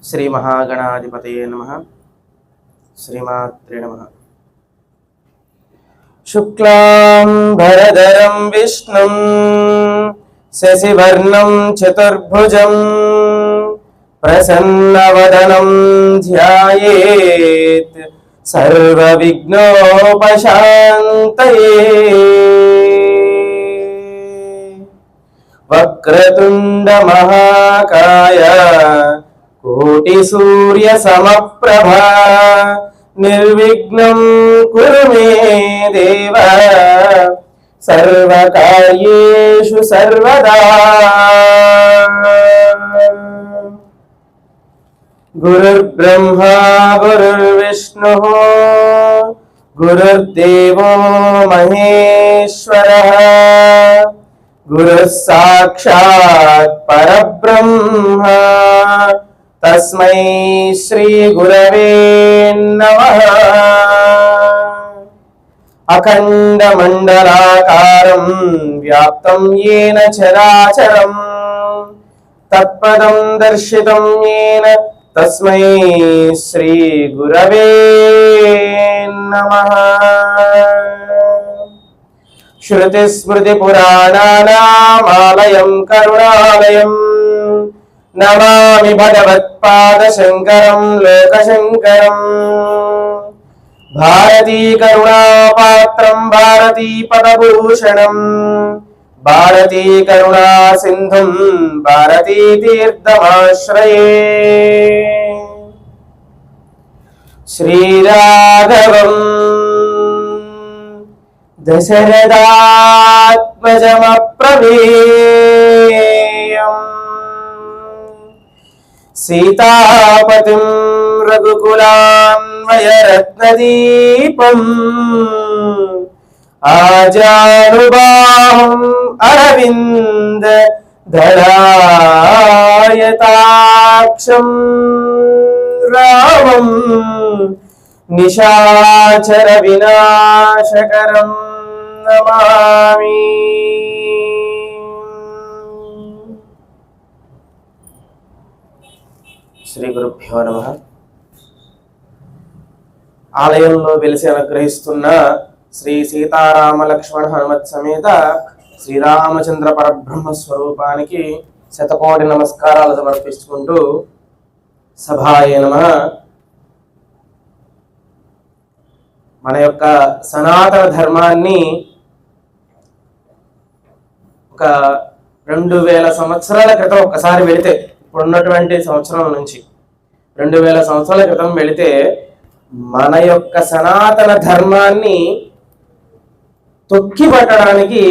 श्री महागणाधिपतये नमः। श्रीमात्रे नमः। शुक्लां भरधरं विष्णुं शशिवर्णं चतुर्भुजं प्रसन्नवदनं ध्यायेत् सर्वविघ्नोपशान्तये। वक्रतुंड महाकाय कोटि सूर्य समप्रभा निर्विघ्नं कुरु मे देव सर्वकार्येषु सर्वदा। गुरुर्ब्रह्मा गुरुर्विष्णुः गुरुर्देवो महेश्वरः गुरुः साक्षात् परब्रह्म तस्मै श्री गुरवे नमः। अखंड मंडलाकारं व्याप्तं येन चराचरं तत्पदं दर्शितं येन तस्मै श्री गुरवे नमः। श्रुतिस्मृतिपुराणानामालयं करुणालयं नमामि भगवत्पादशङ्करं लोकशङ्करं। भारती करुणापात्रं भारती पदभूषणं भारती करुणा सिन्धुं भारती तीर्थमाश्रये। श्रीराघवम् दशरथात्मजमप्रमेयम् सीतापतिं रघुकुलान्वयरत्नदीपम् आजानुबाहुम् अरविन्द दलायताक्षं रामं निशाचर विनाशकरं नमामि। శ్రీ గురుభ్యో నమః. ఆలయంలో వెలిసి అనుగ్రహిస్తున్న శ్రీ సీతారామ లక్ష్మణ హనుమత్ సమేత శ్రీరామచంద్ర పరబ్రహ్మ స్వరూపానికి శతకోటి నమస్కారాలు సమర్పిస్తుంటూ సభాయ నమః. మన యొక్క సనాతన ధర్మాన్ని ఒక 2000 సంవత్సరాల క్రితం ఒక్కసారి వెళితే, ఇప్పుడున్నటువంటి సంవత్సరం నుంచి 2000 సంవత్సరాల క్రితం వెళితే మన యొక్క సనాతన ధర్మాన్ని తొక్కిపట్టడానికి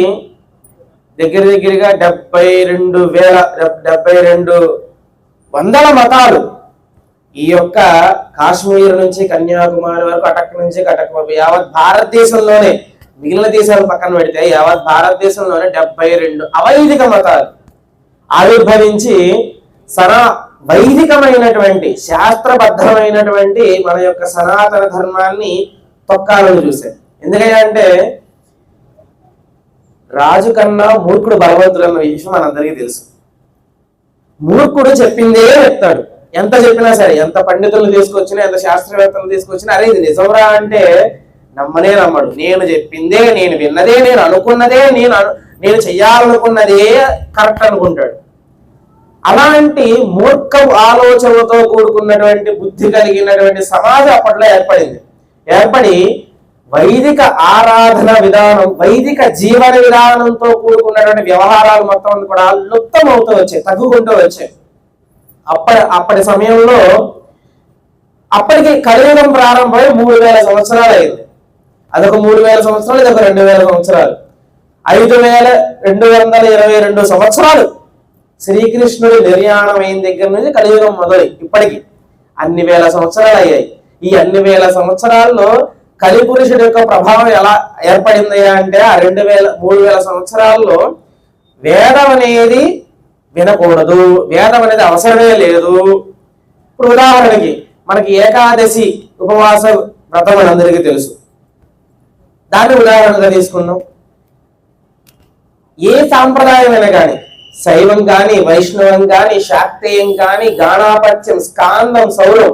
దగ్గరగా 72,000 మతాలు ఈ యొక్క కాశ్మీర్ నుంచి కన్యాకుమారి వరకు, అటక్ నుంచి కటక్ వరకు యావత్ భారతదేశంలోనే, మిగిలిన దేశాలు పక్కన పెడితే యావత్ భారతదేశంలోనే 72 అవైదిక మతాలు ఆవిర్భవించి వైదికమైనటువంటి శాస్త్రబద్ధమైనటువంటి మన యొక్క సనాతన ధర్మాన్ని తొక్కాలని చూశారు. ఎందుకంటే రాజు కన్నా మూర్ఖుడు బలవంతుడు అన్న విషయం మనందరికీ తెలుసు. మూర్ఖుడు చెప్పిందే చెప్తాడు. ఎంత చెప్పినా సరే, ఎంత పండితులను తీసుకొచ్చినా, ఎంత శాస్త్రవేత్తలు తీసుకొచ్చినా, అరే ఇది నిజంరా అంటే నమ్మనే నమ్మడు. నేను చెప్పిందే, నేను విన్నదే, నేను అనుకున్నదే, నేను చెయ్యాలనుకున్నదే కరెక్ట్ అనుకుంటాడు. అలాంటి మూర్ఖ ఆలోచనలతో కూడుకున్నటువంటి బుద్ధి కలిగినటువంటి సమాజం అప్పట్లో ఏర్పడి వైదిక ఆరాధన విధానం, వైదిక జీవన విధానంతో కూడుకున్నటువంటి వ్యవహారాలు మొత్తం కూడా లుప్తం అవుతూ వచ్చాయి, తగ్గుకుంటూ వచ్చాయి. అప్పటి సమయంలో అప్పటికి కలియుగం ప్రారంభమై 3000 సంవత్సరాలు అయింది. అదొక 3000 సంవత్సరాలు, ఇదొక 2000 సంవత్సరాలు, 5222 సంవత్సరాలు శ్రీకృష్ణుడి నిర్యాణం అయిన దగ్గర నుంచి కలియుగం మొదలై ఇప్పటికి అన్ని వేల సంవత్సరాలు అయ్యాయి. ఈ అన్ని వేల సంవత్సరాల్లో కలిపురుషుడి యొక్క ప్రభావం ఎలా ఏర్పడింది అంటే, ఆ 3000 సంవత్సరాల్లో వేదం అనేది వినకూడదు, వేదం అనేది అవసరమే లేదు. ఇప్పుడు ఉదాహరణకి మనకి ఏకాదశి ఉపవాస వ్రతం అని అందరికీ తెలుసు. దాన్ని ఉదాహరణగా తీసుకుందాం. ఏ సాంప్రదాయమైనా కానీ శైవం కానీ, వైష్ణవం కానీ, శాక్తేయం కానీ, గాణాపత్యం, స్కాందం, సౌరం,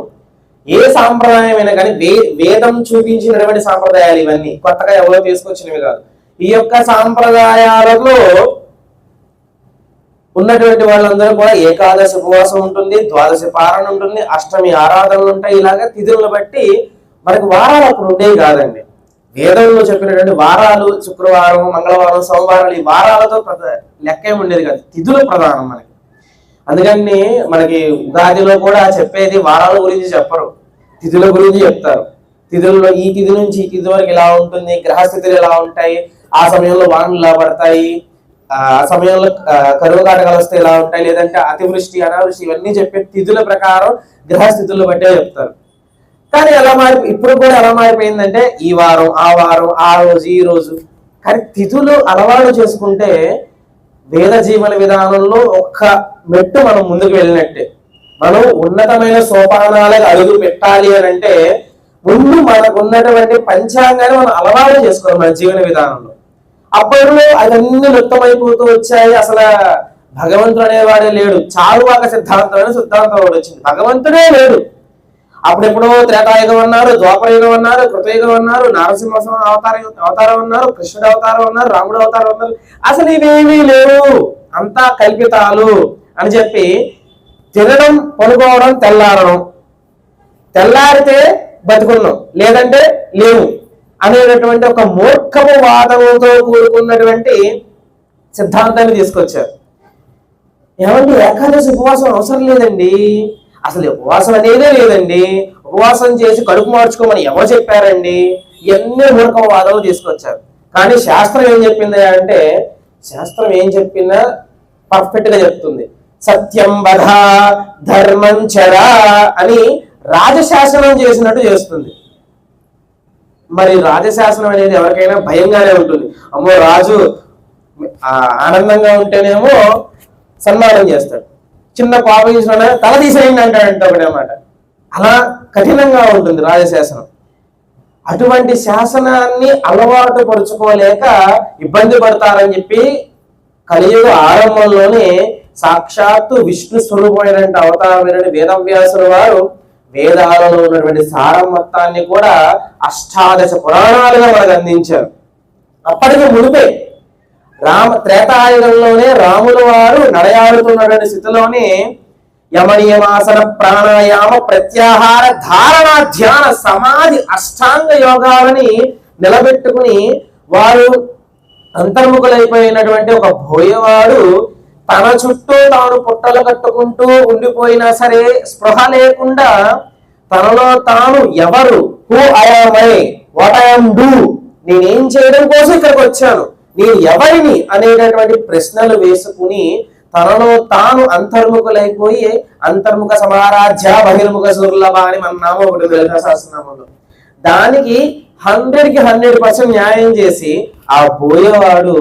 ఏ సాంప్రదాయమైనా కానీ వేదం చూపించినటువంటి సాంప్రదాయాలు ఇవన్నీ కొత్తగా ఎవరో తీసుకొచ్చినవి కాదు. ఈ యొక్క సాంప్రదాయాలలో ఉన్నటువంటి వాళ్ళందరూ కూడా ఏకాదశి ఉపవాసం ఉంటుంది, ద్వాదశి పారణ ఉంటుంది, అష్టమి ఆరాధనలు ఉంటాయి. ఇలాగా తిథులను బట్టి మనకి వారాలు అప్పుడు ఉండేవి కాదండి. వేదంలో చెప్పినటువంటి వారాలు శుక్రవారం, మంగళవారం, సోమవారాలు, ఈ వారాలతో లెక్క ఉండేది కాదు, తిథులు ప్రధానం మనకి. అందుకని మనకి ఉగాదిలో కూడా చెప్పేది వారాల గురించి చెప్పరు, తిథుల గురించి చెప్తారు. తిథుల్లో ఈ తిథి నుంచి ఈ తిథి వరకు ఇలా ఉంటుంది, గ్రహస్థితులు ఎలా ఉంటాయి, ఆ సమయంలో వానలు ఇలా పడతాయి, ఆ సమయంలో కరువు కాటకాలు వస్తే ఎలా ఉంటాయి, లేదంటే అతివృష్టి, అనావృష్టి, ఇవన్నీ చెప్పే తిథుల ప్రకారం గ్రహస్థితులను బట్టే చెప్తారు. కానీ ఎలా ఇప్పుడు కూడా ఎలా మారిపోయిందంటే ఈ వారం, ఆ రోజు, ఈ రోజు. కానీ తిథులు అలవాటు చేసుకుంటే వేద జీవన విధానంలో ఒక్క మెట్టు మనం ముందుకు వెళ్ళినట్టే. మనం ఉన్నతమైన సోపానాలకు అడుగు పెట్టాలి అని అంటే ముందు మనకు ఉన్నటువంటి పంచాంగాన్ని మనం అలవాటు చేసుకోవాలి మన జీవన విధానంలో. అప్పట్లో అవన్నీ మొత్తమైపోతూ వచ్చాయి. అసలు భగవంతుడు అనేవాడే లేడు. చారువాక సిద్ధాంతమైన సిద్ధాంతం ఒకటి వచ్చింది, భగవంతుడే లేడు. అప్పుడెప్పుడో త్రేతాయుగం అన్నారు, ద్వాపరయుగం అన్నారు, కృతయుగం అన్నారు, నరసింహ అవతారం అన్నారు, కృష్ణుడు అవతారం అన్నారు, రాముడు అవతారం అన్నారు. అసలు ఇవేమీ లేవు, అంతా కల్పితాలు అని చెప్పి తినడం, పడుకోవడం, తెల్లారడం, తెల్లారితే బతుకున్నాం లేదంటే లేవు అనేటటువంటి ఒక మూర్ఖపు వాదముతో కూడుకున్నటువంటి సిద్ధాంతాన్ని తీసుకొచ్చారు. ఏమంటే ఏకాదశి ఉపవాసం అవసరం లేదండి, అసలు ఉపవాసం అనేదే లేదండి, ఉపవాసం చేసి కడుపు మార్చుకోమని ఎవరు చెప్పారండి, ఇవన్నీ మూర్ఖపు వాదములు తీసుకొచ్చారు. కానీ శాస్త్రం ఏం చెప్పింది అంటే, శాస్త్రం ఏం చెప్పినా పర్ఫెక్ట్ గా చెప్తుంది. సత్యం వద ధర్మం చర అని రాజశాసనం చేసినట్టు చేస్తుంది. మరి రాజశాసనం అనేది ఎవరికైనా భయంగానే ఉంటుంది. అమ్మో రాజు ఆనందంగా ఉంటేనేమో సన్మానం చేస్తాడు, చిన్న కోపం చేసిన తల తీసేయండి అంటాడంట ఒకటేమాట. అలా కఠినంగా ఉంటుంది రాజశాసనం. అటువంటి శాసనాన్ని అలవాటు పరుచుకోలేక ఇబ్బంది పడతారని చెప్పి కలియుగ ఆరంభంలోనే సాక్షాత్తు విష్ణు స్వరూపమైనటువంటి అవతారమైన వేదవ్యాసుల వారు వేదాలలో ఉన్నటువంటి సారం మొత్తాన్ని కూడా అష్టాదశ పురాణాలుగా మనకు అందించారు. అప్పటికి మునిపే త్రేతాయుగంలోనే రాముల వారు నడయాడుతున్నటువంటి స్థితిలోనే యమనియమాసన, ప్రాణాయామ, ప్రత్యాహార, ధారణ, ధ్యాన, సమాధి, అష్టాంగ యోగాలని నిలబెట్టుకుని వారు అంతర్ముఖులైపోయినటువంటి ఒక బోయవాడు తన చుట్టూ తాను పుట్టలు కట్టుకుంటూ ఉండిపోయినా సరే స్పృహ లేకుండా తనలో తాను ఎవరు, who I'm I, what I'm do, నేనేం చేయడం కోసం ఇక్కడికి వచ్చాను, నేను ఎవరిని అనేటటువంటి ప్రశ్నలు వేసుకుని తనలో తాను అంతర్ముఖులైపోయి అంతర్ముఖ సమారాధ్య బహిర్ముఖ సుర్లభ అని మన నామం ఒకటి లలితా సహస్రనామంలో. దానికి 100కి 100% న్యాయం చేసి ఆ బోయేవాడు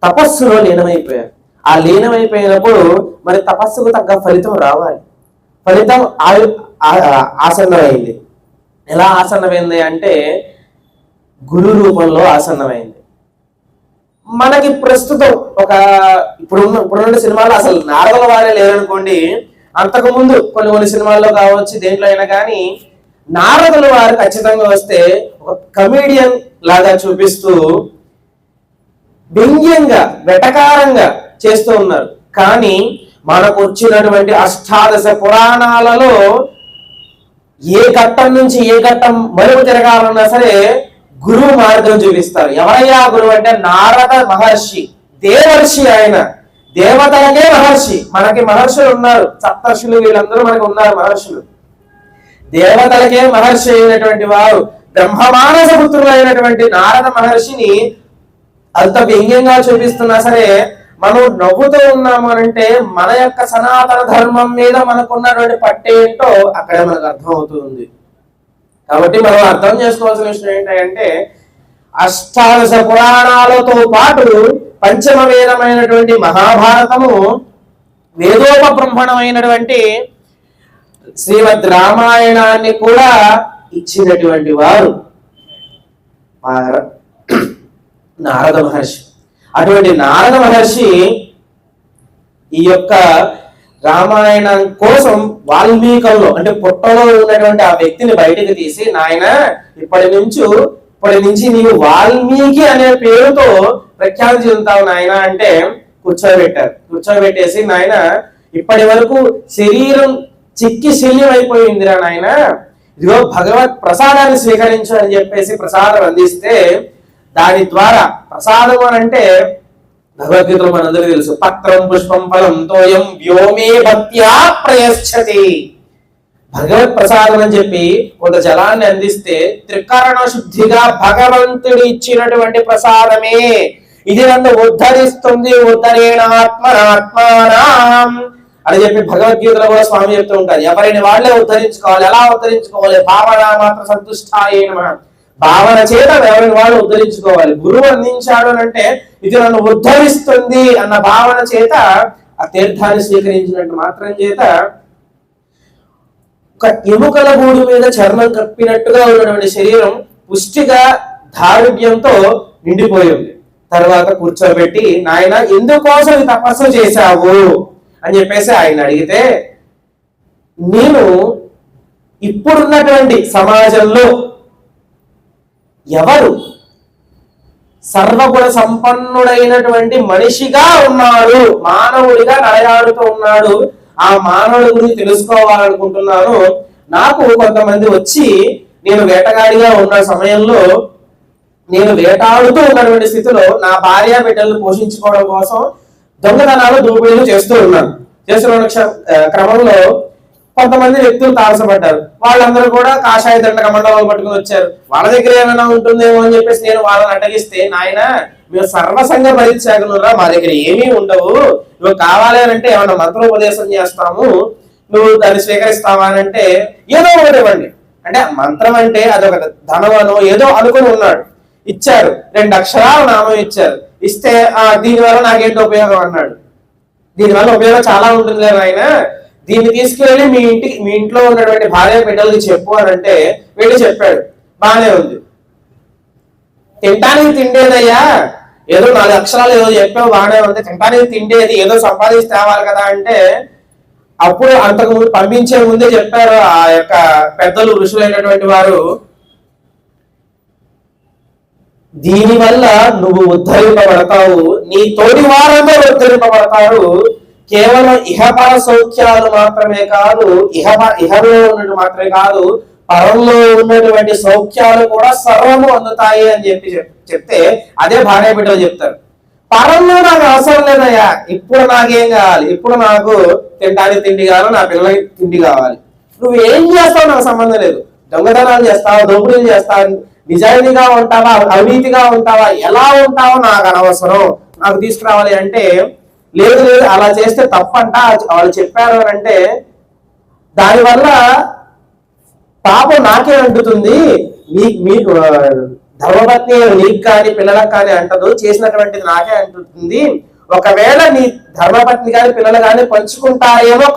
తపస్సులో లీనమైపోయారు. ఆ లీనమైపోయినప్పుడు మరి తపస్సుకు తగ్గ ఫలితం రావాలి. ఫలితం ఆసన్నమైంది. ఎలా ఆసన్నమైంది అంటే గురు రూపంలో ఆసన్నమైంది. మనకి ప్రస్తుతం ఇప్పుడున్న సినిమాలు అసలు నారదుల వారే లేరనుకోండి, అంతకు ముందు కొన్ని సినిమాల్లో కావచ్చు, దేంట్లో అయినా కానీ నారదుల వారు ఖచ్చితంగా వస్తే ఒక కమేడియన్ లాగా చూపిస్తూ వ్యంగ్యంగా వెటకారంగా చేస్తూ ఉన్నారు. కానీ మనకు వచ్చినటువంటి అష్టాదశ పురాణాలలో ఏ ఘట్టం నుంచి ఏ ఘట్టం మరుపు తిరగాలన్నా సరే గురువు మార్గం చూపిస్తారు. ఎవరయ్యా గురువు అంటే నారద మహర్షి, దేవర్షి. ఆయన దేవతలకే మహర్షి. మనకి మహర్షులు ఉన్నారు, సప్తర్షులు, వీళ్ళందరూ మనకు ఉన్నారు మహర్షులు. దేవతలకే మహర్షి అయినటువంటి వారు బ్రహ్మమానస పుత్రులు అయినటువంటి నారద మహర్షిని అంత వ్యంగ్యంగా చూపిస్తున్నా సరే మనం నవ్వుతూ ఉన్నాము అంటే మన యొక్క సనాతన ధర్మం మీద మనకున్నటువంటి పట్టేంటో అక్కడే మనకు అర్థం అవుతుంది. కాబట్టి మనం అర్థం చేసుకోవాల్సిన విషయం ఏంటంటే అష్టాదశ పురాణాలతో పాటు పంచమ వేదమైనటువంటి మహాభారతము, వేదోపబ్రహ్మణమైనటువంటి శ్రీమద్ రామాయణాన్ని కూడా ఇచ్చినటువంటి వారు నారద మహర్షి. అటువంటి నారద మహర్షి ఈ యొక్క రామాయణం కోసం వాల్మీకంలో అంటే పుట్టలో ఉన్నటువంటి ఆ వ్యక్తిని బయటకు తీసి, నాయన ఇప్పటి నుంచి నీవు వాల్మీకి అనే పేరుతో ప్రఖ్యాతి చెందుతావు నాయన అంటే కూర్చోబెట్టారు. కూర్చోబెట్టేసి, నాయన ఇప్పటి వరకు శరీరం చిక్కి శల్యం అయిపోయిందిరా నాయన, ఇదిగో భగవత్ ప్రసాదాన్ని స్వీకరించు అని చెప్పేసి ప్రసాదం అందిస్తే, దాని ద్వారా ప్రసాదం అని అంటే భగవద్గీతలో మనందరికీ తెలుసు, పత్రం పుష్పం ఫలం తోయం వ్యోమే భక్త్యా ప్రయశ్చతి. భగవత్ ప్రసాదం అని చెప్పి కొంత జలాన్ని అందిస్తే త్రికరణ శుద్ధిగా భగవంతుడు ఇచ్చినటువంటి ప్రసాదమే ఇది నన్ను ఉద్ధరిస్తుంది, ఉద్ధరేణాత్మనాత్మానాం అని చెప్పి భగవద్గీతలో కూడా స్వామి చెప్తూ ఉంటారు. ఎవరిని వాళ్ళే ఉద్ధరించుకోవాలి. ఎలా ఉద్ధరించుకోవాలి? భావన మాత్ర సంతుష్టాయే నమః. భావన చేత ఎవరిని వాళ్ళు ఉద్ధరించుకోవాలి. గురువు అందించాడు అంటే ఇది నన్ను ఉద్ధరిస్తుంది అన్న భావన చేత ఆ తీర్థాన్ని స్వీకరించినట్టు మాత్రం చేత ఒక ఎముకల గూడు మీద చర్మం కప్పినట్టుగా ఉన్నటువంటి శరీరం పుష్టిగా దారుఢ్యంతో నిండిపోయింది. తర్వాత కూర్చోబెట్టి, నాయన ఎందుకోసం ఈ తపస్సు చేశావు అని చెప్పేసి ఆయన అడిగితే, నేను ఇప్పుడున్నటువంటి సమాజంలో ఎవరు సర్వగుణ సంపన్నుడైనటువంటి మనిషిగా ఉన్నాడు, మానవుడిగా నడయాడుతూ ఉన్నాడు, ఆ మానవుడి గురించి తెలుసుకోవాలనుకుంటున్నాను. నాకు కొంతమంది వచ్చి, నేను వేటగాడిగా ఉన్న సమయంలో నేను వేటాడుతూ ఉన్నటువంటి స్థితిలో నా భార్య బిడ్డలను పోషించుకోవడం కోసం దొంగతనాలు దోపిడీలు చేస్తూ ఉన్నాను. చేస్తున్న క్రమంలో కొంతమంది వ్యక్తులు తారసపడ్డారు. వాళ్ళందరూ కూడా కాషాయ దండక మండలాలు పట్టుకుని వచ్చారు. వాళ్ళ దగ్గర ఏమైనా ఉంటుందేమో అని చెప్పేసి నేను వాళ్ళని అడ్డగిస్తే, నాయన మేము సర్వసంగ పరిత్యాగులురా, మా దగ్గర ఏమీ ఉండవు, నువ్వు కావాలి అని అంటే ఏమైనా మంత్రోపదేశం చేస్తాము, నువ్వు దాన్ని స్వీకరిస్తావా అని అంటే ఏదో ఒకటి ఇవ్వండి అంటే, మంత్రం అంటే అదొక ధనవను ఏదో అనుకుని ఉన్నాడు. ఇచ్చారు, 2 అక్షరాల నామం ఇచ్చారు. ఇస్తే దీనివల్ల నాకేంటి ఉపయోగం అన్నాడు. దీనివల్ల ఉపయోగం చాలా ఉంటుంది లేదు ఆయన, దీన్ని తీసుకెళ్ళి మీ ఇంట్లో ఉన్నటువంటి భార్య బిడ్డలకి చెప్పు అని అంటే వీళ్ళు చెప్పాడు. బాగానే ఉంది, తింటానికి తిండేదయ్యా, ఏదో 4 అక్షరాలు ఏదో చెప్పావు బాగానే ఉంది, తింటానికి తిండేది ఏదో సంపాదించి తేవాలి కదా అంటే, అప్పుడు అంతకు ముందు పంపించే ముందే చెప్పారు ఆ యొక్క పెద్దలు ఋషులైనటువంటి వారు, దీనివల్ల నువ్వు ఉద్ధరింపబడతావు, నీ తోటి వారందరూ ఉద్ధరింపబడతారు. కేవలం ఇహపర సౌఖ్యాలు మాత్రమే కాదు, ఇహలో ఉన్నట్టు మాత్రమే కాదు, పరంలో ఉన్నటువంటి సౌఖ్యాలు కూడా సర్వము అందుతాయి అని చెప్తే అదే భార్య బిడ్డలు చెప్తారు. పరంలో నాకు అవసరం లేదయ్యా, ఇప్పుడు నాకేం కావాలి, ఇప్పుడు నాకు తినడానికి తిండి కావాలి, నా పిల్లలకి తిండి కావాలి, నువ్వేం చేస్తావు నాకు సంబంధం లేదు, దొంగతనాలు చేస్తావా, దోపిడీలు చేస్తావా, నిజాయితీగా ఉంటావా, అవినీతిగా ఉంటావా, ఎలా ఉంటావో నాకు అనవసరం, నాకు తీసుకురావాలి అంటే, లేదు లేదు అలా చేస్తే తప్పంట వాళ్ళు చెప్పారు అని అంటే, దానివల్ల పాపం నాకే అంటుతుంది, మీకు ధర్మపత్ని నీకు కానీ పిల్లలకు కానీ అంటదు, చేసినటువంటిది నాకే అంటుతుంది, ఒకవేళ నీ ధర్మపత్ని కానీ పిల్లలు కానీ పంచుకుంటారేమో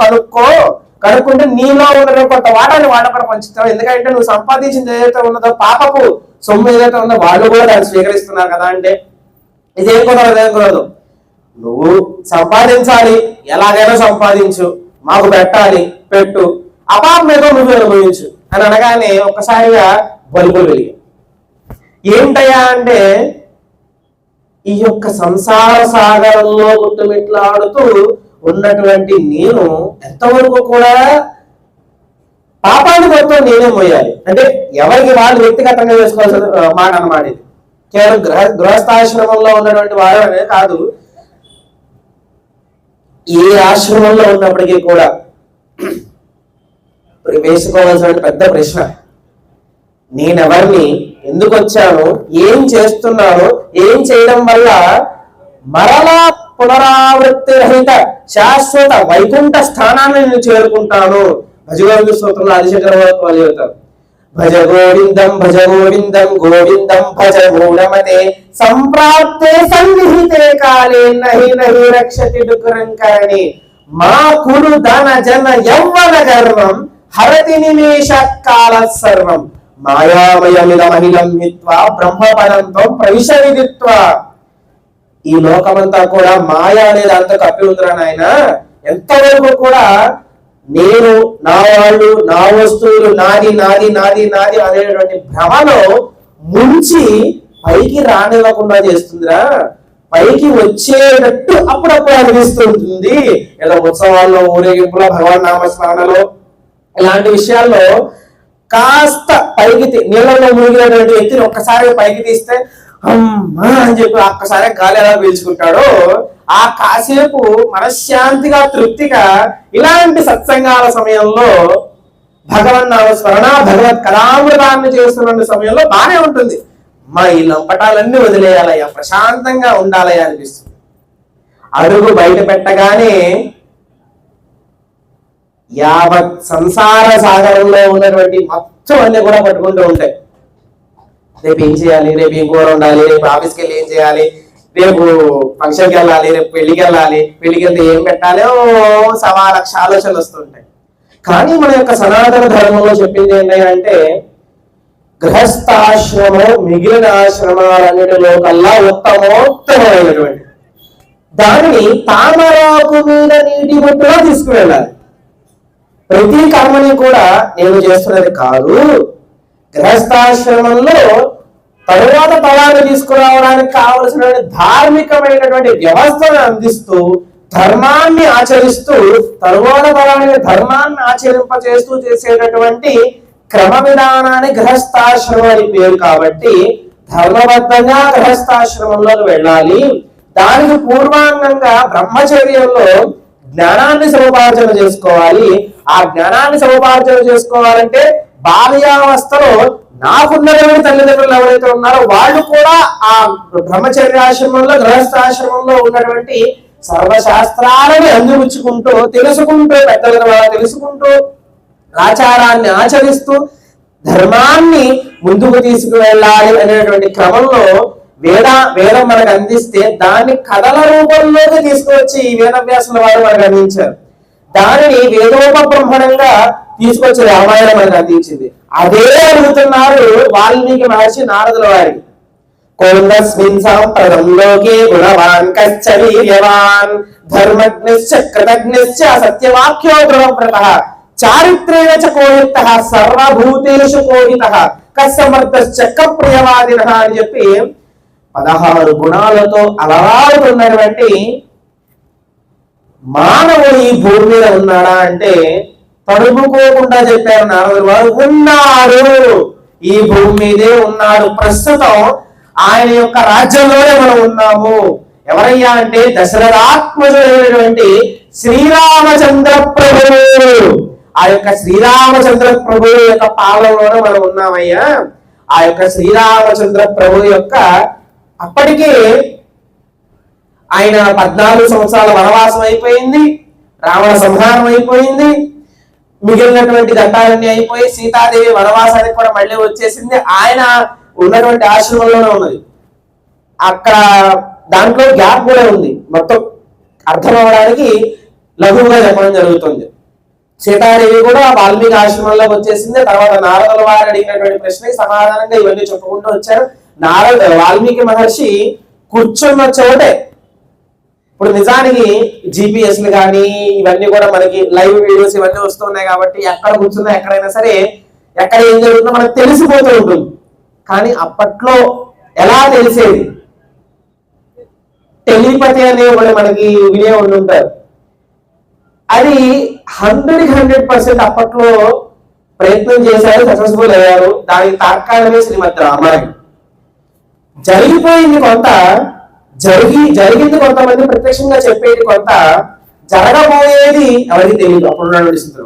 కనుక్కుంటే నీలో ఉన్న కొంత వాటాన్ని వాళ్ళ కూడా పంచుతావు, ఎందుకంటే నువ్వు సంపాదించింది ఏదైతే ఉన్నదో పాపపు సొమ్ము ఏదైతే ఉందో వాళ్ళు కూడా దాన్ని స్వీకరిస్తున్నారు కదా అంటే, ఇదేం కుదరదు, నువ్వు సంపాదించాలి, ఎలాగైనా సంపాదించు, మాకు పెట్టాలి, పెట్టు, అపాపం ఏదో నువ్వు అనుభవించు అని అనగానే ఒక్కసారిగా బలుపులు వెలిగి, ఏంటయ్యా అంటే ఈ యొక్క సంసార సాగరంలో గుట్టుమిట్లాడుతూ ఉన్నటువంటి నేను ఎంతవరకు కూడా పాపాన్ని మొత్తం నేనే మోయాలి అంటే, ఎవరికి వాళ్ళు వ్యక్తిగతంగా వేసుకోవాల్సిన మాట అన్నమాట. ఇది కేవలం గృహస్థాశ్రమంలో ఉన్నటువంటి వారు అనేది కాదు, ఏ ఆశ్రమంలో ఉన్నప్పటికీ కూడా వేసుకోవాల్సిన పెద్ద ప్రశ్న, నేనెవరిని, ఎందుకు వచ్చాను, ఏం చేస్తున్నాను, ఏం చేయడం వల్ల మరలా పునరావృత్తి రహిత శాశ్వత వైకుంఠ స్థానాన్ని నేను చేరుకుంటాను. భజగోవింద స్తోత్రంలో ఆదిశంకర వాళ్ళు చెబుతారు, భజ గోవిందం గోవిందం భజ మూఢమతే సంప్రాప్తే సన్నిహితే కాలే నహి నహి రక్షతి డుకరంకరణి మా కురు ధన జన యౌవన గర్వం హరతి నిమేష కాల సర్వం మాయామయమిద మహిళం హిత్వా బ్రహ్మపదంతో ప్రవిశ విదిత్వా. ఈ లోకమంతా కూడా మాయ అనే దాంతో కప్పి ఉందిరా నాయన, ఎంతవరకు కూడా నేను, నా వాళ్ళు, నా వస్తువులు, నాది నాది నాది నాది అనేటువంటి భ్రమలో ముంచి పైకి రానివ్వకుండా చేస్తుందిరా, పైకి వచ్చేటట్టు అప్పుడప్పుడు అనిపిస్తూ ఉంటుంది. ఏదో ఉత్సవాల్లో, ఊరేగింపులో, భగవాన్ నామస్మరణలో, ఇలాంటి విషయాల్లో కాస్త పైకి నీళ్ళలో మునిగినటువంటి వ్యక్తిని ఒక్కసారి పైకి తీస్తే అమ్మా అని చెప్పి ఒక్కసారి గాలి ఎలా పీల్చుకుంటాడో, ఆ కాసేపు మనశ్శాంతిగా, తృప్తిగా ఇలాంటి సత్సంగాల సమయంలో భగవన్ నామస్మరణ, భగవత్ కథామృతాన్ని చేస్తున్న సమయంలో బానే ఉంటుంది. మా ఈ లంపటాలన్నీ వదిలేయాలయ్యా, ప్రశాంతంగా ఉండాలయ్యా అనిపిస్తుంది. అడుగు బయట పెట్టగానే యావత్ సంసార సాగరంలో ఉన్నటువంటి మొత్తం అన్ని కూడా పట్టుకుంటూ ఉంటాయి. రేపు ఏం చేయాలి, రేపు ఏం కూర ఉండాలి, రేపు ఆఫీస్కి వెళ్ళి ఏం చేయాలి, రేపు ఫంక్షన్కి వెళ్ళాలి, రేపు పెళ్లికి వెళ్ళాలి, పెళ్లికి వెళ్తే ఏం పెట్టాలి, 1,000,000 ఆలోచనలు వస్తుంటాయి. కానీ మన యొక్క సనాతన ధర్మంలో చెప్పింది ఏంటంటే గృహస్థాశ్రమం మిగిలిన ఆశ్రమాలన్నిటిలో కల్లా ఉత్తమోత్తమైనటువంటి దానిని తామరాకు మీద నీటి బొట్టులో తీసుకువెళ్ళాలి. ప్రతి కర్మని కూడా నేను చేస్తున్నది కాదు, గృహస్థాశ్రమంలో తరువాత తలాన్ని తీసుకురావడానికి కావలసిన ధార్మికమైనటువంటి వ్యవస్థను అందిస్తూ, ధర్మాన్ని ఆచరిస్తూ, తరువాత తలానికి ధర్మాన్ని ఆచరింపచేస్తూ చేసేటటువంటి క్రమ విధానాన్ని గృహస్థాశ్రమం అని పేరు. కాబట్టి ధర్మబద్ధంగా గృహస్థాశ్రమంలోకి వెళ్ళాలి. దానికి పూర్వాంగంగా బ్రహ్మచర్యంలో జ్ఞానాన్ని సముపార్జన చేసుకోవాలి. ఆ జ్ఞానాన్ని సముపార్జన చేసుకోవాలంటే బాల్యావస్థలో నాకున్నటువంటి తల్లిదండ్రులు ఎవరైతే ఉన్నారో వాళ్ళు కూడా ఆ బ్రహ్మచర్యాశ్రమంలో, గృహస్థాశ్రమంలో ఉన్నటువంటి సర్వశాస్త్రాలని అందిపుచ్చుకుంటూ, తెలుసుకుంటూ, పెద్దల ద్వారా తెలుసుకుంటూ, ఆచారాన్ని ఆచరిస్తూ ధర్మాన్ని ముందుకు తీసుకువెళ్ళాలి అనేటువంటి క్రమంలో వేదం మనకు అందిస్తే దాన్ని కథల రూపంలోకి తీసుకువచ్చి ఈ వేదవ్యాసుల వారు మనకు అందించారు. దానిని వేదోపబ్రహ్మణంగా తీసుకొచ్చి రామాయణం మనకు అందించింది. అదే అడుగుతున్నారు వాల్మీకి మహర్షి నారదుల వారికి. కోందస్మిన్ సాంప్రదం లోకే గుణవాన్ కశ్చ వీర్యవాన్ ధర్మజ్ఞశ్చ కృతజ్ఞశ్చ సత్యవాక్యో ధ్రువవ్రతః చారిత్రేణ చ కోహితః సర్వభూతేషు కోహితః కస్సమర్థశ్చ కప్రియవాదినః అని చెప్పి 16 గుణాలతో అలవాటున్నటువంటి మానవుడు ఈ భూమి మీద ఉన్నాడా అంటే తడుపుకోకుండా చెప్పారు నారదులు వారు. ఉన్నాడు, ఈ భూమి మీదే ఉన్నాడు. ప్రస్తుతం ఆయన యొక్క రాజ్యంలోనే మనం ఉన్నాము. ఎవరయ్యా అంటే దశరథాత్మజుడైనటువంటి శ్రీరామచంద్ర ప్రభువు. ఆ యొక్క శ్రీరామచంద్ర ప్రభు యొక్క పాలనలోనే మనం ఉన్నామయ్యా. ఆ యొక్క శ్రీరామచంద్ర ప్రభు యొక్క అప్పటికే ఆయన 14 సంవత్సరాల వనవాసం అయిపోయింది, రావణ సంహారం అయిపోయింది, మిగిలినటువంటి ఘట్టాలన్నీ అయిపోయి సీతాదేవి వనవాసానికి కూడా మళ్ళీ వచ్చేసింది. ఆయన ఉన్నటువంటి ఆశ్రమంలోనే ఉన్నది. అక్కడ దాంట్లో గ్యాప్ కూడా ఉంది. మొత్తం అర్థం అవ్వడానికి లఘువుగా చెప్పడం జరుగుతుంది. సీతాదేవి కూడా వాల్మీకి ఆశ్రమంలోకి వచ్చేసింది. తర్వాత నారదుల వారు అడిగినటువంటి ప్రశ్నకి సమాధానంగా ఇవన్నీ చెప్పుకుంటూ వచ్చారు. వాల్మీకి మహర్షి కూర్చున్న చోటే, ఇప్పుడు నిజానికి జిపిఎస్లు కానీ ఇవన్నీ కూడా మనకి లైవ్ వీడియోస్ ఇవన్నీ వస్తున్నాయి కాబట్టి ఎక్కడ కూర్చున్నా ఎక్కడైనా సరే ఎక్కడ ఏం జరుగుతుందో మనకు తెలిసిపోతూ ఉంటుంది. కానీ అప్పట్లో ఎలా తెలిసేది? టెలిపతి అనే కూడా మనకి వినే ఉంటారు. అది 100% అప్పట్లో ప్రయత్నం చేశారు, సక్సెస్ఫుల్ అయ్యారు. దానికి తార్కాణమే శ్రీమద్ రామాయణం. జరిగిపోయింది కొంత, జరిగింది కొంతమంది ప్రత్యక్షంగా చెప్పేది కొంత, జరగబోయేది ఎవరికి తెలియదు అప్పుడున్నటువంటి స్థితిలో.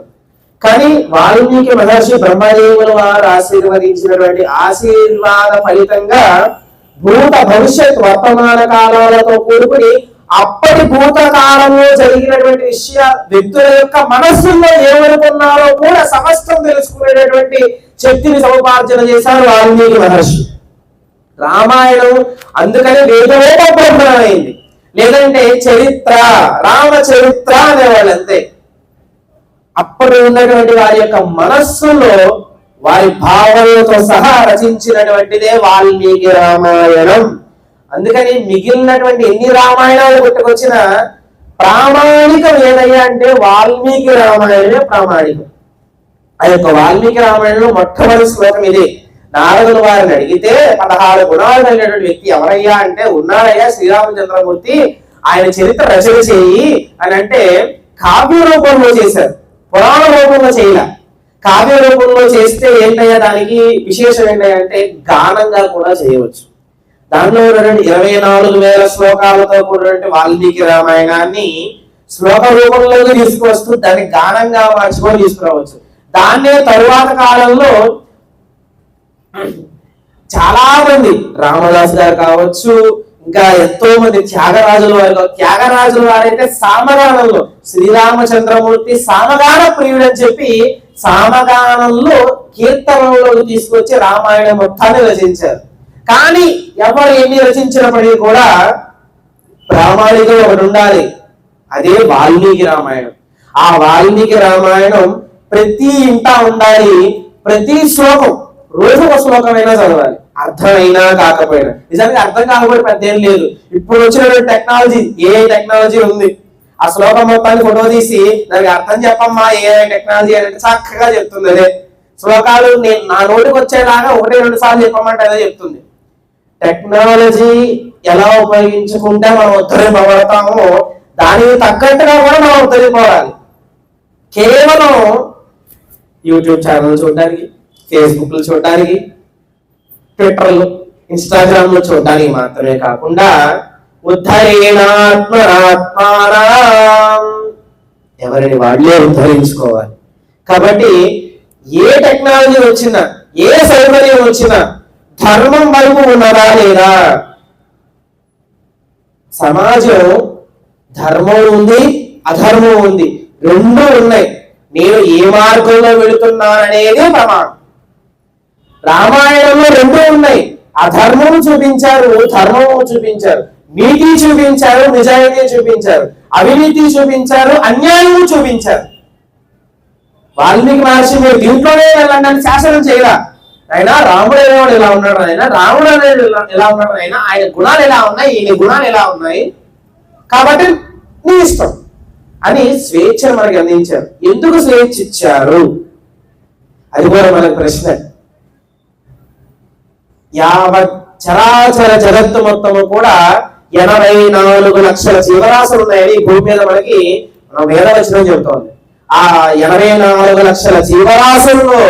కానీ వాల్మీకి మహర్షి బ్రహ్మదేవుల వారు ఆశీర్వదించినటువంటి ఆశీర్వాద ఫలితంగా భూత భవిష్యత్ వర్తమాన కాలాలతో కూడుకుని అప్పటి భూతకాలంలో జరిగినటువంటి వ్యక్తుల యొక్క మనస్సుల్లో ఏమనుకున్నారో కూడా సమస్తం తెలుసుకునేటటువంటి శక్తిని సముపార్జన చేశారు వాల్మీకి మహర్షి. రామాయణం అందుకని వేదోపబ్రహ్మణమైంది. లేదంటే చరిత్ర, రామ చరిత్ర అనేవాళ్ళు అంతే. అప్పుడు ఉన్నటువంటి వారి యొక్క మనస్సులో వారి భావనలతో సహా రచించినటువంటిదే వాల్మీకి రామాయణం. అందుకని మిగిలినటువంటి ఎన్ని రామాయణాలు పుట్టుకొచ్చినా ప్రామాణికం ఏదయ్యా అంటే వాల్మీకి రామాయణమే ప్రామాణికం. ఆ యొక్క వాల్మీకి రామాయణంలో మొట్టమొదటి శ్లోకం ఇదే. నారదుల వారిని అడిగితే 16 గుణాలు కలిగినటువంటి వ్యక్తి ఎవరయ్యా అంటే, ఉన్నారయ్యా శ్రీరామచంద్రమూర్తి, ఆయన చరిత్ర రచన చేయి అని అంటే కావ్య రూపంలో చేశారు, పురాణ రూపంలో చేయలే. కావ్య రూపంలో చేస్తే ఏంటయ్యా దానికి విశేషం ఏంటయ్యా అంటే గానంగా కూడా చేయవచ్చు. దానిలో ఉన్నటువంటి 24,000 శ్లోకాలతో కూడినటువంటి వాల్మీకి రామాయణాన్ని శ్లోక రూపంలోకి తీసుకువస్తూ దాన్ని గానంగా మార్చుకొని తీసుకురావచ్చు. దాన్నే తరువాత కాలంలో చాలా మంది రామదాస్ గారు కావచ్చు, ఇంకా ఎంతో మంది త్యాగరాజుల వారైతే సామగానంలో శ్రీరామచంద్రమూర్తి సామగాన ప్రియుడు అని చెప్పి సామగానంలో కీర్తనలోకి తీసుకొచ్చి రామాయణం మొత్తాన్ని రచించారు. కానీ ఎవరు ఎన్ని రచించినప్పటికీ కూడా ప్రామాణికం ఒకటి ఉండాలి, అదే వాల్మీకి రామాయణం. ఆ వాల్మీకి రామాయణం ప్రతి ఇంట ఉండాలి. ప్రతి శ్లోకం రోజు ఒక శ్లోకమైనా చదవాలి, అర్థమైనా కాకపోయినా. నిజానికి అర్థం కాకపోతే పెద్ద ఏం లేదు. ఇప్పుడు వచ్చిన టెక్నాలజీ, ఏ టెక్నాలజీ ఉంది, ఆ శ్లోకం మొత్తాన్ని ఫోటో తీసి దానికి అర్థం చెప్పమ్మా ఏ టెక్నాలజీ అనేది చక్కగా చెప్తుంది. అదే శ్లోకాలు నేను నా నోటికి వచ్చేలాగా 1-2 సార్లు చెప్పమంటే అదే చెప్తుంది. టెక్నాలజీ ఎలా ఉపయోగించుకుంటే మనం ఉద్ధరింపబడతామో దానికి తగ్గట్టుగా కూడా మనం ఉద్ధరింపబడాలి. కేవలం యూట్యూబ్ ఛానల్ చూడడానికి, ఫేస్బుక్లు చూడడానికి, ట్విట్టర్లు, ఇన్స్టాగ్రామ్లు చూడడానికి మాత్రమే కాకుండా ఉద్ధరేణాత్మనాత్మానం, ఎవరిని వాళ్ళే ఉద్ధరించుకోవాలి. కాబట్టి ఏ టెక్నాలజీ వచ్చినా, ఏ సౌకర్యం వచ్చినా ధర్మం వైపు ఉన్నదా లేదా? సమాజం ధర్మం ఉంది, అధర్మం ఉంది, రెండూ ఉన్నాయి. నేను ఏ మార్గంలో వెళుతున్నాననేది ప్రమాణం. రామాయణంలో రెండూ ఉన్నాయి. అధర్మము చూపించారు, ధర్మము చూపించారు, నీతి చూపించారు, నిజాయితీ చూపించారు, అవినీతి చూపించారు, అన్యాయము చూపించారు. వాల్మీకి మహర్షి మీరు దీంట్లోనే వెళ్ళండి అని శాసనం చేయరా. అయినా రాముడు అనేవాడు ఎలా ఉన్నాడు, అయినా రాముడు అనేది ఎలా ఉన్నాడు, అయినా ఆయన గుణాలు ఎలా ఉన్నాయి, ఈయన గుణాలు ఎలా ఉన్నాయి, కాబట్టి నీ ఇష్టం అని స్వేచ్ఛను మనకి అందించారు. ఎందుకు స్వేచ్ఛ ఇచ్చారు అది కూడా మనకు ప్రశ్న. యావత్ చరాచర జగత్తు మొత్తము కూడా 84 లక్షల జీవరాశులు ఉన్నాయని భూమి మీద మనకి వేదవచనం చెబుతోంది. ఆ 84 లక్షల జీవరాశుల్లో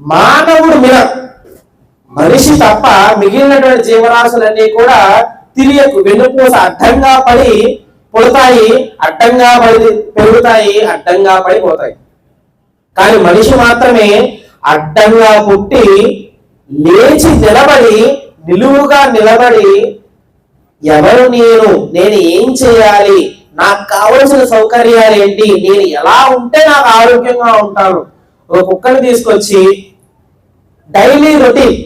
మానవుడు మనిషి తప్ప మిగిలినటువంటి జీవరాశులన్నీ కూడా తిరియకు వెన్నుపూస అడ్డంగా పడి పుడతాయి, అడ్డంగా పడి పెరుగుతాయి, అడ్డంగా పడిపోతాయి. కానీ మనిషి మాత్రమే అడ్డంగా పుట్టి లేచి నిలబడి, నిలువుగా నిలబడి ఎవరు నేను ఏం చేయాలి, నాకు కావలసిన సౌకర్యాలు ఏంటి, నేను ఎలా ఉంటే నాకు ఆరోగ్యంగా ఉంటాను. ఒక కుక్కని తీసుకొచ్చి డైలీ రొటీన్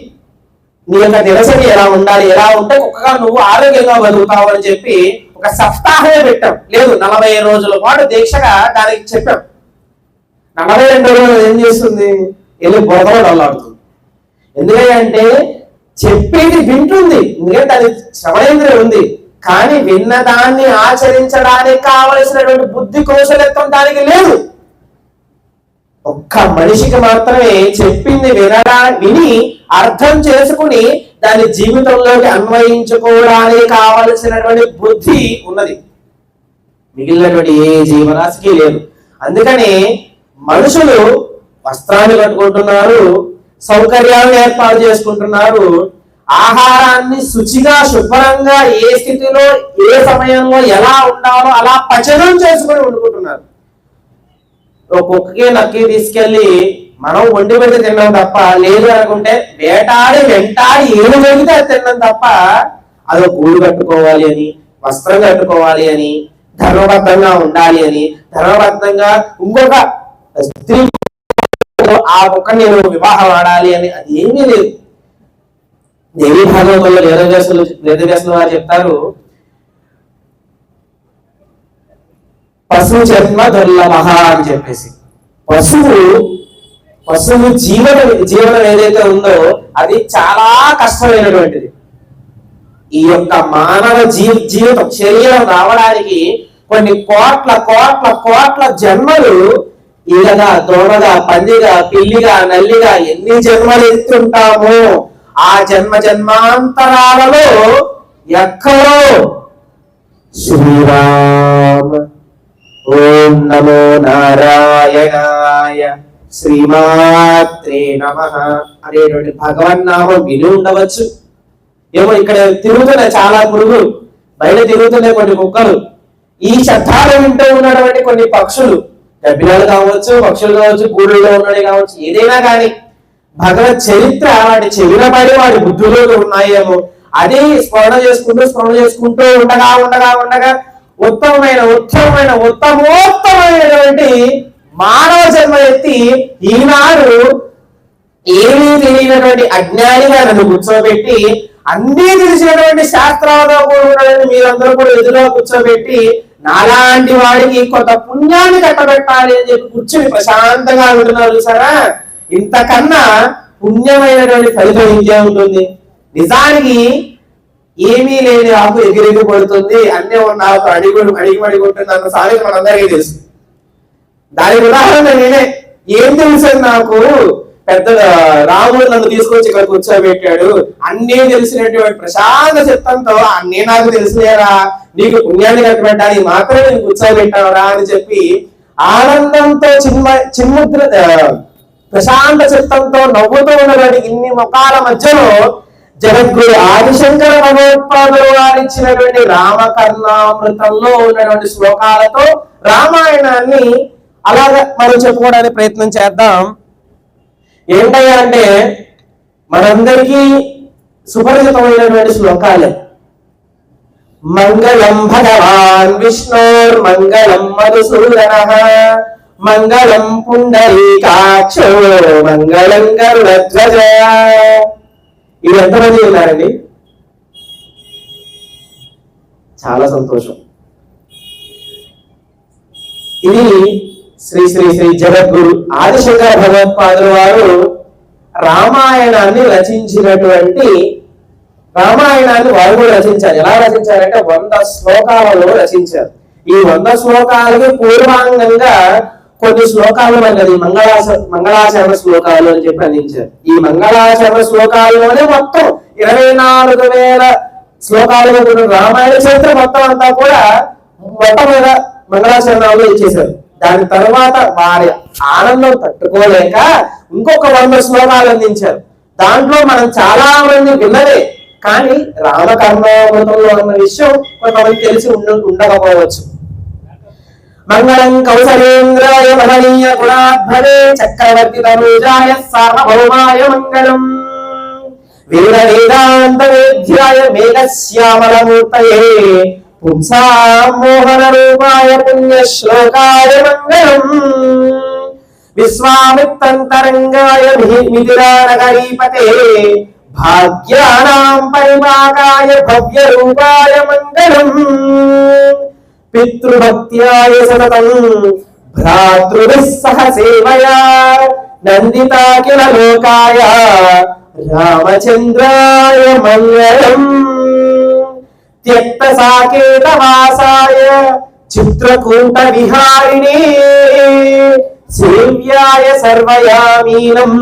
నీ యొక్క దినసరి ఎలా ఉండాలి, ఎలా ఉంటే కుక్కగా నువ్వు ఆరోగ్యంగా బతుకుతావు అని చెప్పి ఒక సప్తాహమే పెట్టాం. లేదు 40 రోజుల పాటు దీక్షగా దానికి చెప్పాం. 42 రోజులు ఏం చేస్తుంది, వెళ్ళి బొరదలో డల్లాడుతుంది. ఎందుకంటే చెప్పేది వింటుంది, ఎందుకంటే అది శ్రవణేంద్రియం ఉంది. కానీ విన్నదాన్ని ఆచరించడానికి కావలసినటువంటి బుద్ధి కౌశలత్వం దానికి లేదు. ఒక్క మనిషికి మాత్రమే చెప్పింది విని అర్థం చేసుకుని దాని జీవితంలోకి అన్వయించుకోవడానికి కావలసినటువంటి బుద్ధి ఉన్నది. మిగిలినటువంటి ఏ జీవరాశికి లేదు. అందుకని మనుషులు వస్త్రాన్ని కట్టుకుంటున్నారు, సౌకర్యాలను ఏర్పాటు చేసుకుంటున్నారు, ఆహారాన్ని శుచిగా శుభ్రంగా ఏ స్థితిలో ఏ సమయంలో ఎలా ఉండాలో అలా పచనం చేసుకొని వండుకుంటున్నారు. ఒక్కొక్కకి నక్కి తీసుకెళ్లి మనం వండి పెట్టి తిన్నాం తప్ప, లేదు అనుకుంటే వేటాడి వెంటాడి ఏది జరిగితే అది తిన్నాం తప్ప, అది గూడు కట్టుకోవాలి అని, వస్త్రం కట్టుకోవాలి అని, ధర్మబద్ధంగా ఉండాలి అని, ధర్మబద్ధంగా ఇంకొక స్త్రీ ఆ ఒక్క నేను వివాహం ఆడాలి అని అది ఏమీ లేదు. దేవీ భాగవతంలో వేదవ్యాసులు వారు చెప్తారు, పశువు జన్మ దుర్లభ అని చెప్పేసి. పశువు జీవనం ఏదైతే ఉందో అది చాలా కష్టమైనటువంటిది. ఈ యొక్క మానవ జీవితం శరీరం రావడానికి కొన్ని కోట్ల కోట్ల కోట్ల జన్మలు ఈగగా, దోమగా, పందిగా, పిల్లిగా, నల్లిగా ఎన్ని జన్మలు ఎత్తుంటామో ఆ జన్మాంతరాలలో ఎక్కడో శ్రీరామ్ ఓం నమో నారాయణాయ శ్రీమాత్రే నమః అనేటువంటి భగవన్నామం విని ఉండవచ్చు. ఏమో ఇక్కడ తిరుగుతున్నాయి చాలా పురుగులు, బయట తిరుగుతున్నాయి కొన్ని కుక్కలు, ఈ శబ్దాలు వింటూ ఉన్నటువంటి కొన్ని పక్షులు, గబ్బిలాలు కావచ్చు, పక్షులు కావచ్చు, గూడుల్లో ఉన్నది కావచ్చు, ఏదైనా కానీ భగవత్ చరిత్ర వాటి చెవిన పడి వాడి బుద్ధులు ఉన్నాయేమో అది స్మరణ చేసుకుంటూ ఉండగా ఉత్తమోత్తమైనటువంటి మానవ జన్మ ఎత్తి ఈనాడు ఏమీ తెలియనటువంటి అజ్ఞానిగా నన్ను కూర్చోబెట్టి అన్నీ తెలిసినటువంటి శాస్త్రాలతో కూడా మీరందరూ కూడా ఎదురుగా కూర్చోబెట్టి నాలాంటి వాడికి కొంత పుణ్యాన్ని కట్టబెట్టాలి అని చెప్పి కూర్చొని ప్రశాంతంగా ఉంటున్నారు చూసారా. ఇంతకన్నా పుణ్యమైనటువంటి ఫలితం ఇంకే ఉంటుంది. నిజానికి ఏమీ లేని ఆకు ఎగిరెగి పడుతుంది, అన్నీ ఉన్న ఆకు అడిగి అన్న సామెత మనందరికీ తెలుసు. దానికి ఉదాహరణ నేనే. ఏం తెలుసు నాకు, పెద్ద రాముడు నన్ను తీసుకొచ్చి ఇక్కడ కూర్చోబెట్టాడు, అన్నీ తెలిసినటువంటి ప్రశాంత చిత్తంతో అన్నీ నాకు తెలిసిలేరా, నీకు పుణ్యాన్ని కట్టబెట్టాలి మాత్రమే నేను కూర్చోబెట్టావరా అని చెప్పి ఆనందంతో చిన్ముద్ర ప్రశాంత చిత్తంతో నవ్వుతూ ఉన్నటువంటి ఇన్ని ముఖాల మధ్యలో జగద్గురు ఆదిశంకర భగవత్పాదులు వారు ఇచ్చినటువంటి రామకర్ణామృతంలో ఉన్నటువంటి శ్లోకాలతో రామాయణాన్ని అలాగా మనం చెప్పుకోవడానికి ప్రయత్నం చేద్దాం. ఏంటయ్యా అంటే మనందరికీ సుపరిచితమైనటువంటి శ్లోకాలే. మంగళం భగవాన్ విష్ణోర్ మంగళం మధుసూదనః మంగళం పుండరీకాక్షో మంగళం గరుడధ్వజ. ఇవి ఎంతమంది ఉన్నారండి? చాలా సంతోషం. ఇది శ్రీ శ్రీ శ్రీ జగద్గురు ఆదిశంకర భగవత్పాదుల వారు రామాయణాన్ని రచించినటువంటి రామాయణాన్ని వారు కూడా రచించారు. ఎలా రచించారంటే 100 శ్లోకాలలో రచించారు. ఈ 100 శ్లోకాలకి పూర్వాంగంగా కొన్ని శ్లోకాలు మనది మంగళాచరణ శ్లోకాలు అని చెప్పి అందించారు. ఈ మంగళాచరణ శ్లోకాల్లోనే మొత్తం 24,000 శ్లోకాలుగా ఉన్న రామాయణ చరిత్ర మొత్తం అంతా కూడా మొట్టమొదట మంగళాచరణాలు ఇచ్చేశారు. దాని తర్వాత వారి ఆనందం తట్టుకోలేక ఇంకొక 100 శ్లోకాలు అందించారు. దాంట్లో మనం చాలా మంది విన్నదే, కానీ రామకర్ణామృతంలో ఉన్న విషయం కొంతమంది తెలిసి ఉండకపోవచ్చు. మంగళం కౌసలేంద్రాయ మహనీయ గుణాధ్వరే చక్రవర్తి తనూజాయ సార్వభౌమాయ మంగళం వీర వేదాంత వేద్యాయ మేఘశ్యామలమూర్తయే పుంసామోహన రూపాయ పుణ్యశ్లోకాయ మంగళం విశ్వామిత్రంతరంగాయ మిథిలానగరీపతే భాగ్యానాం పరిపాకాయ భవ్య రూపాయ మంగళం పితృభక్త్యాయ సతతం భ్రాతృభిః సహ సేవయా నందితాఖిల లోకాయ రామచంద్రాయ మంగళం త్యక్త సాకేత వాసాయ చిత్రకూట విహారిణే సేవ్యాయ సర్వయామీనం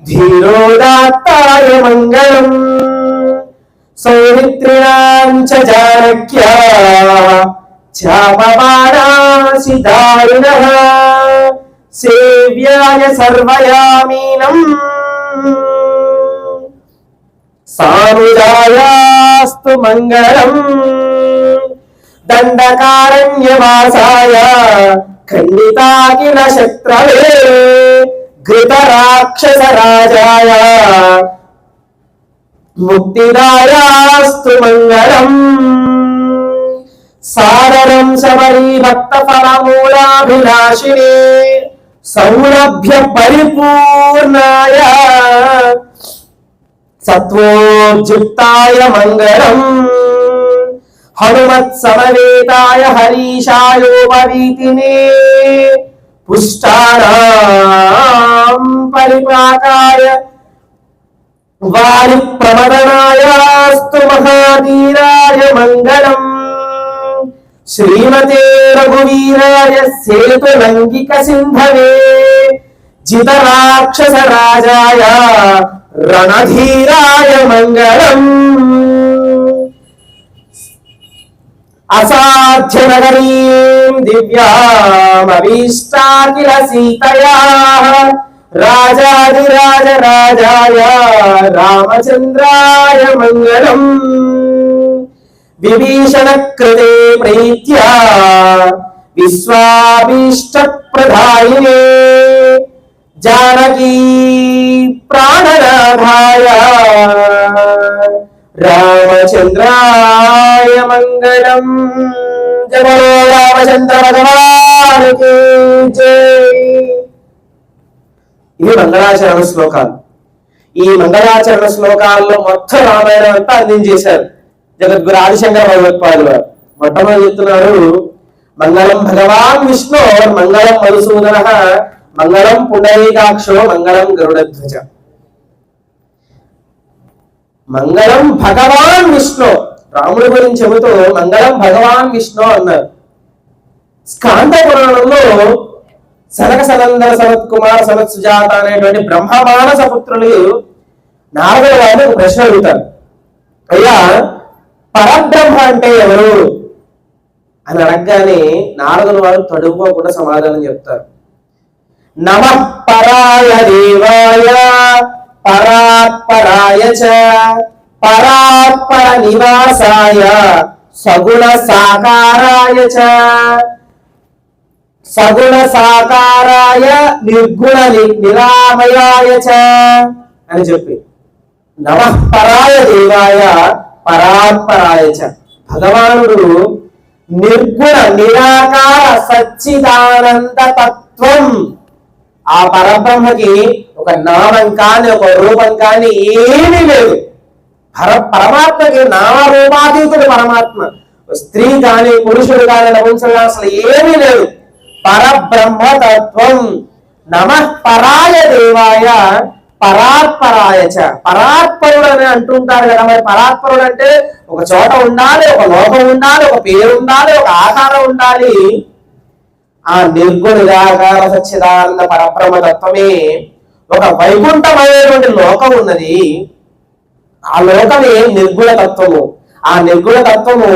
ధీరోదాత్తాయ మంగళం సౌమిత్రిణాం చ జానక్యా చాపబాణాసిదారిణః సేవ్యాయ సర్వయామీనం సానుజాయాస్తు మంగళం దండకారణ్యవాసాయ ఖండితాఖిల శత్రవే ఘృతరాక్షస రాజాయ ముక్తిదాయాస్తు మంగళం సారరం శబరీ భక్త ఫలమూలాభిలాషినే సౌరభ్య పరిపూర్ణాయ సత్వోజ్జుక్తాయ మంగళం హనుమత్ సమవేతాయ హరీశాయోపవీతినే పుష్టానాం పరిపాకాయ వారి ప్రమదనాయాస్తు మహాధీరాయ మంగళం. శ్రీమతే రఘువీరాయ సేతు లంకిక సింధవే జిత రాక్షస రాజాయ రణధీరాయ మంగళం. అసాధ్య నగరీం దివ్యామభీష్టాఖిల సీతయా రాజాధిరాజ రాజాయ రామచంద్రాయ మంగళం. విభీషణ కృతే ప్రీత్యా విశ్వాభీష్ట ప్రదాయినే జానకీ ప్రాణనాథాయ రామచంద్రాయ మంగళం. జయ రామచంద్ర భగవానికి జై. ఇవి మంగళాచరణ శ్లోకాలు. ఈ మంగళాచరణ శ్లోకాల్లో మొత్తం రామాయణం అంతా అందించేశారు జగద్గురు ఆదిశంకర భగవత్పాదులు వారు. మొట్టమొదటి చెప్తున్నారు, మంగళం భగవాన్ విష్ణు మంగళం మధుసూదన మంగళం పుండరీకాక్షో మంగళం గరుడధ్వజ. మంగళం భగవాన్ విష్ణు, రాముడి గురించి చెబుతూ మంగళం భగవాన్ విష్ణు అన్నారు. స్కాంద పురాణంలో సనక సనందన సనత్ కుమార సనత్ సుజాత అనేటువంటి బ్రహ్మమానస పుత్రులు నారదుల వారిని ఒక ప్రశ్న అడుగుతారు, అయ్యా పరబ్రహ్మ అంటే ఎవరు అని అడగగానే నారదుల వారు తడుపుకోకుండా సమాధానం చెప్తారు. నమః పరాయ దేవాయ పరాత్పరాయ చ పరాత్పర నివాసాయ సగుణ సాకారాయ చ సగుణ సాకారాయ నిర్గుణ నిరామయాయ చ అని చెప్పి నమః పరాయ దేవాయ పరాత్పరాయ చ. భగవానుడు నిర్గుణ నిరాకార సచ్చిదానంద తత్వం. ఆ పరబ్రహ్మకి ఒక నామం కాని ఒక రూపం కాని ఏమీ లేదు. పరమాత్మకి నామరూపాతీతుడు పరమాత్మ. స్త్రీ కాని పురుషుడు కాని నపుంసకుడు అసలు ఏమీ లేదు. పరబ్రహ్మతత్వం. నమః పరాయ దేవాయ పరాత్పరాయ చ. పరాత్పరుడు అని అంటుంటారు కదా, మరి పరాత్పరుడు అంటే ఒక చోట ఉండాలి, ఒక లోకం ఉండాలి, ఒక పేరు ఉండాలి, ఒక ఆకారం ఉండాలి. ఆ నిర్గుణ నిరాకార సచ్చిదానంద పరబ్రహ్మ తత్వమే ఒక వైకుంఠమైనటువంటి లోకం ఉన్నది. ఆ లోకమే నిర్గుణ తత్వము. ఆ నిర్గుణ తత్వము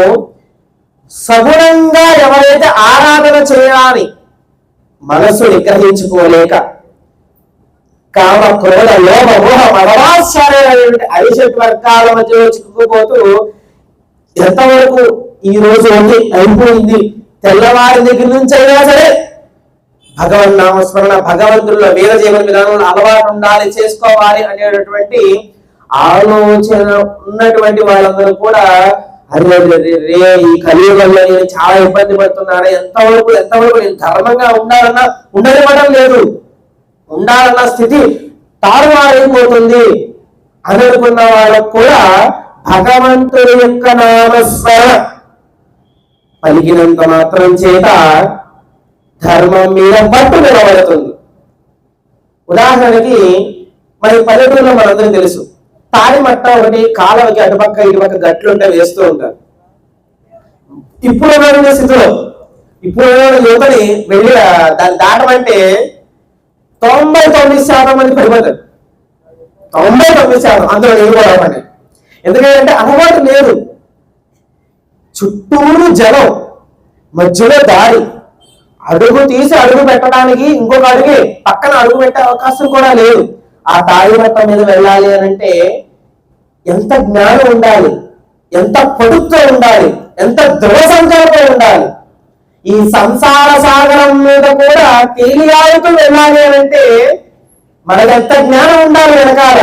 సగుణంగా ఎవరైతే ఆరాధన చేయాలి మనసు నిగ్రహించుకోలేక కామ క్రోధ లోభ మోహ మదవాశ్చర్యమైనటువంటి ఐషట్ వర్గాల మధ్యలో చిక్కుకుపోతూ ఎంతవరకు ఈ రోజు అయిపోయింది, తెల్లవారి దగ్గర నుంచి అయినా సరే భగవన్ నామస్మరణ భగవంతుల్లో వేద జీవన విధానంలో అలవాటు ఉండాలి, చేసుకోవాలి అనేటటువంటి ఆలోచన ఉన్నటువంటి వాళ్ళందరూ కూడా అరే రే ఈ కలియుగంలో నేను చాలా ఇబ్బంది పడుతున్నాను, ఎంతవరకు నేను ధర్మంగా ఉండనివ్వడం లేదు, ఉండాలన్న స్థితి తారుమారైపోతుంది అని అనుకున్న వాళ్ళకు కూడా భగవంతుడి యొక్క నామస్మరణ పలికినంత మాత్రం చేత ధర్మం మీద పట్టు నిలబడుతుంది. ఉదాహరణకి మరి పల్లెటూరులో మనందరికీ తెలుసు, తాడి మట్ట ఒకటి కాలువకి అటుపక్క ఇటుపక్క గట్లు ఉంటే వేస్తూ ఉంటారు. ఇప్పుడు స్థితిలో ఇప్పుడు యువతని వెళ్ళి దాన్ని దాటమంటే 99% మంది పడిపోతారు. 99% అందులో నేను కూడా అవ్వండి. ఎందుకంటే అలవాటు లేదు, చుట్టూరు జనం, మధ్యలో దారి, అడుగు తీసి అడుగు పెట్టడానికి ఇంకొక అడుగు పక్కన అడుగు పెట్టే అవకాశం కూడా లేదు. ఆ తాడి మట్ట మీద వెళ్ళాలి అని అంటే ఎంత జ్ఞానం ఉండాలి, ఎంత పటుత్వం ఉండాలి, ఎంత దృఢ సంకల్పం ఉండాలి. ఈ సంసార సాగరం మీద కూడా తేలియాడుతూ వెళ్ళాలి అని అంటే మనకు ఎంత జ్ఞానం ఉండాలి. వెనకాల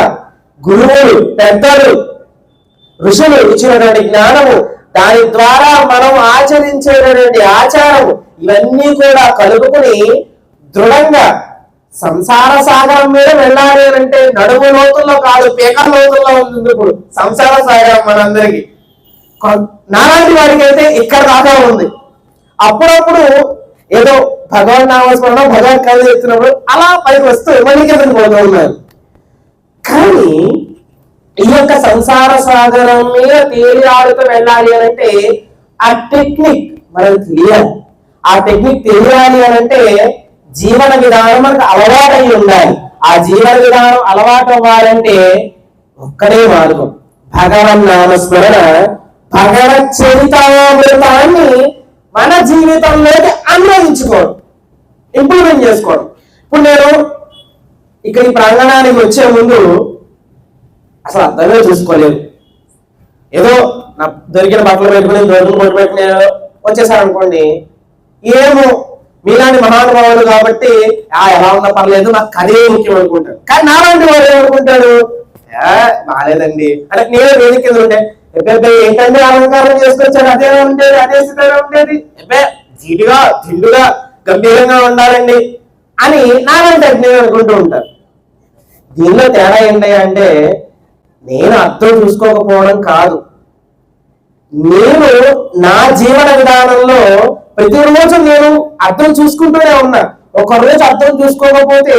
గురువులు, పెద్దలు, ఋషులు ఇచ్చినటువంటి జ్ఞానము, దాని ద్వారా మనం ఆచరించేటటువంటి ఆచారము, ఇవన్నీ కూడా కలుపుకుని దృఢంగా సంసార సాగరం మీద వెళ్ళాలి అని అంటే నడుము లోతుల్లో కాదు, పేక లోతుల్లో ఉంటుంది. ఇప్పుడు సంసార సాగరం మనందరికి, నాలాంటి వారికి అయితే ఇక్కడ దాకా ఉంది. అప్పుడప్పుడు ఏదో భగవన్ నామస్మరణ భగవత్ కథ చెప్తున్నప్పుడు అలా పైకి వస్తూ మళ్ళీ కిందకి పోతూ ఉన్నారు. కానీ ఈ యొక్క సంసార సాగరం మీద తేలియాడుతూ వెళ్ళాలి అని అంటే ఆ టెక్నిక్ మనకు తెలియాలి. ఆ టెక్నిక్ తెలియాలి అని అంటే జీవన విధానం మనకు అలవాటై ఉండాలి. ఆ జీవన విధానం అలవాటు అవ్వాలంటే ఒక్కడే మార్గం, భగవన్ నామస్మరణ, భగవత్ చరితామృతాన్ని మన జీవితంలోకి అన్వయించుకోవడం, ఇంప్లిమెంట్ చేసుకోవడం. ఇప్పుడు నేను ఇక్కడ ఈ ప్రాంగణానికి వచ్చే ముందు అసలు అర్థమే చూసుకోలేదు. ఏదో నా దొరికిన బట్టలు పెట్టుకుని దొరికిన బొట్టు పెట్టుకుని వచ్చేసారనుకోండి, ఏమో మీలాంటి మహానుభావులు కాబట్టి ఎలా ఉన్నా పర్లేదు, నాకు కదే ముఖ్యం అనుకుంటాడు. కానీ నాలాంటి వాడు ఏమనుకుంటాడు, బాగాలేదండి అంటే నేను వేదిక కింద ఉంటే ఏంటంటే అలంకారం చేసుకొచ్చాడు, అదే ఉండేది, అదే స్థితిలో ఉండేది, జీటుగా తిండుగా గంభీరంగా ఉండాలండి అని నాలాంటి నేను అనుకుంటూ ఉంటారు. దీనిలో తేడా ఏంటి అంటే నేను అర్థం చూసుకోకపోవడం కాదు, నేను నా జీవన విధానంలో ప్రతిరోజు నేను అర్థం చూసుకుంటూనే ఉన్నా. ఒకరోజు అర్థం చూసుకోకపోతే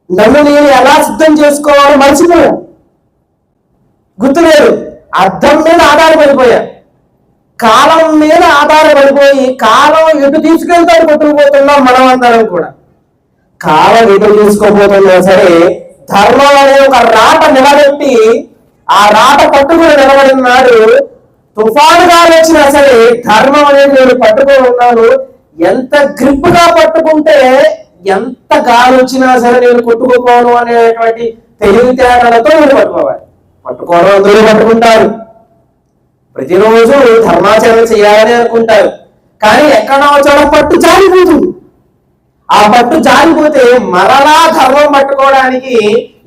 నన్ను నేను ఎలా సిద్ధం చేసుకోవాలో మర్చిపోయా, గుర్తులేదు. అర్థం మీద ఆధారపడిపోయా, కాలం మీద ఆధారపడిపోయి కాలం ఎటు తీసుకెళ్తాడు కొట్టుకుపోతున్నాం మనం అందరం కూడా. కాలం ఎటు తీసుకోపోతున్నా సరే ధర్మం అనే ఒక రాట నిలబెట్టి ఆ రాట పట్టుకుని నిలబడిన నాడు తుఫానుగా వచ్చినా సరే ధర్మం అనేది నేను పట్టుకొని ఉన్నాను. ఎంత గ్రిప్ గా పట్టుకుంటే ఎంత గాలి వచ్చినా సరే నేను కొట్టుకుపోను అనేటువంటి తెలివితేటలతో నేను పట్టుకోవాలి. పట్టుకోవడం అందరూ పట్టుకుంటారు, ప్రతిరోజు ధర్మాచరణ చేయాలని అనుకుంటారు. కానీ ఎక్కడో చోట పట్టు జారిపోతుంది. ఆ పట్టు జారిపోతే మరలా ధర్మం పట్టుకోవడానికి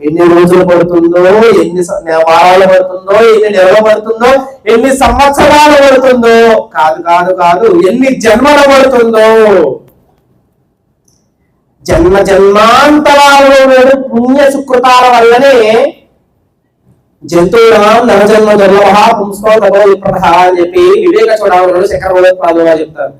ఎన్ని రోజులు పడుతుందో, ఎన్ని వారాలు పడుతుందో, ఎన్ని నెలలు పడుతుందో, ఎన్ని సంవత్సరాలు పడుతుందో, కాదు కాదు కాదు ఎన్ని జన్మలు పడుతుందో. జన్మ జన్మాంతరాలలో పుణ్య సుకృతాల వల్లనే జంతువులం నవజన్మ దుర్లభ పుంస్కో తపో విప్రథ అని చెప్పి వివేక చూడవరుడు శంకర భగవత్పాదులుగా చెప్తారు.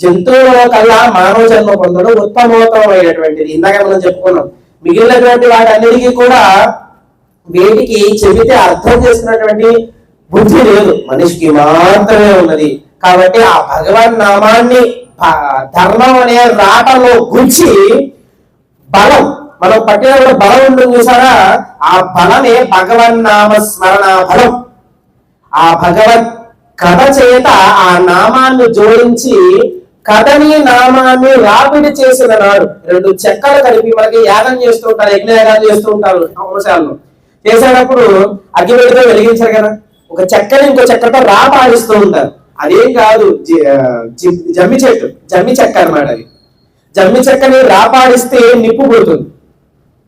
జంతువుల కల్లా మానవ జన్మ పొందడం ఉత్తమోత్తమైనటువంటిది. ఇందాక మనం చెప్పుకున్నాం. మిగిలినటువంటి వాటన్నిటికీ కూడా వేటికి చెబితే అర్థం చేసుకున్నటువంటి బుద్ధి లేదు, మనిషికి మాత్రమే ఉన్నది. కాబట్టి ఆ భగవన్ నామాన్ని ధర్మం అనే రాటలో గుంచి బలం మనం పట్టిన బలం ఉంటుంది చూసారా, ఆ బలమే భగవన్ నామ స్మరణ బలం. ఆ భగవత్ కథ చేత ఆ నామాన్ని జోడించి కథని నామాన్ని రాపిడి చేసిన నాడు రెండు చెక్కలు కలిపి మనకి యాగం చేస్తూ ఉంటారు, యజ్ఞయాగాలు చేస్తూ ఉంటారు. అంశాలను చేసేటప్పుడు అగ్గిపెట్టితో వెలిగించారు కదా, ఒక చెక్కని ఇంకో చెక్కతో రాపాడిస్తూ ఉంటారు. అదేం కాదు, జమ్మి చెక్క అన్నమాట. అది జమ్మి చెక్కని రాపాడిస్తే నిప్పు పుడుతుంది.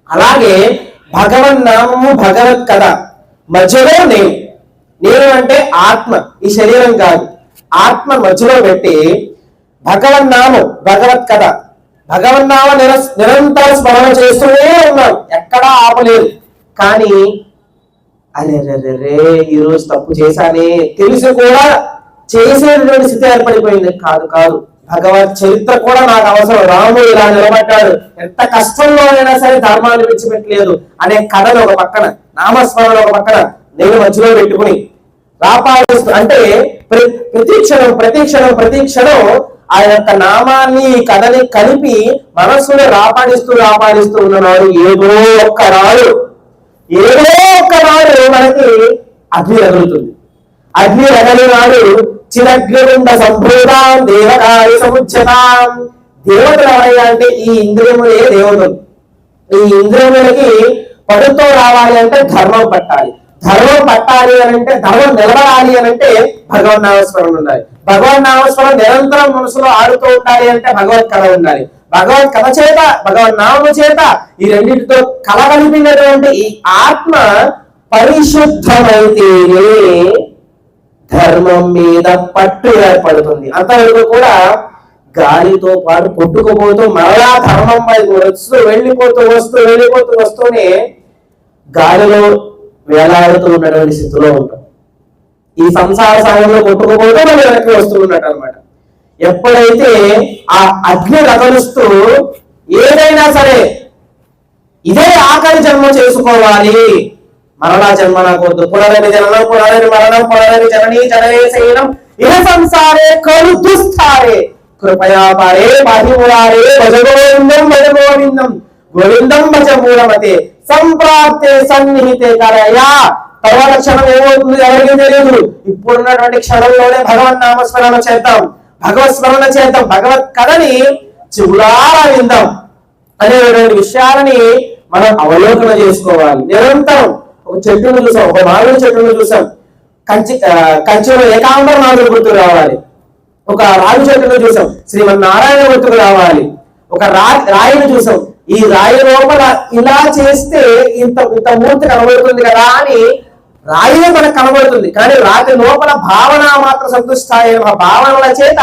అలాగే భగవన్ నామము భగవత్ కథ మధ్యలో నేను అంటే ఆత్మ, ఈ శరీరం కాదు, ఆత్మ మధ్యలో పెట్టి భగవన్ నామం భగవత్ కథ భగవన్ నామ నిరంతర స్మరణ చేస్తూనే ఉన్నాం, ఎక్కడా ఆపలేదు. కానీ అరే ఈరోజు తప్పు చేశానే తెలిసి కూడా చేసేటువంటి స్థితి ఏర్పడిపోయింది. కాదు కాదు, భగవత్ చరిత్ర కూడా నాకు అవసరం. రాముడు ఇలా నిలబడ్డాడు, ఎంత కష్టంలో అయినా సరే ధర్మాన్ని విడిచిపెట్టలేదు అనే కథను ఒక పక్కన, నామస్మరణ ఒక పక్కన నేను మధ్యలో పెట్టుకుని రాపాడిస్తూ, అంటే ప్రతి క్షణం ఆ యొక్క నామాన్ని కథని కలిపి మనస్సుని రాపాడిస్తూ ఉన్ననాడు ఏదో ఒక్కనాడు మనకి అగ్ని రగులుతుంది. అగ్ని రగలినాడు చిరగ్నిగుండ సంభూతాం దేవకాయ సముచ్యతాం. దేవతలు ఎవరయ్యా అంటే ఈ ఇంద్రియములే దేవతలు. ఈ ఇంద్రియములకి పడుతో రావాలి అంటే ధర్మం పట్టాలి. ధర్మం పట్టాలి అని అంటే, ధర్మం నిలబడాలి అని అంటే భగవన్ నామస్మరణ ఉండాలి. భగవన్ నామస్మరణ నిరంతరం మనసులో ఆడుతూ ఉండాలి అంటే భగవత్ కథ ఉండాలి. భగవత్ కథ చేత, భగవన్ నామము చేత ఈ రెండింటితో కలగలిపినటువంటి ఈ ఆత్మ పరిశుద్ధమైతేనే ధర్మం మీద పట్టు ఏర్పడుతుంది. అంతవరకు కూడా గాలితో పాటు కొట్టుకుపోతూ మరలా ధర్మం వైపు వస్తూనే గాలిలో వేలాడుతూ ఉన్నటువంటి స్థితిలో ఉంటాం. ఈ సంసార సాగంలో కొట్టుకుపోతూ మనం వెనక్కి వస్తూ ఉన్నట్టు అనమాట. ఎప్పుడైతే ఆ అగ్ని రగలుస్తూ ఏదైనా సరే ఇదే ఆఖరి జన్మ చేసుకోవాలి, మరణా జన్మ నాకు వద్దు, పునరని జననం పునరని మరణం పునరని జననీ జననే శయనం ఇహ సంసారే కలు దుస్థారే కృపయా పారే పాహిమురారే భజ గోవిందం భజ గోవిందం గోవిందం భజ మూలమతే సంప్రాప్తే సన్నిహితే కరయా. తర్వాత క్షణం ఏమవుతుంది ఎవరికి తెలియదు. ఇప్పుడున్నటువంటి క్షణంలోనే భగవన్ నామస్మరణ చేద్దాం, భగవత్ స్మరణ చేద్దాం, భగవత్ కథని చెవులారా విందాం అనేటువంటి విషయాలని మనం అవలోకన చేసుకోవాలి. నిరంతరం ఒక చెట్టును చూసాం, ఒక మామిడి చెట్టును చూసాం, కంచెలో ఏకాంబర నాథుడు గుర్తుకు రావాలి. ఒక రాగి చెట్టును చూసాం, శ్రీమన్నారాయణ గుర్తుకు రావాలి. ఒక రాయిని చూసాం, ఈ రాయి లోపల ఇలా చేస్తే ఇంత మూర్తి కనబడుతుంది కదా అని రాయినే మనకు కనబడుతుంది. కానీ రాతి లోపల భావన మాత్రం సంతుష్టాయి భావనల చేత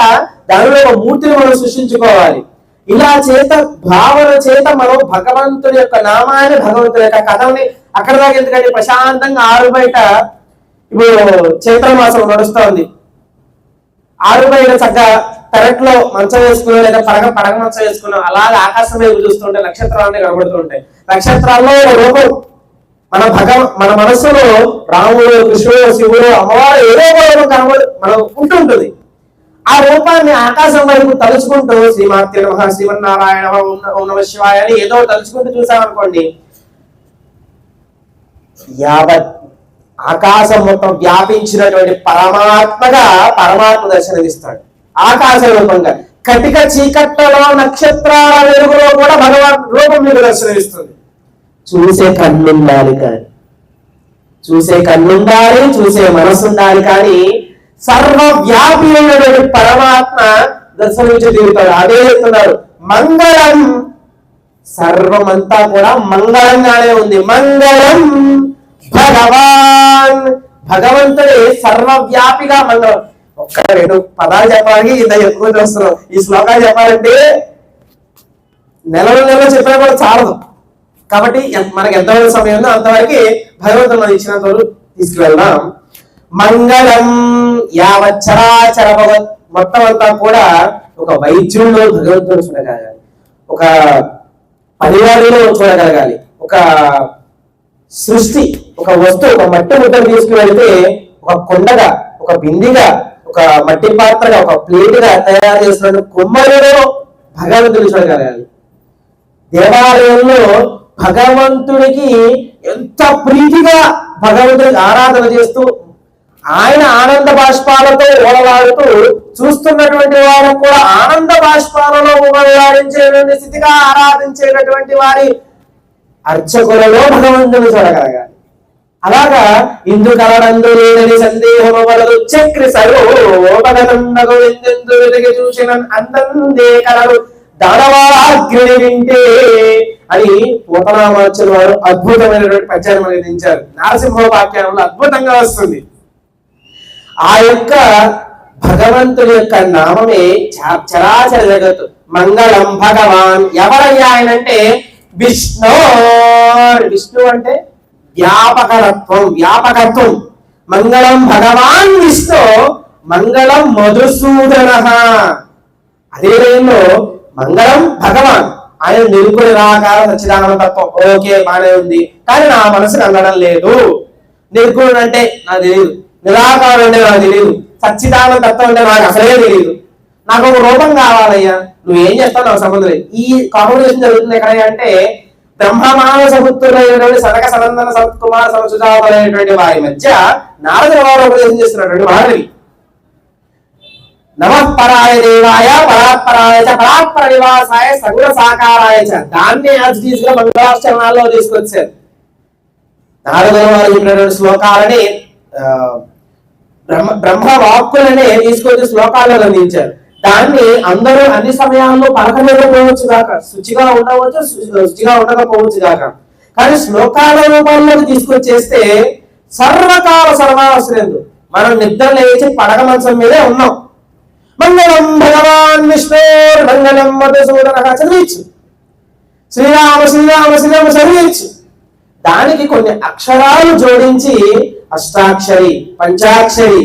దానిలో ఒక మూర్తిని మనం సృష్టించుకోవాలి. ఇలా చేత భావన చేత మనం భగవంతుడి యొక్క నామాన్ని, భగవంతుడి యొక్క కథని అక్కడ దాకా ఎందుకంటే ప్రశాంతంగా ఆరు బయట ఇప్పుడు చైత్రమాసం నడుస్తోంది, ఆరు బయట చక్కగా పెరట్లో మంచం వేసుకున్నాం లేదా పడగ మంచం వేసుకున్నాం, అలాగే ఆకాశం వైపు చూస్తుంటే నక్షత్రాలన్నీ కనబడుతుంటాయి. నక్షత్రాల్లో రూపం మన మనస్సులో రాముడు, కృష్ణుడు, శివుడు, అమ్మవారు ఏదో రూపం మనం ఉంటుంటుంది. ఆ రూపాన్ని ఆకాశం వైపు తలుచుకుంటూ శ్రీమాత్రి నమః, శ్రీమన్నారాయణ ఓం నమః శివాయ అని ఏదో తలుచుకుంటూ చూసామనుకోండి, యావత్ ఆకాశం మొత్తం వ్యాపించినటువంటి పరమాత్మ దర్శనమిస్తాడు. ఆకాశ రూపంగా కటిక చీకట్లలో నక్షత్రాల వెలుగులో కూడా భగవాన్ రూపం మీకు దర్శనమిస్తుంది. చూసే కన్నుండాలి, చూసే మనసు ఉండాలి. కానీ సర్వవ్యాపి అయినటువంటి పరమాత్మ దర్శనమించి తిరుగుతాడు. అదే చెప్తున్నారు, మంగళం సర్వమంతా కూడా మంగళంగానే ఉంది. మంగళం భగవాన్, భగవంతుడే సర్వవ్యాపిగా మంగళం. ఒక్క రెండు పదాలు చెప్పడానికి ఇంత చెప్పుకుంటూ వస్తున్నాం. ఈ శ్లోకాలు చెప్పాలంటే నెలలో చెప్పినా కూడా చాలదు. కాబట్టి మనకి ఎంతవరకు సమయం ఉందో అంతవరకు భగవంతుడు మనం ఇచ్చినంత వరకు తీసుకువెళ్దాం. మంగళం యావచ్చరాచర భగవత్, మొత్తం అంతా కూడా ఒక వైద్యుల్లో భగవంతుడు చూడగలగాలి, ఒక పనివాడిలో చూడగలగాలి. ఒక సృష్టి, ఒక వస్తువు, ఒక మట్టి ముద్దను తీసుకువెళ్తే ఒక కొండగా, ఒక బిందిగా, ఒక మట్టి పాత్రగా, ఒక ప్లేట్గా తయారు చేసిన కుమ్మరిలో భగవంతుడు చూడగలగాలి. దేవాలయంలో భగవంతుడికి ఎంత ప్రీతిగా భగవంతుడికి ఆరాధన చేస్తూ ఆయన ఆనంద బాష్పాలతో ఓడలాడుతూ చూస్తున్నటువంటి వారు కూడా ఆనంద బాష్పాలలో ఓడలాడించేటువంటి స్థితిగా ఆరాధించేటటువంటి వారి అర్చకులలో భగవంతుని చూడగలగాలి. అలాగా ఇందు కలడందు లేదని సందేహం వలదు చక్రి సర్వోపగతండగు ఎందెందు వెతికి చూసిన అందందే కలడు దానవాగ్ని వింటే అని పోతనామాచుల వారు అద్భుతమైనటువంటి పద్యాన్ని మనకి దించారు. నరసింహోపాఖ్యానంలో అద్భుతంగా వస్తుంది. ఆ యొక్క భగవంతుడి యొక్క నామమే చరాచర జగత్తు. మంగళం భగవాన్, ఎవరయ్యా ఆయన అంటే విష్ణు. విష్ణు అంటే వ్యాపకత్వం. మంగళం భగవాన్ విష్ణు, మంగళం మధుసూదన. అదే రేంలో మంగళం భగవాన్, ఆయన నిరుకుల నిరాకార సచ్చిదానంద తత్వం. ఓకే, బానే ఉంది, కానీ నా మనసుకు అందడం లేదు. నిర్గుణుడు అంటే నాకు తెలియదు, నిరాకారం అంటే నాకు తెలియదు, సచ్చిదానంద తత్వం అంటే నాకు అసలే తెలియదు. నాకు ఒక రూపం కావాలయ్యా, నువ్వేం చేస్తావు నాకు సంబంధం లేదు. ఈ కాంపిటీషన్ జరుగుతుంది ఎక్కడ అంటే బ్రహ్మమానస పుత్రులైనటువంటి సనక సనందన సత్కుమార సంసుజాతులైనటువంటి వారి మధ్య నారదుల వారు ఉపదేశం చేస్తున్నటువంటి వారిని నమః పరాయ దేవాయ పరాత్పరాయ చ పరాత్పర నివాసాయ సగుణ సాకారాయ చ, దాన్ని తీసుకుని మంగళాష్టమాల్లో తీసుకొచ్చారు. నారదుల వారు చెప్పినటువంటి శ్లోకాలని బ్రహ్మ వాక్కులనే తీసుకొచ్చి శ్లోకాలను అందించారు. దాన్ని అందరూ అన్ని సమయాల్లో పలకలేకపోవచ్చు కాక, శుచిగా ఉండవచ్చు, శుచిగా ఉండకపోవచ్చు కాక, కానీ శ్లోకాల రూపాల్లోకి తీసుకొచ్చేస్తే సర్వకాల సర్వావసరం. మనం నిద్ర లేచి పడక మంచం మీదే ఉన్నాం. మంగళం భగవాన్ విష్ణు, మంగళం మధుసూదన చదివించు, శ్రీరామ శ్రీరామ శ్రీరామ చదివించు. దానికి కొన్ని అక్షరాలు జోడించి అష్టాక్షరి, పంచాక్షరి,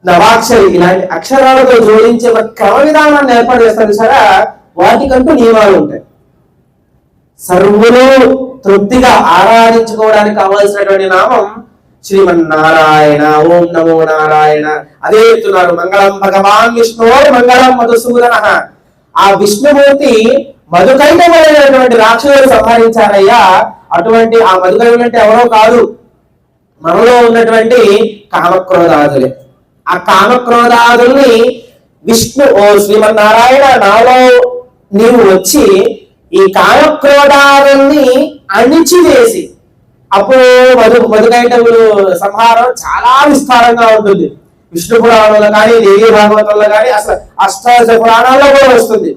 నవాక్షరి ఇలాంటి అక్షరాలతో జోడించి ఒక క్రమ విధానాన్ని ఏర్పాటు చేస్తారు సరే. వాటికంటూ నియమాలు ఉంటాయి. సర్వులు తృప్తిగా ఆరాధించుకోవడానికి కావాల్సినటువంటి నామం శ్రీమన్నారాయణ. ఓం నమో నారాయణ. అదే చెప్తున్నారు, మంగళం భగవాన్ విష్ణు మంగళం మధుసూదన. ఆ విష్ణుమూర్తి మధుకైటమైనటువంటి రాక్షసులు సంహరించారయ్యా. అటువంటి ఆ మధుకైటం అంటే ఎవరో కాదు, మనలో ఉన్నటువంటి కామక్రోధాదులే. ఆ కామక్రోధాదుల్ని విష్ణు, ఓ శ్రీమన్నారాయణ, నాలో నీవు వచ్చి ఈ కామక్రోధాదుల్ని అణిచివేసి, అప్పుడు మధుకైటములు సంహారం చాలా విస్తారంగా ఉంటుంది. విష్ణు పురాణంలో కానీ, దేవీ భాగవతంలో కానీ, అసలు అష్టాదశ పురాణాల్లో కూడా వస్తుంది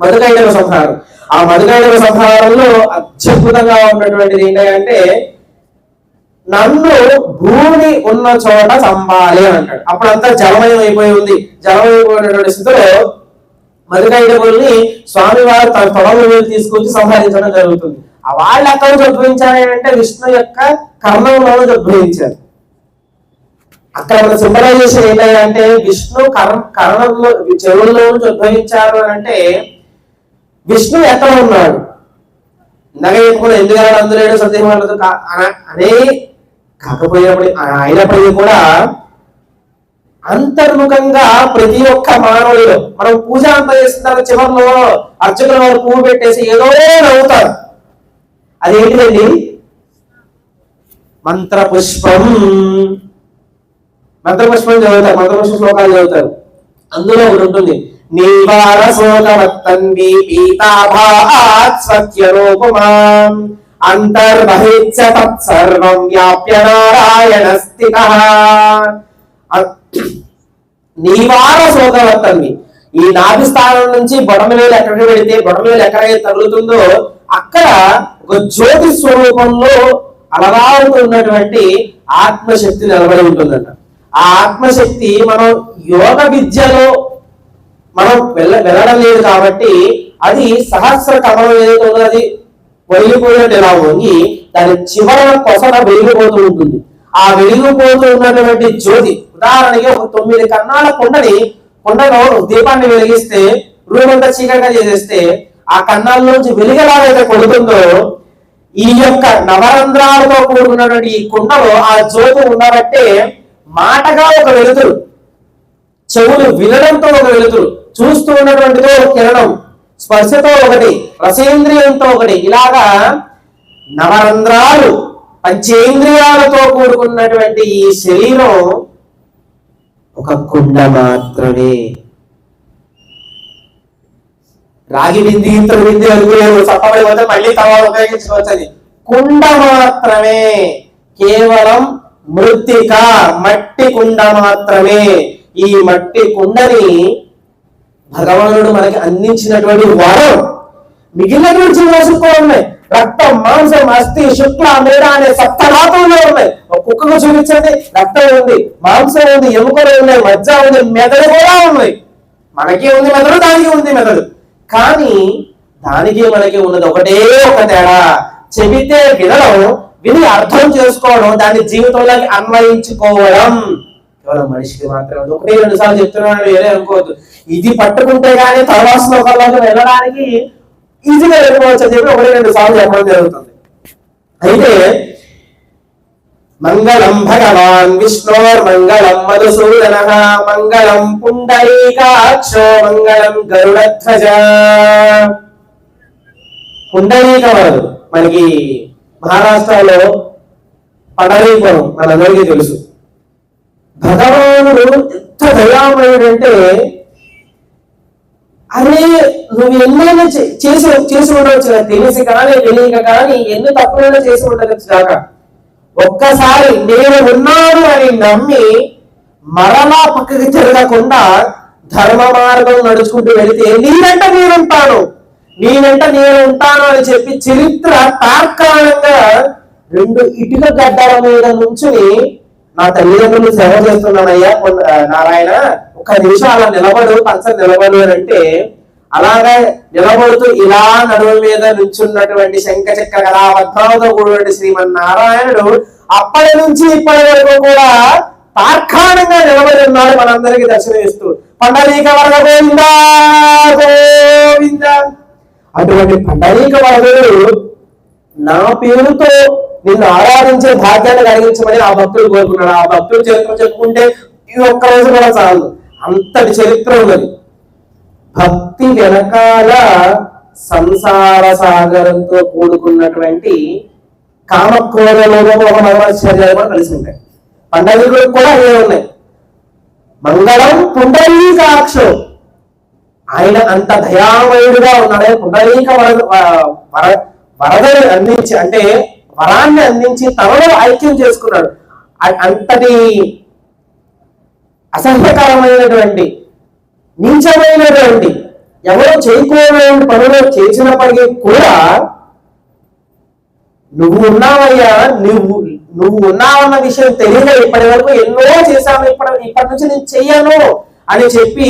మధుకైటవ సంహారం. ఆ మధుకైటవ సంహారంలో అత్యద్భుతంగా ఉన్నటువంటిది ఏంటంటే, నన్ను భూమి ఉన్న చోట చంపాలి అంటాడు. అప్పుడంతా జలమయం అయిపోయి ఉంది. జలమైపోయినటువంటి స్థితిలో మధుకైటవుల్ని స్వామివారు తన తొడల మీద తీసుకొచ్చి సంహరించడం జరుగుతుంది. ఆ వాళ్ళు ఎక్కడ ఉద్భవించారు అంటే విష్ణు యొక్క కర్ణంలోనూ ఉద్భవించారు. అక్కడ మన సింబలైజేషన్ ఏంటంటే విష్ణు కర్ణంలో చెవుల్లో నుంచి ఉద్భవించారు అంటే విష్ణు ఎక్కడ ఉన్నాడు, నగ ఎందుకు అందులేడు సందేహం అనే అయినప్పటికీ కూడా అంతర్ముఖంగా ప్రతి ఒక్క మానవుడిలో మనం పూజ అంతా చేసిన తర్వాత చివరిలో అర్చకుల వారు పువ్వు పెట్టేసి ఏదో నవ్వుతారు. అదేంటిదండి? మంత్రపుష్పం చదువుతారు, మంత్రపుష్ప శ్లోకాలు చదువుతారు. అందులో ఒకటి ఉంటుంది, నీవార శోకవత్తన్వి పీతాభాత్ స్వత్యరూపమాం అంతర్బహిర్చ తత్సర్వం వ్యాప్య నారాయణ స్థితః. నీవార శోకవత్తన్వి, ఈ నాభి స్థానం నుంచి బొడమవేలు ఎక్కడికి వెళితే, బొడమవేలు ఎక్కడైతే తగులుతుందో అక్కడ ఒక జ్యోతి స్వరూపంలో అలవాడుతున్నటువంటి ఆత్మశక్తి నిలబడి ఉంటుందంట. ఆ ఆత్మశక్తి మనం యోగ విద్యలో మనం వెళ్ళడం లేదు కాబట్టి అది సహస్ర కమలం ఏదైతే ఉన్నదో అది వెలిగిపోయినట్టు ఎలా వంగి దాని చివర కొసన వెలిగిపోతూ ఉంటుంది. ఆ వెలిగిపోతూ ఉన్నటువంటి జ్యోతి, ఉదాహరణకి ఒక 9 కన్నాల కొండలో దీపాన్ని వెలిగిస్తే రూమంతా చీకటిగా చేసేస్తే ఆ కన్నాల్లోంచి వెలిగలాగైతే కొడుతుందో, ఈ యొక్క నవరంధ్రాలతో కూడుకున్నటువంటి ఈ కుండలో ఆ జ్యోతి ఉండబట్టే మాటగా ఒక వెలుతురు, చెవులు వినడంతో ఒక వెలుతురు, చూస్తూ ఉన్నటువంటితో ఒక కిరణం, స్పర్శతో ఒకటి, రసేంద్రియంతో ఒకటి, ఇలాగా నవరంధ్రాలు పంచేంద్రియాలతో కూడుకున్నటువంటి ఈ శరీరం ఒక కుండ మాత్రమే. రాగి బింది, ఇతర బింది అనుకునేది సత్తబడి పోతే మళ్ళీ తర్వాత ఉపయోగించుకోవచ్చు. అది కుండ మాత్రమే, కేవలం మృత్తిక మట్టి కుండ మాత్రమే. ఈ మట్టి కుండని భగవానుడు మనకి అందించినటువంటి వరం. మిగిలినటువంటి జీవరాశులు ఉన్నాయి, రక్తం, మాంసం, అస్థి, శుక్ల, మేడ అనే సప్తధాతువులు ఉన్నాయి. ఒక కుక్కకు చూపించండి, రక్తం ఉంది, మాంసం ఉంది, ఎముకలు ఉన్నాయి, మజ్జ ఉంది, మెదడు కూడా ఉన్నాయి. మనకి ఉంది మెదడు, దానికి ఉంది మెదడు. కానీ దానికి మనకి ఉన్నది ఒకటే ఒక తేడా, చెబితే వినడం, విని అర్థం చేసుకోవడం, దాన్ని జీవితంలోకి అన్వయించుకోవడం కేవలం మనిషికి మాత్రమే. 1-2 సార్లు చెప్తున్నాను, వేరే అనుకోవద్దు. ఇది పట్టుకుంటే గానీ తర్వాత శ్లోకాల్లోకి వెళ్ళడానికి ఈజీగా వెళ్ళిపోవచ్చు అని చెప్పి 1-2 సార్లు చెప్పడం జరుగుతుంది. అయితే మంగళం భగవాన్ విష్ణోర్ మంగళం మధుసూదన మంగళం పుండరీకాక్షో మంగళం గరుడధ్వజ. పుండరీకవరుడు మనకి మహారాష్ట్రలో పండరీపురం మనందరికీ తెలుసు. భగవానుడు ఎంత దయామయుడంటే, అరే నువ్వు ఎన్నైనా చేసి ఉండవచ్చు, తెలిసి కానీ తెలియక కానీ ఎన్ని తప్పులైనా చేసి ఉండవచ్చు దాకా, ఒక్కసారి నేను ఉన్నాను అని నమ్మి మరలా పక్కకి తిరగకుండా ధర్మ మార్గం నడుచుకుంటూ వెళితే నేనంట నేను ఉంటాను అని చెప్పి చరిత్ర తార్కాణంగా 2 ఇటుక గడ్డల మీద నుంచుని, నా తల్లిదండ్రులు సేవ చేస్తున్నానయ్యా నారాయణ, 1 నిమిషం అలా నిలబడు, పచ్చని నిలబడు అని అంటే, అలాగా నిలబడుతూ ఇలా నడుము మీద నుంచున్నటువంటి శంఖ చక్ర కళాపద్మాలతో కూడినటువంటి శ్రీమన్నారాయణుడు అప్పటి నుంచి ఇప్పటి వరకు కూడా తార్కాణంగా నిలబడి ఉన్నాడు, మనందరికీ దర్శనమిస్తూ. పండరీక వరద గోవిందా గోవిందా. అటువంటి పండరీక వరదుడు నా పేరుతో నిన్ను ఆరాధించే భాగ్యాన్ని కలిగించమని ఆ భక్తుడు కోరుకున్నాడు. ఆ భక్తుడు చరిత్ర చెప్పుకుంటే ఈ ఒక్క రోజు కూడా చాలు, అంతటి చరిత్ర ఉన్నది. భక్తి వెనకాల సంసార సాగరంతో కూడుకున్నటువంటి కామక్రోధలోనూ ఒక మర్మాశ్చర్యాలు కూడా కలిసి ఉంటాయి. పండగలు కూడా అవే ఉన్నాయి. మంగళం పుండరీకాక్షం, ఆయన అంత దయామయుడుగా ఉన్నాడు. పుండరీక వరదని అందించి, అంటే వరాన్ని అందించి తనలో ఐక్యం చేసుకున్నాడు. అంతటి అసహ్యకరమైనటువంటి నీచమైనటువంటి ఎవరో చేయకూడని పనులు చేసినప్పటికీ కూడా నువ్వు ఉన్నావయ్యా, నువ్వు ఉన్నావన్న విషయం తెలియదు, ఇప్పటి వరకు ఎన్నో చేశాను, ఇప్పటి నుంచి నేను చెయ్యను అని చెప్పి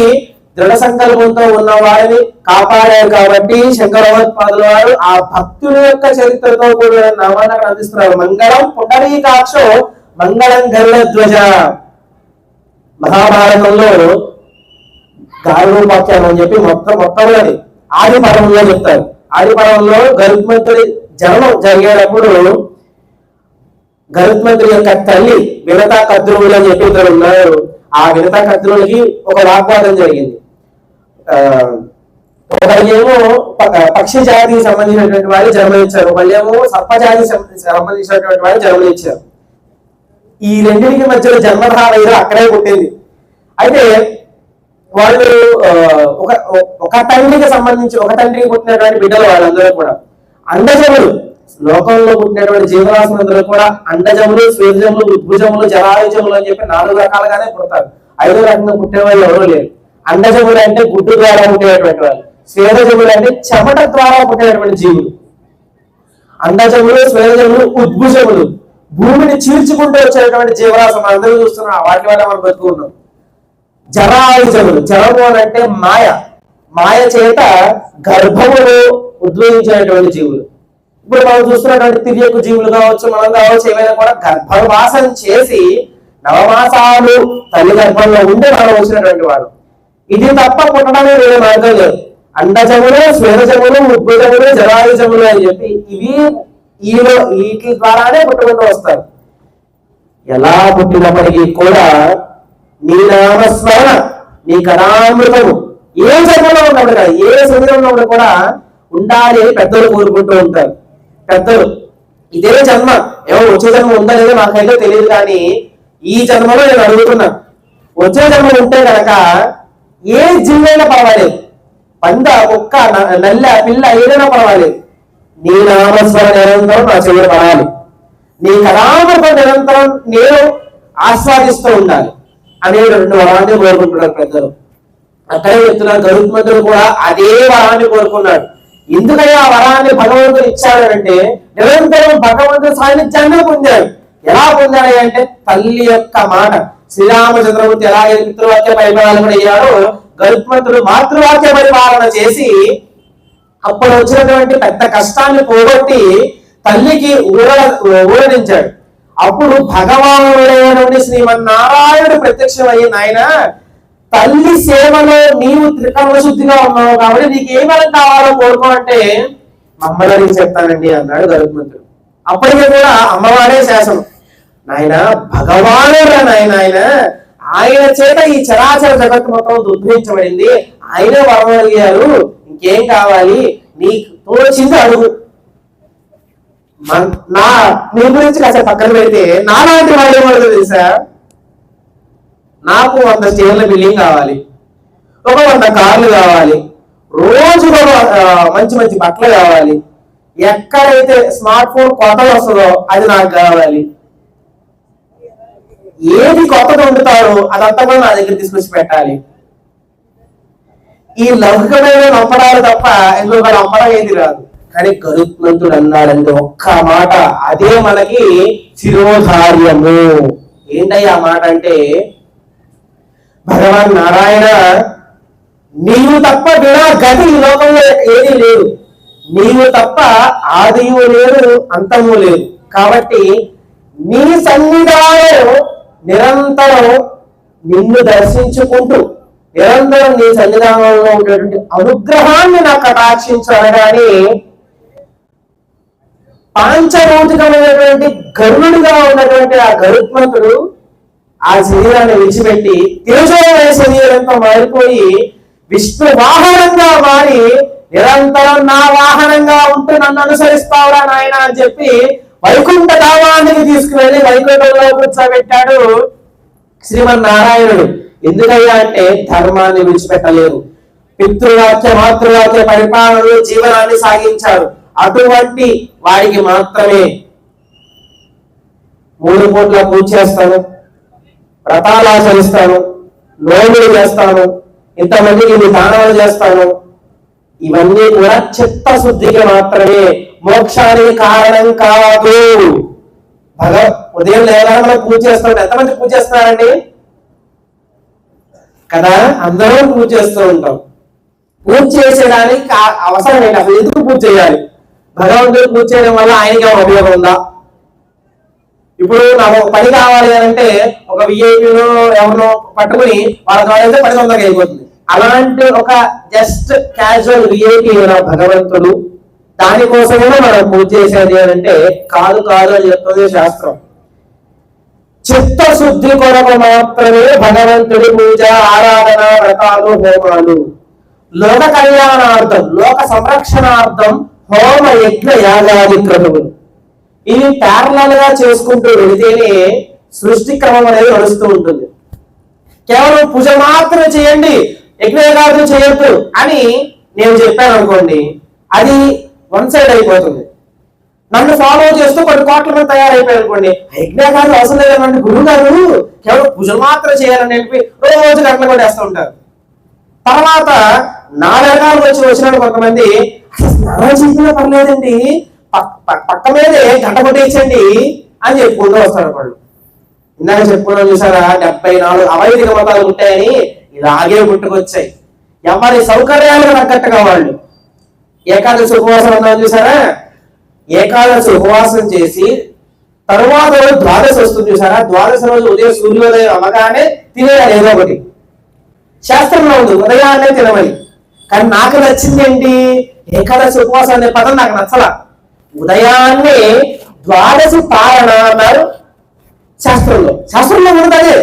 దృఢ సంకల్పంతో ఉన్న వారిని కాపాడారు. కాబట్టి శంకరోత్పాదుల వారు ఆ భక్తుల యొక్క చరిత్రతో కూడా నామాన్ని అందిస్తున్నారు. మంగళం పుండరీకాక్షో మంగళం గరుడధ్వజ. మహాభారతంలో గారుడోపాఖ్యానం అని చెప్పి మొట్టమొదటి ఆది పర్వంలో చెప్తారు. ఆది పర్వంలో గరుత్మంతుడి జన్మం జరిగేటప్పుడు గరుత్మంతుడి యొక్క తల్లి వినతా కద్రువులు అని చెప్పి ఇద్దరు ఉన్నారు. ఆ వినతా కద్రువులకి ఒక వాగ్వాదం జరిగింది. ఒకరికేమో పక్షి జాతికి సంబంధించినటువంటి వారు జన్మనిచ్చారు, వాళ్ళేమో సర్పజాతికి సంబంధించినటువంటి వారు జన్మనిచ్చారు. ఈ రెండింటికి మధ్యలో జన్మధార అక్కడే పుట్టింది. అయితే వాళ్ళు ఒక తండ్రికి సంబంధించి ఒక తండ్రికి పుట్టినటువంటి బిడ్డలు వాళ్ళందరూ కూడా అండజములు. లోకంలో పుట్టినటువంటి జీవరాశులందరూ కూడా అండజములు, స్వేదజములు, ఉద్భుజములు, జరాయుజములు అని చెప్పి 4 రకాలుగానే పుడతారు. 5వ రకంగా పుట్టే వాళ్ళు ఎవరూ లేరు. అండజములు అంటే గుడ్డు ద్వారా పుట్టేటువంటి వాళ్ళు, స్వేదజములు అంటే చెమట ద్వారా పుట్టేటువంటి జీవులు. అండజములు, స్వేదజములు, ఉద్భుజములు భూమిని చీల్చుకుంటూ వచ్చేటువంటి జీవరాశులు అందరూ చూస్తున్నాం. వాటి వల్ల మనం బతుకున్నాం. జరాయుజములు, జరము అని అంటే మాయ, మాయ చేత గర్భములు ఉద్భవించేటువంటి జీవులు. ఇప్పుడు మనం చూస్తున్నటువంటి తిరియకు జీవులు కావచ్చు, మనం కావచ్చు, ఏమైనా కూడా గర్భవాసం చేసి 9 మాసాలు తల్లి గర్భంలో ఉండి మనం వచ్చినటువంటి వాడు. ఇది తప్ప పుట్టడానికి వేరే మార్గం లేదు. అండజములు, స్వేదజములు, ఉద్భుజములు, జరాయుజములు అని చెప్పి వీటి ద్వారానే పుట్టుకుంటూ వస్తారు. ఎలా పుట్టినప్పటికీ కూడా నీ నామస్మరణ, నీ కరామృతము ఏ జన్మలో ఉన్నప్పుడు కూడా, ఏ శరీరంలో ఉన్నప్పుడు కూడా ఉండాలి అని పెద్దలు కోరుకుంటూ ఉంటారు. పెద్దలు ఇదే జన్మ, ఏమో వచ్చే జన్మ ఉందా లేదో నాకైతే తెలియదు, కానీ ఈ జన్మలో నేను అడుగుతున్నా, వచ్చే జన్మ ఉంటే కనుక ఏ జీవైనా పర్వాలేదు, పంద, కుక్క, నల్ల, పిల్ల ఏదైనా పర్వాలేదు, నీ నామస్మరణ నిరంతరం నా చెవులు పడాలి, నీ కరామృతం నిరంతరం నేను ఆస్వాదిస్తూ ఉండాలి అనే 2 వరాన్ని కోరుకుంటున్నారు పెద్దలు. అక్కడే చెప్తున్నారు, గరుత్మంతుడు కూడా అదే వరాన్ని కోరుకున్నాడు. ఎందుకయ్యా ఆ వరాన్ని భగవంతుడు ఇచ్చాడు అంటే నిరంతరం భగవంతుడి సాన్నిధ్యాన్ని పొందాడు. ఎలా పొందాడు అంటే తల్లి యొక్క మాట. శ్రీరామచంద్రమూర్తి ఎలాగే పితృవాక్య పరిపాలన కూడా అయ్యాడో గరుత్మంతుడు మాతృవాక్య పరిపాలన చేసి అప్పుడు వచ్చినటువంటి పెద్ద కష్టాన్ని పోగొట్టి తల్లికి ఊరడించాడు. అప్పుడు భగవానుడైనటువంటి శ్రీమన్నారాయణుడు ప్రత్యక్షమయ్యి, నాయన తల్లి సేవలో నీవు త్రికరణ శుద్ధిగా ఉన్నావు కాబట్టి నీకు ఏ వరం కావాలో కోరుకో అంటే అమ్మగారికి చెప్తానండి అన్నాడు గరుత్మంతుడు. అప్పటికే కూడా అమ్మవారే శాసనం, నాయన భగవానుడా నాయన, ఆయన చేత ఈ చరాచర జగత్తు మొత్తం ఉద్భవించబడింది, ఆయనే వరం అడిగారు, ఇంకేం కావాలి నీకు తోచింది అడుగు. నీ గురించి కాస్త పక్కన పెడితే నాలాంటి వాడు ఏమడుగు తెలుసా, నాకు 100 స్టేర్ల బిల్డింగ్ కావాలి, ఒక 100 కార్లు కావాలి, రోజు మంచి మంచి బట్టలు కావాలి, ఎక్కడైతే స్మార్ట్ ఫోన్ కొత్తగా వస్తుందో అది నాకు కావాలి, ఏది కొత్తగా వండుతారో అదంతా కూడా నా దగ్గర తీసుకొచ్చి పెట్టాలి. ఈ లౌకికమైన నొప్పడాలు తప్ప ఇంకొక నొప్పడం ఏది రాదు. కానీ గరుత్మంతుడు అన్నాడంటే ఒక్క మాట, అదే మనకి శిరోధార్యము. ఏంటయ్యా ఆ మాట అంటే, భగవాన్ నారాయణ నీవు తప్ప వినా గతి ఈ లోకంలో ఏదీ లేదు, నీవు తప్ప ఆదియు లేదు అంతము లేదు, కాబట్టి నీ సన్నిధానం నిరంతరం నిన్ను దర్శించుకుంటూ నిరంతరం నీ సన్నిధానంలో ఉండేటువంటి అనుగ్రహాన్ని నాకు కటాక్షించాలని పాంచభౌతికమైనటువంటి గరుడుగా ఉన్నటువంటి ఆ గరుత్మంతుడు ఆ శరీరాన్ని విడిచిపెట్టి తేజోమయ శరీరంతో మారిపోయి విష్ణు వాహనంగా మారి నిరంతరం నా వాహనంగా ఉంటూ నన్ను అనుసరిస్తావురా నాయన అని చెప్పి వైకుంఠ ధామానికి తీసుకువెళ్ళి వైకుంఠంలో కూర్చోబెట్టాడు శ్రీమన్నారాయణుడు. ఎందుకయ్యా అంటే ధర్మాన్ని విడిచిపెట్టలేదు, పితృవాక్య మాతృవాక్య పరిపాలనలో జీవనాన్ని సాగించాడు. అటువంటి వారికి మాత్రమే 3 పూట్ల పూజ చేస్తాను, వ్రతాలు ఆచరిస్తాను, నోములు చేస్తాను, ఇంతమందికి ఇది దానాలు చేస్తాను, ఇవన్నీ కూడా చిత్తశుద్ధికి మాత్రమే, మోక్షానికి కారణం కాదు. ఉదయం లేకుండా పూజ చేస్తాడు. ఎంతమంది పూజ చేస్తున్నారండి కదా? అందరూ పూజ చేస్తూ ఉంటాం. పూజ చేసేదానికి అవసరం ఏంటి? అసలు ఎందుకు పూజ చేయాలి? భగవంతుడు పూజ చేయడం వల్ల ఆయనకి ఏమైనా ఉపయోగం ఉందా? ఇప్పుడు నాకు పని కావాలి అంటే ఒక విఐపీలో ఎవరినో పట్టుకుని వాళ్ళ ద్వారా పని తొందరగా అయిపోతుంది. అలాంటి ఒక జస్ట్ క్యాజువల్ విఐపీ భగవంతుడు, దానికోసమే మనం పూజ చేసేది అని అంటే కాదు అని చెప్తుంది శాస్త్రం. చిత్తశుద్ధి కొరకు మాత్రమే భగవంతుడి పూజ, ఆరాధన, వ్రతాలు, హోమాలు. లోక కళ్యాణార్థం, లోక సంరక్షణార్థం హోమ యజ్ఞ యాగాది క్రతువులు ఇవి ప్యారలల్ గా చేసుకుంటూ వెళితేనే సృష్టి క్రమం అనేది నడుస్తూ ఉంటుంది. కేవలం పూజ మాత్రం చేయండి, యజ్ఞయాగాదులు చేయొద్దు అని నేను చెప్పాను అనుకోండి, అది వన్ సైడ్ అయిపోతుంది. నన్ను ఫాలో చేస్తూ కొన్ని కోట్ల మంది తయారైపోయారు అనుకోండి, యజ్ఞయాగాదులు అవసరం లేదంటే గురువు గారు కేవలం పూజ మాత్రం చేయాలని చెప్పి రోజు గంటలు కూడా వేస్తూ ఉంటారు. తర్వాత 4 రకాలు వచ్చినప్పుడు కొంతమంది స్నానం చేసినా పర్లేదండి, పక్క మీదే గంట కొట్టేయచ్చండి అని చెప్పుకుంటూ వస్తారు వాళ్ళు. ఇందాక చెప్పుకున్నాం చూసారా, 74 అవైదిక మతాలు ఉంటాయని ఇలాగే పుట్టుకొచ్చాయి. ఎవరి సౌకర్యాలకు తగ్గట్టుగా వాళ్ళు. ఏకాదశి ఉపవాసం ఉన్నాం చూసారా, ఏకాదశి ఉపవాసం చేసి తరువాత రోజు ద్వాదశి వస్తుంది చూసారా, ద్వాదశి రోజు ఉదయం సూర్యోదయం అవ్వగానే తినేయాలి ఏదో ఒకటి. శాస్త్రంలో ఉంది ఉదయాన్నే తినమని. కానీ నాకు నచ్చింది ఏంటి, ఏకాదశి ఉపవాసం అనే పదం నాకు నచ్చలా. ఉదయాన్నే ద్వాదశి పాలన అన్నారు శాస్త్రంలో ఉన్నది. అదే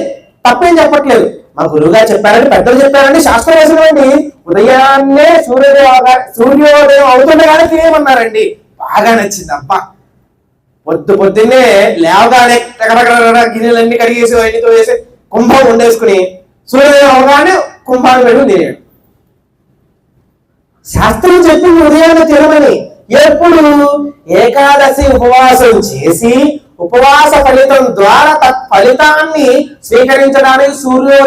తప్పేం చెప్పట్లేదు, మా గురువుగారు చెప్పారని, పెద్దలు చెప్పారని శాస్త్రం వేసినండి. ఉదయాన్నే సూర్యోదయం అవుతుండగానే తినేయమన్నారండి. బాగా నచ్చింది. అబ్బా, పొద్దున్నే లేవగానే గిన్నెలన్నీ కడిగేసి అన్నితో వేసి కుంభం ఉండేసుకుని సూర్యోదయం అవగానే కుంభాన్ని పెట్టుకుని తినేయడం. శాస్త్రం చెప్పింది ఉదయాన్నే తినమని. ఎప్పుడు ఏకాదశి ఉపవాసం చేసి ఉపవాస ఫలితం ద్వారా ఫలితాన్ని స్వీకరించడానికి సూర్య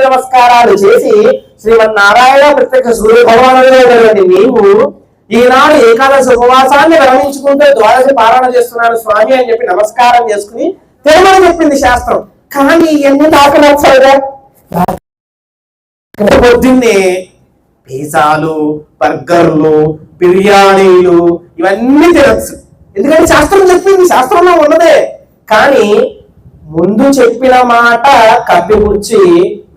నమస్కారాలు చేసి శ్రీమన్నారాయణ ప్రత్యక్ష సూర్య భగవానుడైనటువంటి నీవు ఈనాడు ఏకాదశి ఉపవాసాన్ని విరమించుకుంటూ ద్వాదశి పాలన చేస్తున్నాను స్వామి అని చెప్పి నమస్కారం చేసుకుని తినమని చెప్పింది శాస్త్రం. కానీ ఇవన్నీ నాకు నచ్చాయిగా. పొద్దున్నే పిజ్జాలు, బర్గర్లు, బిర్యానీలు ఇవన్నీ తినచ్చు. ఎందుకంటే శాస్త్రం చెప్పింది, శాస్త్రంలో ఉన్నదే. కానీ ముందు చెప్పిన మాట కప్పిపుచ్చి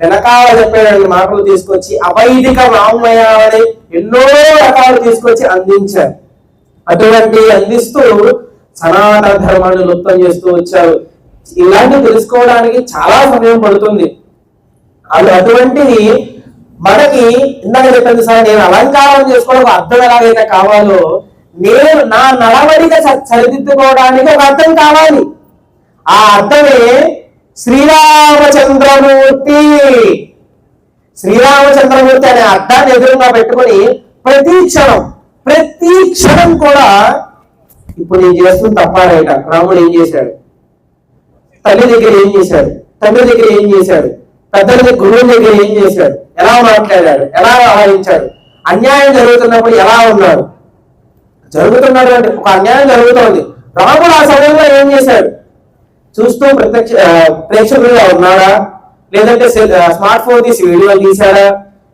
వెనకాల చెప్పేటువంటి మాటలు తీసుకొచ్చి అవైదిక వాంగ్మయాలని ఎన్నో రకాలు తీసుకొచ్చి అందించారు. అటువంటి అందిస్తూ సనాతన ధర్మాన్ని లుప్తం చేస్తూ వచ్చారు. ఇలాంటివి తెలుసుకోవడానికి చాలా సమయం పడుతుంది. అటువంటిది మనకి ఇందాక చెప్పండి సార్, నేను అలంకారం చేసుకోవడానికి అర్థం ఎలాగైతే కావాలో నేను నా నడవడిక సరిదిద్దుకోవడానికి ఒక అర్థం కావాలి. ఆ అర్థమే శ్రీరామచంద్రమూర్తి. శ్రీరామచంద్రమూర్తి అనే అర్థాన్ని ఎదురుగా పెట్టుకుని ప్రతి క్షణం కూడా ఇప్పుడు నేను చేస్తుంది తప్పారైట. రాముడు ఏం చేశాడు, తల్లి దగ్గర ఏం చేశాడు, తండ్రి దగ్గర ఏం చేశాడు, పెద్దల దగ్గర గురువుల దగ్గర ఏం చేశాడు, ఎలా మాట్లాడాడు, ఎలా వ్యవహరించాడు, అన్యాయం జరుగుతున్నప్పుడు ఎలా ఉన్నాడు, జరుగుతున్నాడు అంటే ఒక అన్యాయం జరుగుతోంది, రాముడు ఆ సమయంలో ఏం చేశాడు చూస్తూ ప్రేక్షకులుగా ఉన్నాడా, లేదంటే స్మార్ట్ ఫోన్ తీసి వీడియోలు తీశాడా,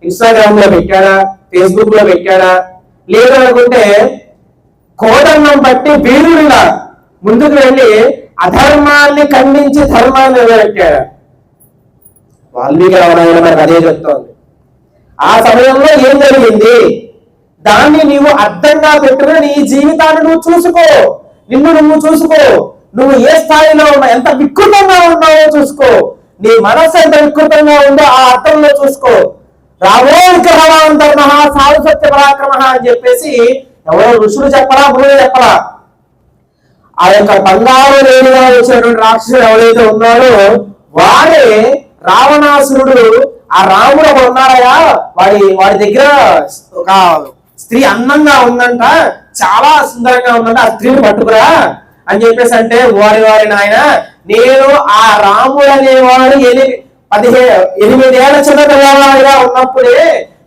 ఇన్స్టాగ్రామ్ లో పెట్టాడా, ఫేస్బుక్ లో పెట్టాడా, లేదనుకుంటే కోదన్నం బట్టి వీరుడిగా ముందుకు వెళ్ళి అధర్మాన్ని ఖండించి ధర్మాన్ని నిలబెట్టాడా. వాల్మీకి రామాయణం మనకు అదే చెప్తోంది. ఆ సమయంలో ఏం జరిగింది దాన్ని నీవు అర్థంగా పెట్టుకుని నీ జీవితాన్ని నువ్వు చూసుకో. నిన్ను నువ్వు చూసుకో. నువ్వు ఏ స్థాయిలో ఉన్నావు, ఎంత వికృతంగా ఉన్నావో చూసుకో. నీ మనస్సు ఎంత వికృతంగా ఉందో ఆ అర్థంలో చూసుకో. రావో విగ్రహవాంతర్ మహా సాధు సత్య పరాక్రమ అని చెప్పేసి ఎవరో ఋషులు చెప్పరా, గురువులు చెప్పరా. ఆ యొక్క బంగారు లేనిగా వచ్చినటువంటి రాక్షసుడు ఎవరైతే ఉన్నాడో వాడే రావణాసురుడు. ఆ రాముడు ఉన్నాడయా, వాడి దగ్గర ఒక స్త్రీ అందంగా ఉందంట, చాలా సుందరంగా ఉందంట, ఆ స్త్రీని పట్టుకురా అని చెప్పేసి అంటే, వారి నాయన, నేను ఆ రాముడు అనేవాడు 8 ఏళ్ల చిన్న పిల్లవాడిగా ఉన్నప్పుడే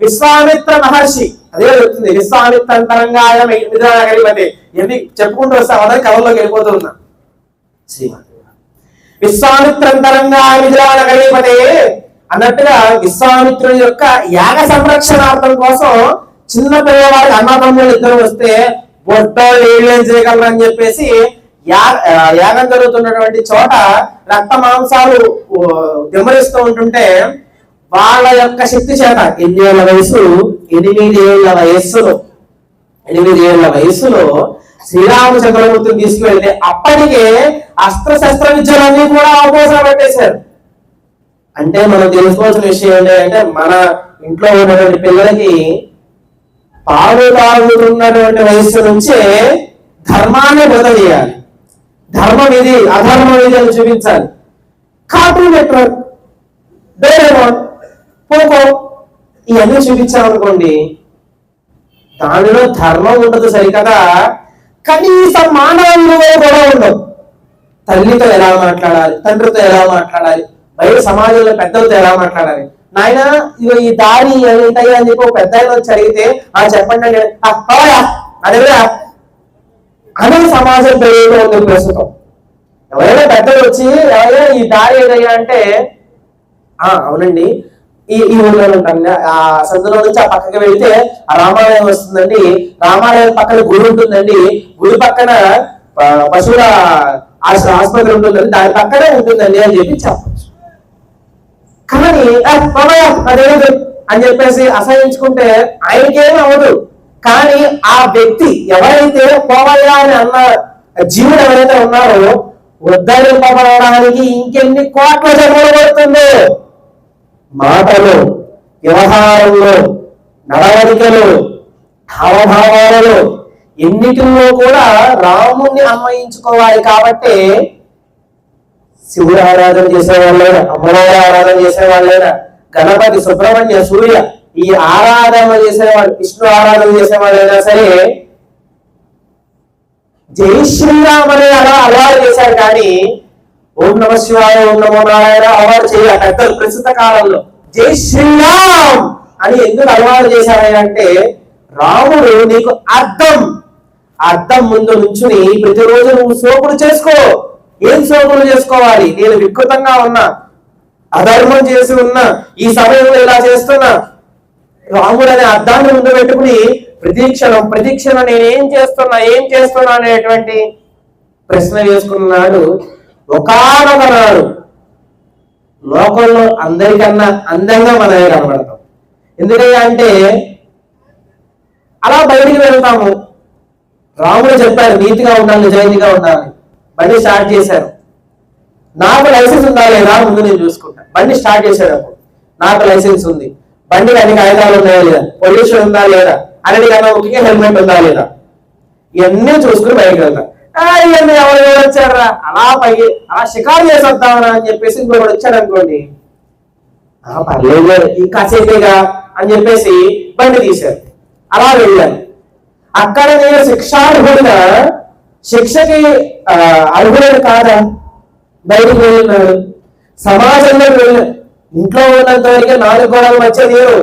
విశ్వామిత్ర మహర్షి, అదే చెప్తుంది, విశ్వామిత్రంతరంగాయ మిథునాగరిపతి, ఎన్ని చెప్పుకుంటూ వస్తాం అదే కథల్లోకి వెళ్ళిపోతూ ఉన్నా. విశ్వామిత్రంతరంగాయ మిథునాగరిపతి అన్నట్టుగా విశ్వామిత్రుని యొక్క యాగ సంరక్షణార్థం కోసం చిన్న పిల్లవాడి అన్నదమ్ములు ఇద్దరు వస్తే బొట్టో ఏం చేయగలరని చెప్పేసి యాగం జరుగుతున్నటువంటి చోట రక్త మాంసాలు దిమ్మరిస్తూ ఉంటుంటే వాళ్ళ యొక్క శక్తి చేత 8 ఏళ్ల వయస్సులో శ్రీరామచంద్రమూర్తిని తీసుకువెళ్తే అప్పటికే అస్త్రశస్త్ర విద్యలన్నీ కూడా అవపోసన పెట్టేశారు. అంటే మనం తెలుసుకోవాల్సిన విషయం ఏంటంటే, మన ఇంట్లో ఉన్నటువంటి పిల్లలకి పాలు తాగుతున్నటువంటి వయస్సు నుంచే ధర్మాన్ని బోధ చేయాలి. ధర్మం ఇది, అధర్మం ఇది అని చూపించాలి. కార్టూన్ నెట్వర్క్, డోరేమోన్, పోకో ఇవన్నీ చూపించామనుకోండి, దానిలో ధర్మం ఉండదు సరికదా, కనీసం మానవ విలువలు కూడా ఉండవు. తల్లితో ఎలా మాట్లాడాలి, తండ్రితో ఎలా మాట్లాడాలి, బయట సమాజంలో పెద్దలతో ఎలా మాట్లాడాలి. నాయన ఇగో ఈ దారి ఏంటయ్యా అని చెప్పి పెద్ద వచ్చి అడిగితే చెప్పండి అదే అనే సమాజం పెరుగుతూ ఉంది ప్రస్తుతం. ఎవరైనా పెద్దలు వచ్చి ఎవరైనా ఈ దారి ఏదయ్యా అంటే అవునండి ఈ ఊళ్ళో ఉంటాను, ఆ సందులో నుంచి ఆ పక్కకి వెళ్తే ఆ రామాలయం వస్తుందండి, రామాలయం పక్కన గుడి ఉంటుందండి, గుడి పక్కన పశువుల ఆసుపత్రి ఉంటుందండి, దాని పక్కనే ఉంటుందండి అని చెప్పి చెప్పచ్చు. కానీ అదేదో అని చెప్పేసి అసహించుకుంటే ఆయనకేమీ అవ్వదు. కానీ ఆ వ్యక్తి ఎవరైతే పోవయ్యా అని అన్న జీవుడు ఎవరైతే ఉన్నారో ఉద్ధరింపబడడానికి ఇంకెన్ని కోట్ల జన్మలు పడుతుందో. మాటలు, వ్యవహారంలో, నడవడికలు, హావభావాలలో ఎన్నిటిలో కూడా రాముణ్ణి అన్వయించుకోవాలి. కాబట్టి శివుడు ఆరాధన చేసేవాళ్ళైనా, అమ్మవారి ఆరాధన చేసేవాళ్ళైనా, గణపతి, సుబ్రహ్మణ్య, సూర్య ఈ ఆరాధన చేసేవాళ్ళు, విష్ణు ఆరాధన చేసేవాళ్ళైనా సరే జై శ్రీరామ్ అనే అలవాటు చేశారు. కానీ ఓం నమ శివాయ, ఓం నమో నారాయణ అలవాటు చేయాలి. పెద్దలు ప్రస్తుత కాలంలో జై శ్రీరామ్ అని ఎందుకు అలవాటు చేశారంటే, రాముడు నీకు అర్థం ముందు నుంచుని ప్రతిరోజు నువ్వు సోకుడు చేసుకో. ఏం సోకులు చేసుకోవాలి? నేను వికృతంగా ఉన్నా, అధర్మం చేసి ఉన్నా, ఈ సమయంలో ఇలా చేస్తున్నా, రాముడు అనే అర్థాన్ని ముందు పెట్టుకుని ప్రతిక్షణం నేనేం చేస్తున్నా అనేటువంటి ప్రశ్న వేసుకున్నాడు. ఒకానొక నాడు లోకంలో అందరికన్నా అందంగా మనమే కనబడతాం. ఎందుకంటే అలా బయటికి వెళ్తాము. రాముడు చెప్పారు నీతిగా ఉండాలి, నిజాయితీగా ఉండాలి. బండి స్టార్ట్ చేశారు. నాకు లైసెన్స్ ఉందా లేదా ముందు నేను చూసుకుంటా. బండి స్టార్ట్ చేసేటప్పుడు నాకు లైసెన్స్ ఉంది, బండికి అన్ని కాగితాలు ఉన్నాయా లేదా, పొల్యూషన్ ఉందా లేదా, అన్నిటికన్నా ముఖ్యంగా హెల్మెట్ ఉందా లేదా, ఇవన్నీ చూసుకుని బయటకు వెళ్తా. ఇవన్నీ ఎవరు వచ్చారా అలా షికారు చేసి వద్దామరా అని చెప్పేసి ఇంకొకటి వచ్చాడు అనుకోండి, పర్లేదు ఈ కాసేపేగా అని చెప్పేసి బండి తీశారు. అలా వెళ్ళాను. అక్కడ నేను శిక్షార్హుడిగా శిక్షకి అర్హుడని కాదా బయటకు వెళ్ళినాడు. సమాజంలోకి వెళ్ళి ఇంట్లో ఉన్నంత వరకే 4 గోడల మధ్య తీరు,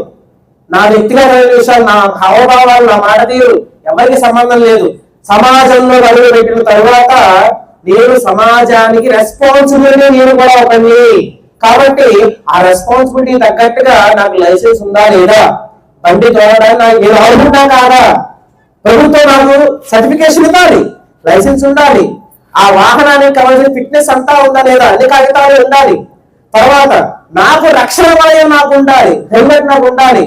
నా వ్యక్తిగత విషయాలు, నా హావభావాలు, నా మాట తీరు ఎవరికి సంబంధం లేదు. సమాజంలో అడుగు పెట్టిన తర్వాత నేను సమాజానికి రెస్పాన్సిబిలిటీ నేను కూడా ఒకని. కాబట్టి ఆ రెస్పాన్సిబిలిటీ తగ్గట్టుగా నాకు లైసెన్స్ ఉందా లేదా, బండి తోలడానికి నాకు నేను అర్హుడా కాదా, ప్రభుత్వం నాకు సర్టిఫికేషన్ ఇవ్వాలి, లైసెన్స్ ఉండాలి, ఆ వాహనానికి కావాల్సిన ఫిట్నెస్ అంతా ఉందా లేదా, అన్ని కాగితాలు ఉండాలి. తర్వాత నాకు రక్షణ వలయం నాకు ఉండాలి, హెల్మెట్ నాకు ఉండాలి.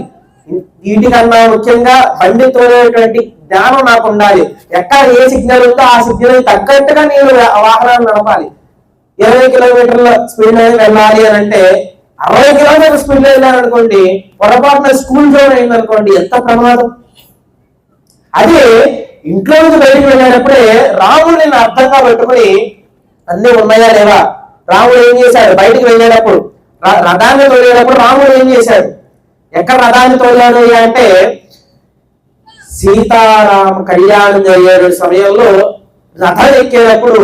వీటికన్నా ముఖ్యంగా బండి తోలేటువంటి జ్ఞానం నాకు ఉండాలి. ఎక్కడ ఏ సిగ్నల్ ఉందో ఆ సిగ్నల్ తగ్గట్టుగా నేను వాహనాన్ని నడపాలి. 20 కిలోమీటర్ల స్పీడ్ అనేది వెళ్ళాలి అని అంటే 60 కిలోమీటర్ల స్పీడ్ లో వెళ్ళాలనుకోండి, పొరపాటున స్కూల్ జోన్ అయిందనుకోండి, ఎంత ప్రమాదం. అదే ఇంట్లో నుంచి బయటికి వెళ్ళేటప్పుడే రాముడు నిన్ను అర్థంగా పెట్టుకుని అన్ని ఉన్నాయా లేవా. రాముడు ఏం చేశాడు బయటికి వెళ్ళేటప్పుడు, రథాన్ని తోలేటప్పుడు రాముడు ఏం చేశాడు, ఎక్కడ రథాన్ని తోలాడు అంటే సీతారామ కళ్యాణం జరిగే సమయంలో రథం ఎక్కేటప్పుడు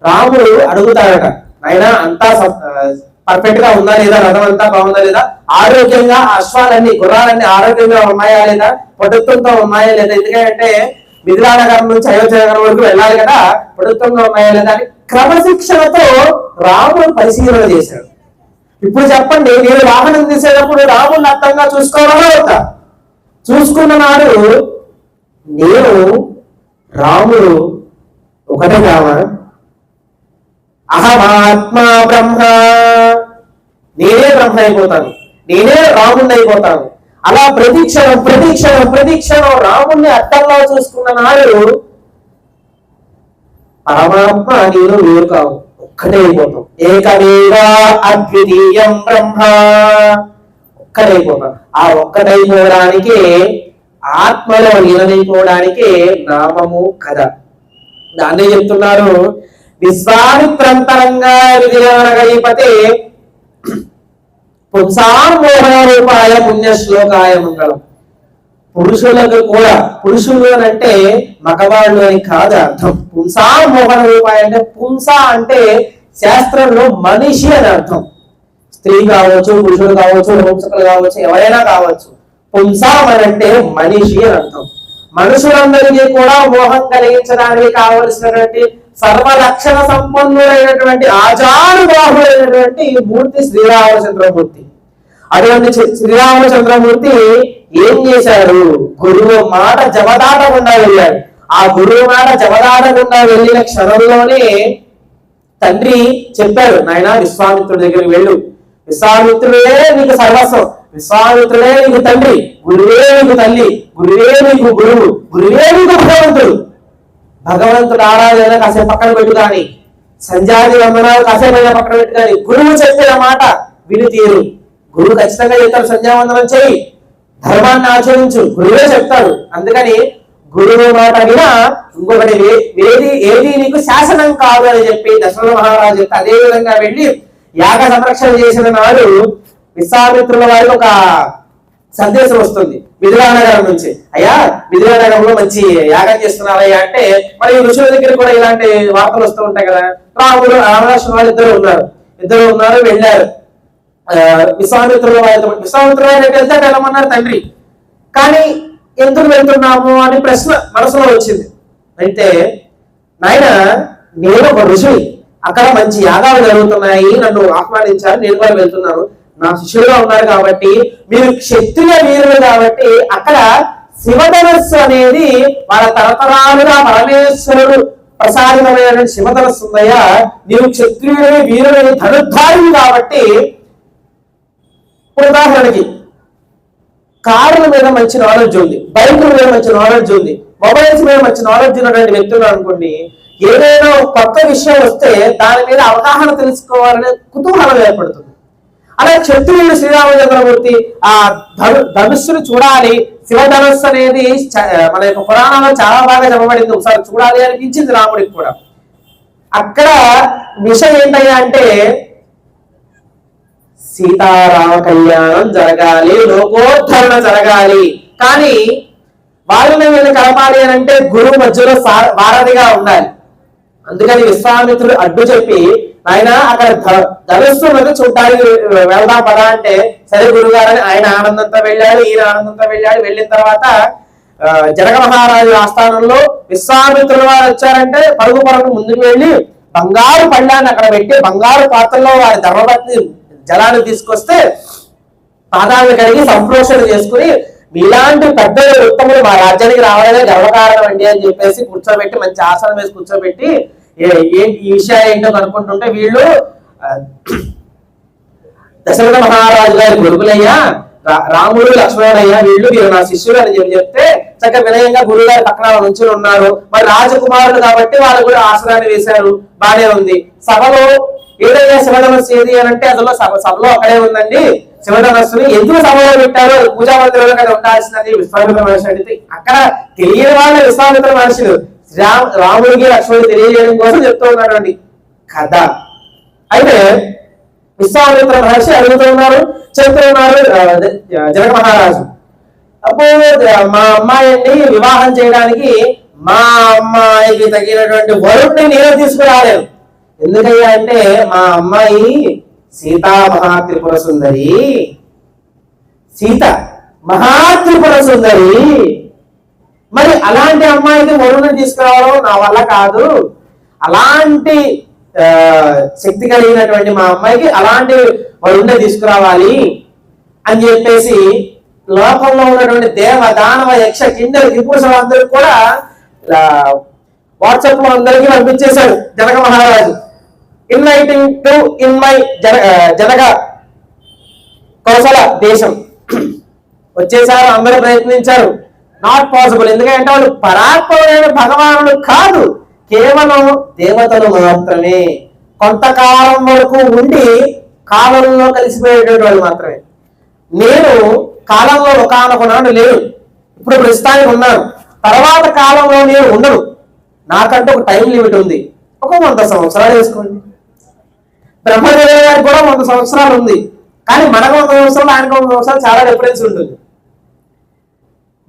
రాముడు అడుగుతాడట, ఆయన అంతా పర్ఫెక్ట్ గా ఉందా లేదా, రథం అంతా బాగుందా లేదా, ఆరోగ్యంగా అశ్వాలన్నీ గుర్రాలన్నీ ఆరోగ్యంగా ఉన్నాయా లేదా, పటుత్వంతో ఉన్నాయా లేదా. ఎందుకంటే మిథిలానగరం నుంచి అయోధ్యనగరం వరకు వెళ్ళాలి కదా, పటుత్వంగా ఉన్నాయా లేదా అని క్రమశిక్షణతో రాముడు పరిశీలన చేశాడు. ఇప్పుడు చెప్పండి, నేను వాహనం తీసేటప్పుడు రాముడిని అర్థంగా చూసుకోవాలా అవుతా, చూసుకున్న నాడు నేను రాముడు ఒకటే కావా, అహమాత్మా బ్రహ్మ, నేనే బ్రహ్మ అయిపోతాను, నేనే రాముణ్ణి అయిపోతాను. అలా ప్రతిక్షణం ప్రతిక్షణం ప్రతిక్షణం రాముణ్ణి అర్థంగా చూసుకున్న నాడు పరమాత్మ నేను వేరు కావు, ఒక్కటే అయిపోతాం. ఏకమేవా అద్వితీయం బ్రహ్మ, ఒక్కటైపోతాం. ఆ ఒక్కటైపోవడానికి ఆత్మలో లీనమైపోవడానికి నామము కథ. దాన్నే చెప్తున్నారు, విశ్వామిత్రంతరంగా విజయవనగైపతే పుంసామోహన రూపాయ పుణ్యశ్లోకాయ మంగళం. పురుషులకు కూడా, పురుషులు అని అంటే మగవాళ్ళు అని కాదు అర్థం. పుంసామోహన రూపాయ అంటే పుంస అంటే శాస్త్రంలో మనిషి అని అర్థం. స్త్రీ కావచ్చు, పురుషుడు కావచ్చు, నపుంసకులు కావచ్చు, ఎవరైనా కావచ్చు. పుంసాం అని అంటే మనిషి అని అర్థం. మనుషులందరికీ కూడా మోహం కలిగించడానికి కావలసినటువంటి సర్వలక్షణ సంపన్నుడైనటువంటి ఆచారుబాహుడైనటువంటి మూర్తి శ్రీరామచంద్రమూర్తి. అటువంటి శ్రీరామచంద్రమూర్తి ఏం చేశాడు, గురువు మాట జవదాటకుండా వెళ్ళాడు. ఆ గురువు మాట జవదాటకుండా వెళ్ళిన క్షణంలోనే తండ్రి చెప్పాడు, నాయన విశ్వామిత్రుడి దగ్గరికి వెళ్ళు, విశ్వామిత్రుడే నీకు సర్వస్వం, విశ్వామిత్రుడే నీకు తండ్రి, గురువే నీకు తల్లి, గురువే నీకు గురువు, గురువే నీకు భగవంతుడు. భగవంతుడు ఆరాధన కాసేపు పక్కన పెట్టు కానీ, సంధ్యాది వందనాలు కాసేపు పక్కన పెట్టు కానీ, గురువు చెప్పిన మాట విని తీరు. గురువు ఖచ్చితంగా చెప్తాడు, సంధ్యావందనం చేయి, ధర్మాన్ని ఆచరించు, గురువే చెప్తాడు. అందుకని గురువు మాట వినా ఇంకొకటి ఏది నీకు శాసనం కాదు అని చెప్పి దశరథ మహారాజు చెప్తే అదే విధంగా వెళ్ళి యాగ సంరక్షణ చేసిన నాడు విశ్వామిత్రుల వారికి ఒక సందేశం వస్తుంది మిథిలానగరం నుంచి. అయ్యా, మిథిలానగరంలో మంచి యాగం చేస్తున్నారయ్యా అంటే, మరి ఋషుల దగ్గర కూడా ఇలాంటి వార్తలు వస్తూ ఉంటాయి కదా. రాముడు రామలక్ష్మణ వాళ్ళు ఇద్దరు ఉన్నారు వెళ్ళారు విశ్వామిత్రుల వారితో. విశ్వామిత్రుల వారికి వెళ్తే వెళ్ళమన్నారు తండ్రి. కానీ ఎందుకు వెళ్తున్నాము అని ప్రశ్న మనసులో వచ్చింది. అయితే నాయన, నేను ఒక ఋషిని, అక్కడ మంచి యాగాలు జరుగుతున్నాయి, నన్ను ఆహ్వానించారు, నేను కూడా వెళ్తున్నాను, నా శిష్యులుగా ఉన్నారు కాబట్టి, మీరు క్షత్రియ వీరులు కాబట్టి అక్కడ శివధనస్సు అనేది వాళ్ళ తరతరాలుగా పరమేశ్వరుడు ప్రసాదితమైన శివధనస్సు ఉందయ్యా, నీవు క్షత్రియుడి వీరులని ధనుర్ధారులు కాబట్టి. ఉదాహరణకి కార్ల మీద మంచి నాలెడ్జ్ ఉంది, బైకుల మీద మంచి నాలెడ్జ్ ఉంది, మొబైల్స్ మీద మంచి నాలెడ్జ్ ఉన్నటువంటి వ్యక్తులు అనుకోండి, ఏదైనా కొత్త విషయం వస్తే దాని మీద అవగాహన తెలుసుకోవాలనే కుతూహలం ఏర్పడుతుంది. అలా క్షత్రియుడు శ్రీరామచంద్రమూర్తి ఆ ధనుస్సును చూడాలి, శివధనుస్సు అనేది మన యొక్క పురాణంలో చాలా బాగా చెప్పబడింది, ఒకసారి చూడాలి అనిపించింది రాముడికి కూడా. అక్కడ విషయం ఏంటయ్యా అంటే, సీతారామ కళ్యాణం జరగాలి, లోకోద్ధరణ జరగాలి, కానీ వాళ్ళని వీళ్ళు కలపాలి అని అంటే గురువు మధ్యలో వారధిగా ఉండాలి. అందుకని విశ్వామిత్రుడు అడ్డు చెప్పి, ఆయన అక్కడ ధనుస్సు ఉన్నది చూడటానికి వెళ్దాం పదా అంటే, సరే గురుగారని ఆయన ఆనందంతో వెళ్ళాడు, ఈయన ఆనందంతో వెళ్ళాడు. వెళ్ళిన తర్వాత జనక మహారాజు ఆస్థానంలో విశ్వామిత్రుల వారు వచ్చారంటే పరుగు ముందుకు వెళ్ళి బంగారు పళ్ళాన్ని అక్కడ పెట్టి బంగారు పాత్రలో వారి ధర్మపత్ని జలాన్ని తీసుకొస్తే పాదాలను కడిగి సంప్రోషణ చేసుకుని, మీలాంటి పెద్ద ఉత్తములు మా రాజ్యానికి రావాలనే గర్వకారణం అండి అని చెప్పేసి కూర్చోబెట్టి మంచి ఆసనం వేసి కూర్చోబెట్టి ఈ విషయాలు ఏంటో కనుక్కుంటుంటే, వీళ్ళు దశరథ మహారాజు గారి కొడుకులయ్యా, రాముడు లక్ష్మణుడయ్యా, వీళ్ళు నా శిష్యులు అని చెప్తే చక్కగా వినయంగా గురువు గారి పక్కన నుంచుని ఉన్నారు. మరి రాజకుమారులు కాబట్టి వాళ్ళు కూడా ఆసనాన్ని వేశారు, బానే ఉంది. సభలో ఏదైనా శివధనస్సు ఏది అని అంటే అందులో సభలో అక్కడే ఉందండి. శివధనస్సుని ఎందుకు సభలో పెట్టారో పూజా మందిరంలో కదా ఉండాల్సినది విశ్వామిత్ర మహర్షి అడిగితే అక్కడ తెలియని వాళ్ళ విశ్వామిత్ర మహర్షులు రాముడికి లక్ష్మణుడికి తెలియజేయడం కోసం చెప్తూ ఉన్నారండి కథ. అయితే విశ్వామిత్ర మహర్షి అడుగుతూ ఉన్నారు, చెప్తూ ఉన్నారు జనక మహారాజు, అప్పుడు మా అమ్మాయిని వివాహం చేయడానికి మా అమ్మాయికి తగినటువంటి వరుణ్ణి నేను తీసుకురాలేను. ఎందుకయ్యా అంటే మా అమ్మాయి సీతా మహాత్రిపుర సుందరి, సీత మహాత్రిపుర సుందరి. మరి అలాంటి అమ్మాయికి వరుణ్ణి తీసుకురావడం నా వల్ల కాదు. అలాంటి శక్తి కలిగినటువంటి మా అమ్మాయికి అలాంటి వరుణ్ణి తీసుకురావాలి అని చెప్పేసి లోకంలో ఉన్నటువంటి దేవ దానవ యక్ష కిండల కింపురుషులు అందరూ కూడా వాట్సాప్ లో అందరికీ పంపించేశాడు జనక మహారాజు. Inviting to in my Janaka Kaushala దేశం. వచ్చేసారు, అందరూ ప్రయత్నించారు, నాట్ పాసిబుల్. ఎందుకంటే వాళ్ళు పరాత్పరమైన భగవానుడు కాదు, కేవలం దేవతలు మాత్రమే. కొంతకాలం వరకు ఉండి కాలంలో కలిసిపోయేటువంటి వాళ్ళు మాత్రమే. నేను కాలంలో ఒకనొకనాడు లేను, ఇప్పుడు ప్రస్తుతానికి ఉన్నాను, తర్వాత కాలంలో నేను ఉండను. నాకంటూ ఒక టైం లిమిట్ ఉంది, ఒక 100 సంవత్సరాలు వేసుకోండి. బ్రహ్మదేవుడు గారికి కూడా 100 సంవత్సరాలు ఉంది, కానీ మనకు 100 సంవత్సరాలు, ఆయనకు 100 సంవత్సరాలు, చాలా డిఫరెన్స్ ఉంటుంది.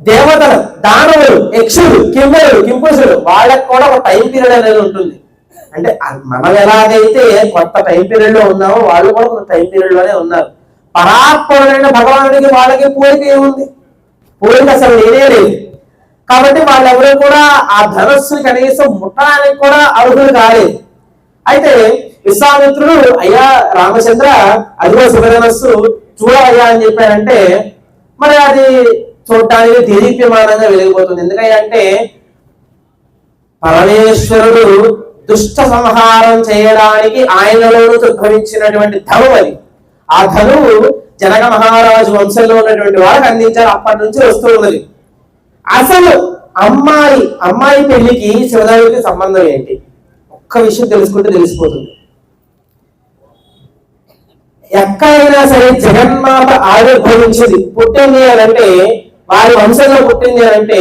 దేవతలు, దానవులు, యక్షులు, కింపురులు, వాళ్ళకి కూడా ఒక టైం పీరియడ్ అనేది ఉంటుంది. అంటే మనం ఎలాగైతే కొత్త టైం పీరియడ్ లో ఉన్నామో వాళ్ళు కూడా ఒక టైం పీరియడ్ లోనే ఉన్నారు. పరాత్పరుడైన భగవానుడికి వాళ్ళకి పోలిక ఏముంది? పోలిక అసలు లేనే లేదు. కాబట్టి వాళ్ళెవరూ కూడా ఆ ధనస్సుని కనీసం ముట్టడానికి కూడా అర్హులు కాలేదు. అయితే విశ్వామిత్రుడు, అయ్యా రామచంద్ర అదిగో శివధనస్సు చూడవయ్యా అని చెప్పాడంటే మరి అది చూడటానికి దేదీప్యమానంగా వెలిగిపోతుంది. ఎందుకంటే పరమేశ్వరుడు దుష్ట సంహారం చేయడానికి ఆయనలో ఉద్భవించినటువంటి ధనువు అది. ఆ ధనువు జనక మహారాజు వంశంలో ఉన్నటువంటి వారికి అందించారు. అప్పటి నుంచి వస్తూ ఉన్నది. అసలు అమ్మాయి పెళ్లికి శివధనుడికి సంబంధం ఏంటి? ఒక్క విషయం తెలుసుకుంటే తెలిసిపోతుంది. ఎక్కడైనా సరే జగన్మాత ఆవిర్భవించింది, పుట్టింది అని అంటే, వారి వంశంలో పుట్టింది అని అంటే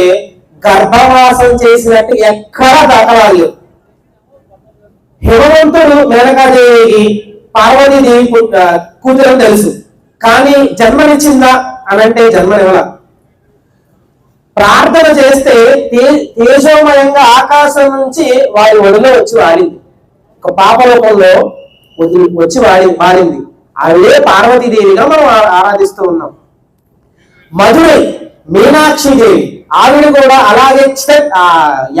గర్భవాసం చేసినట్టు ఎక్కడా దాఖలాలు. హిమవంతుడు మేనకాదేవికి పార్వతీదేవి కూతురని తెలుసు, కానీ జన్మనిచ్చిందా అని అంటే జన్మనివ్వాల. ప్రార్థన చేస్తే తేజోమయంగా ఆకాశం నుంచి వారి ఒడిలో వచ్చి వాడింది, ఒక పాప రూపంలో వచ్చి వాడింది. ఆవిడే పార్వతీదేవిగా మనం ఆరాధిస్తూ ఉన్నాం. మధురై మీనాక్షిదేవి, ఆవిడ కూడా అలాగే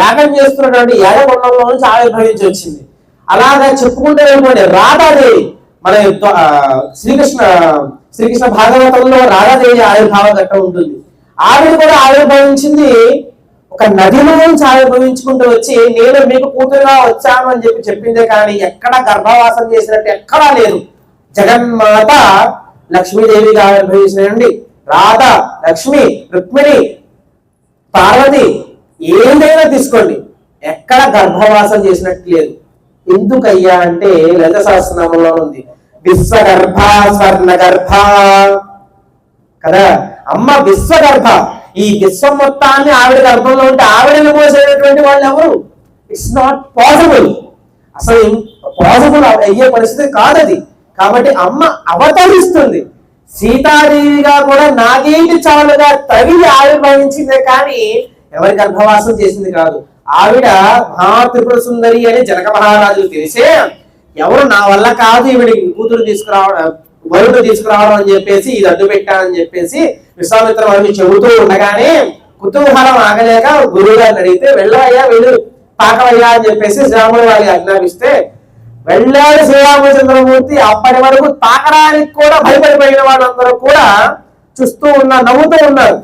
యాగం చేస్తున్నటువంటి యాగకొండంలో నుంచి ఆవిర్భవించి వచ్చింది. అలాగా చెప్పుకుంటే వెళ్ళిపోండి. రాధాదేవి, మన శ్రీకృష్ణ భాగవతంలో రాధాదేవి ఆవిర్భావ ఘట్టం ఉంటుంది. ఆవిడ కూడా ఆవిర్భవించింది ఒక నదిలో నుంచి ఆవిర్భవించుకుంటూ వచ్చి నేను మీకు కూతురుగా వచ్చాను అని చెప్పిందే కానీ ఎక్కడ గర్భవాసం చేసినట్టు ఎక్కడా లేదు. జగన్మాత లక్ష్మీదేవిగా ఆవిర్భవించినండి. రాధ, లక్ష్మి, రుక్మిణి, పార్వతి ఏదైనా తీసుకోండి, ఎక్కడ గర్భవాసం చేసినట్టు లేదు. ఎందుకయ్యా అంటే లలిత సహస్రనామంలో ఉంది, విశ్వగర్భ స్వర్ణగర్భ కదా. అమ్మ విశ్వగర్భ, ఈ విశ్వం మొత్తాన్ని ఆవిడ గర్భంలో ఉంటే ఆవిడని మోసేటటువంటి వాళ్ళు ఎవరు? It's not possible. అసలు పాసిబుల్ అయ్యే పరిస్థితి కాదది. కాబట్టి అమ్మ అవతరిస్తుంది. సీతాదేవిగా కూడా నాగేటి చాలుగా తగిలి ఆవిర్భవించిందే కానీ ఎవరి గర్భవాసం చేసింది కాదు. ఆవిడ మహాత్రిపుర సుందరి అని జనక మహారాజుకు తెలిసే ఎవరు నా వల్ల కాదు ఈవిడి కూతురు తీసుకురావడం, వరుడు తీసుకురావడం అని చెప్పేసి ఇది అడ్డు పెట్టానని చెప్పేసి విశ్వామిత్ర మహర్షి చెబుతూ ఉండగానే కుతూహలం ఆగలేక గురువు గారిని అడిగితే వెళ్ళవయ్యా, వెళ్ళు పాకవయ్యా అని చెప్పేసి శ్రీరాముడు వారికి ఆజ్ఞాపిస్తే వెళ్ళాడు శ్రీరామచంద్రమూర్తి. అప్పటి వరకు తాకడానికి కూడా భయపడిపోయిన వాళ్ళందరూ కూడా చూస్తూ ఉన్నారు, నవ్వుతూ ఉన్నారు.